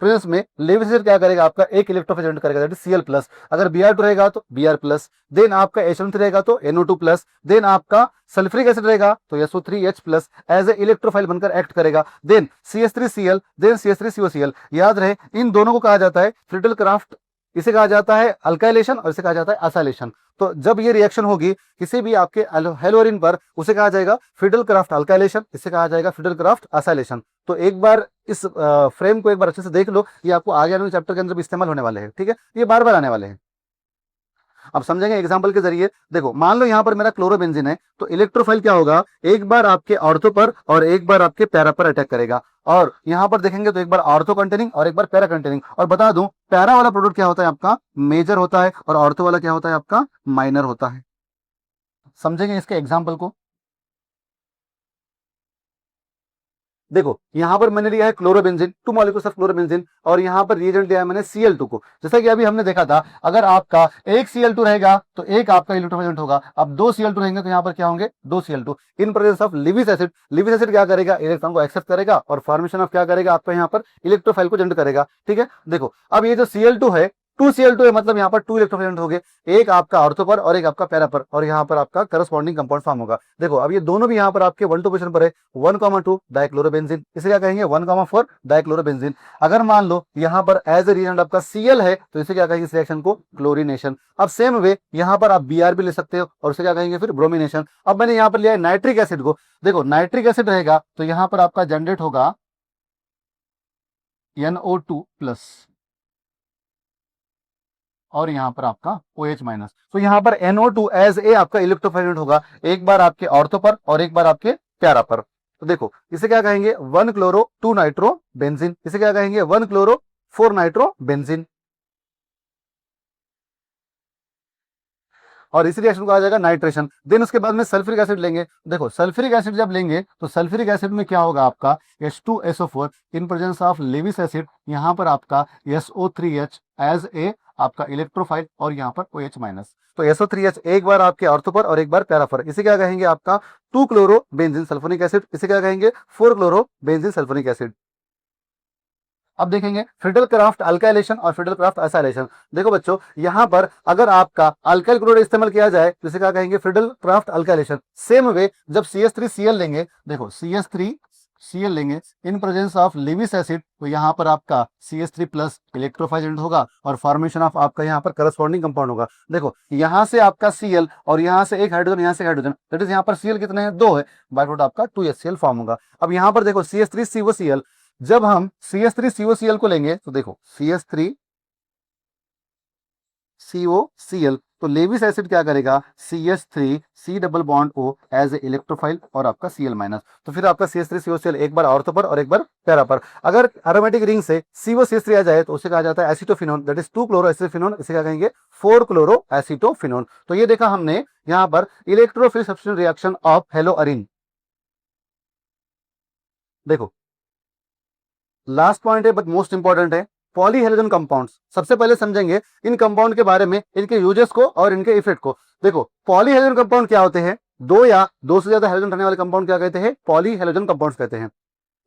प्रेजेंस में लेविस एसिड क्या करेगा, आपका एक इलेक्ट्रोफाइल जनरेट करेगा, दैट इज Cl+। अगर Br2 रहेगा तो Br+, देन आपका HNO3 रहेगा तो NO2+, देन आपका सल्फ्यूरिक एसिड रहेगा तो SO3H+, एज ए इलेक्ट्रोफाइल बनकर एक्ट करेगा। Then CH3Cl, then CH3COCl। याद रहे इन दोनों को कहा जाता है फ्रिडल क्राफ्ट, इसे कहा जाता है अल्काइलेशन और इसे कहा जाता है असाइलेशन। तो जब ये रिएक्शन होगी किसी भी आपके हेलोअरिन पर, उसे कहा जाएगा फिडल क्राफ्ट अल्काइलेशन, इसे कहा जाएगा फिडल क्राफ्ट असाइलेशन। तो एक बार इस फ्रेम को एक बार अच्छे से देख लो, ये आपको आगे आने वाले चैप्टर के अंदर भी इस्तेमाल होने वाले हैं, ठीक है, ये बार बार आने वाले हैं। अब समझेंगे एग्जांपल के जरिए। देखो मान लो यहाँ पर मेरा क्लोरोबेंजीन है, तो इलेक्ट्रोफाइल क्या होगा, एक बार आपके ऑर्थो पर और एक बार आपके पैरा पर अटैक करेगा। और यहां पर देखेंगे तो एक बार ऑर्थो कंटेनिंग और एक बार पैरा कंटेनिंग। और बता दूं पैरा वाला प्रोडक्ट क्या होता है आपका, मेजर होता है, और ऑर्थो वाला क्या होता है आपका, माइनर होता है। समझेंगे इसके एग्जाम्पल को। देखो यहां पर मैंने लिया है क्लोरोबेंजीन, 2 मॉलिक्यूल्स ऑफ क्लोरोबेंजीन, और यहां पर रिएजेंट लिया है मैंने Cl2 को। जैसा कि अभी हमने देखा था, अगर आपका एक Cl2 रहेगा तो एक आपका इलेक्ट्रोफाइल होगा। अब 2 Cl2 रहेंगे तो यहां पर क्या होंगे, 2 Cl2 in presence of Lewis acid. Lewis acid क्या करेगा, इलेक्ट्रॉन को एक्सेप्ट करेगा और फॉर्मेशन ऑफ क्या करेगा, आपका यहाँ पर इलेक्ट्रोफाइल को जनरेट करेगा, ठीक है। देखो अब ये जो Cl2 है, 2 Cl2 है, मतलब यहाँ पर 2 इलेक्ट्रोफाइल हो गए, एक आपका ऑर्थो पर और एक आपका पैरा पर, और यहाँ पर आपका करस्पॉन्डिंग कंपाउंड फॉर्म होगा। देखो अब ये दोनों भी यहाँ पर आपके 1-2 पोजीशन पर है, 1,2 डाइक्लोरोबेंजीन, इसे क्या कहेंगे 1,4 डाइक्लोरोबेंजीन। अगर मान लो यहाँ पर एज ए रिएजेंट आपका Cl है, तो इसे क्या कहेंगे, इस रिएक्शन को क्लोरीनेशन। अब सेम वे यहाँ पर आप Br भी ले सकते हो और इसे क्या कहेंगे फिर ब्रोमिनेशन। अब मैंने यहाँ पर लिया है नाइट्रिक एसिड को। देखो नाइट्रिक एसिड रहेगा तो यहाँ पर आपका जनरेट होगा NO2+, और यहां पर आपका OH-। तो यहां पर NO2 एज ए आपका इलेक्ट्रोफाइल होगा, एक बार आपके ऑर्थो पर और एक बार आपके प्यारा पर। तो देखो इसे क्या कहेंगे, 1 क्लोरो 2 नाइट्रो बेंजीन, इसे क्या कहेंगे 1 क्लोरो 4 नाइट्रो बेंजीन। और इसी रिएक्शन को आ जाएगा नाइट्रेशन। देन उसके बाद में सल्फ्यूरिक एसिड लेंगे। देखो सल्फ्यूरिक एसिड जब लेंगे तो सल्फ्यूरिक एसिड में क्या होगा, आपका H2SO4 in presence of Lewis acid, यहाँ पर आपका SO3H एज ए आपका इलेक्ट्रोफाइल, और यहाँ पर OH-। तो SO3H एक बार आपके ऑर्थो पर और एक बार पैरा पर, इसे क्या कहेंगे आपका 2 क्लोरो बेंजीन सल्फोनिक एसिड, इसे क्या कहेंगे 4 क्लोरो बेंजीन सल्फोनिक एसिड। अब देखेंगे फ्रिडल क्राफ्ट अल्काइलेशन और फ्रिडल क्राफ्ट असाइलेशन। देखो बच्चों यहां पर अगर आपका अल्काइल क्लोराइड इस्तेमाल किया जाए तो इसे क्या कहेंगे, Friedel Crafts alkylation. Same way जब CH3Cl लेंगे, देखो CH3Cl लेंगे इन प्रेजेंस ऑफ लिविस एसिड, तो यहाँ पर आपका CH3+ इलेक्ट्रोफाइल जनरेट होगा और फॉर्मेशन ऑफ आपका यहाँ पर करस्पॉन्डिंग कंपाउंड होगा। देखो यहाँ से आपका Cl और यहाँ से एक हाइड्रोजन, यहाँ से हाइड्रोजन, दैट इज यहाँ पर Cl कितने हैं, 2 है, बाय प्रोडक्ट आपका 2HCl फॉर्म होगा। अब यहाँ पर देखो CH3COCl, जब हम CH3COCl को लेंगे तो देखो CH3COCl, तो लेविस एसिड क्या करेगा, CH3C double bond O as a electrophile और आपका Cl-। तो फिर आपका CH3COCl एक बार ऑर्थो पर और एक बार पैरा पर। अगर एरोमेटिक रिंग से COCH3 आ जाए तो उसे कहा जाता है acetophenone, that is 2 chloro acetophenone, इसे क्या कहेंगे 4 क्लोरो एसिटोफिनोन। तो ये देखा हमने यहाँ पर इलेक्ट्रोफिलिक सब्स्टिट्यूशन रिएक्शन ऑफ हेलोअरिन। देखो लास्ट पॉइंट है बट मोस्ट इंपॉर्टेंट है, पॉलीहेलोजन कंपाउंड्स। सबसे पहले समझेंगे इन कंपाउंड के बारे में, इनके यूजेस को और इनके इफेक्ट को। देखो पॉलीहेलोजन कंपाउंड क्या होते हैं, 2 या 2 से ज्यादा हेलोजन रहने वाले कंपाउंड क्या कहते हैं, पॉलीहेलोजन कंपाउंड्स कहते हैं।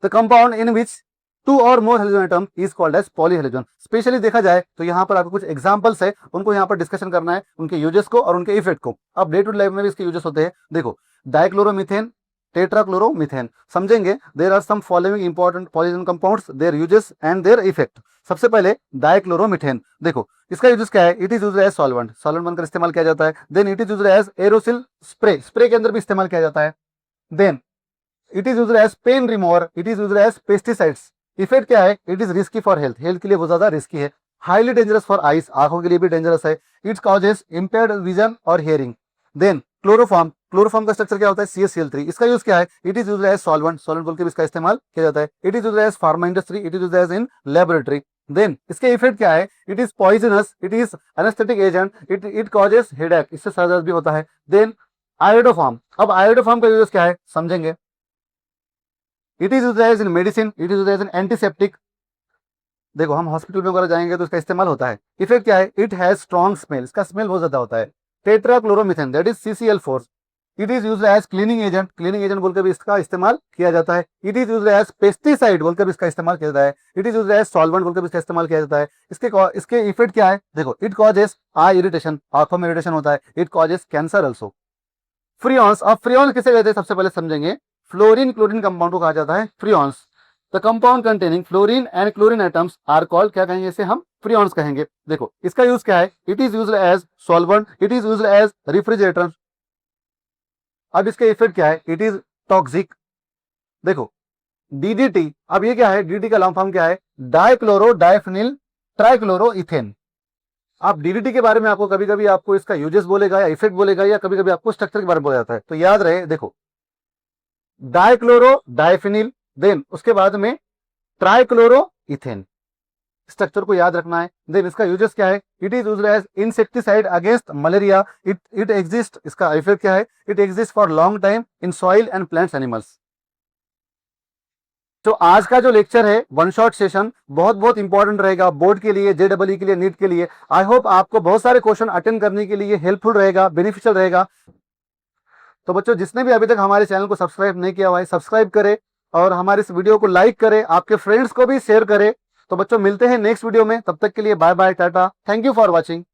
The compound in which two और more halogen atom is called as polyhalogen. Specially देखा जाए तो यहाँ पर आपको कुछ एग्जांपल्स है, उनको यहाँ पर डिस्कशन करना है, उनके यूजेस को और उनके इफेक्ट को। अब डे टू लाइफ में भी इसके यूजेस होते हैं। देखो, डाइक्लोरोमीथेन, टेट्राक्लोरोमीथेन समझेंगे। There are some following important polyhalogen compounds, their uses and their effect. सबसे पहले डाइक्लोरोमीथेन, देखो इसका यूज क्या है, it is used as solvent, solvent बनकर इस्तेमाल किया जाता है। Then it is used as aerosol spray, spray के अंदर भी इस्तेमाल किया जाता है। Then it is used as paint remover, it is used as pesticides. Effect क्या है, it is risky for health, health के लिए बहुत ज्यादा रिस्की है। हाईली डेंजरस फॉर आइस, आंखों के लिए भी डेंजरस है। इट्स कॉजेस इम्पेयर्ड विजन और हियरिंग। देन क्लोरोफॉर्म, क्लोरोफॉर्म का स्ट्रक्चर क्या होता है, CaCl3। इसका यूज क्या है, it is used as solvent, solvent बोल के भी इसका इस्तेमाल किया जाता है। It is used as pharma industry, it is used as in laboratory. Then इसके इफेक्ट क्या है, it is poisonous, it is anaesthetic agent, it causes headache, इससे सर दर्द भी होता है। देन आयोडोफॉर्म, अब आयोडोफॉर्म का यूज क्या है समझेंगे। It is used as in medicine, it is used as in antiseptic. देखो हम हॉस्पिटल में वगैरह जाएंगे तो इसका इस्तेमाल होता है। इफेक्ट क्या है, इट हैज स्ट्रॉन्ग स्मेल, इसका स्मेल बहुत ज्यादा होता है। Tetrachloromethane, that is CCl4, it is used as cleaning agent, cleaning agent बोलकर भी इसका इस्तेमाल किया जाता है। It is used as pesticide बोलकर भी इसका इस्तेमाल किया जाता है। It is used as solvent बोलकर भी इसका इस्तेमाल किया जाता है। इसके इफेक्ट क्या है, देखो इट कॉजेस आई इरिटेशन, आंखों में इरिटेशन होता है। It causes cancer also. Freons, अब फ्रियॉन्स किसे कहते हैं सबसे पहले समझेंगे। फ्लोरीन क्लोरीन कंपाउंड को कहा जाता है freons. The compound containing fluorine and chlorine atoms are called, क्या कहेंगे इसे हम, फ्रियॉन्स कहेंगे। देखो इसका यूज क्या है, it is used as solvent, it is used as refrigerator. अब इसके इफेक्ट क्या है, इट इज टॉक्सिक। देखो DDT, अब ये क्या है, DDT का लॉन्ग फॉर्म क्या है, डाइक्लोरो डाइफिनिल ट्राइक्लोरोइथेन। आप DDT के बारे में आपको कभी कभी आपको इसका यूजेस बोलेगा या इफेक्ट बोलेगा, या कभी कभी आपको स्ट्रक्चर के बारे में बोला जाता है, तो याद रहे। देखो डाइक्लोरो डाइफिनिल, देन उसके बाद में ट्राइक्लोरोइथेन, स्ट्रक्चर को याद रखना है। देन इसका यूजेस क्या है, it is used as insecticide against malaria. It exist, इसका इफेक्ट क्या है, it exist for long time in soil and plants animals. तो आज का जो लेक्चर है वन शॉट सेशन बहुत बहुत इंपॉर्टेंट रहेगा बोर्ड के लिए, JEE के लिए, नीट के लिए। आई होप आपको बहुत सारे क्वेश्चन अटेंड करने के लिए हेल्पफुल रहेगा, बेनिफिशियल रहेगा। तो बच्चों जिसने भी अभी तक हमारे चैनल को सब्सक्राइब नहीं किया हुआ है, सब्सक्राइब करें और हमारे इस वीडियो को लाइक करें, आपके फ्रेंड्स को भी शेयर करें। तो बच्चों मिलते हैं नेक्स्ट वीडियो में, तब तक के लिए bye bye, tata, thank you for watching.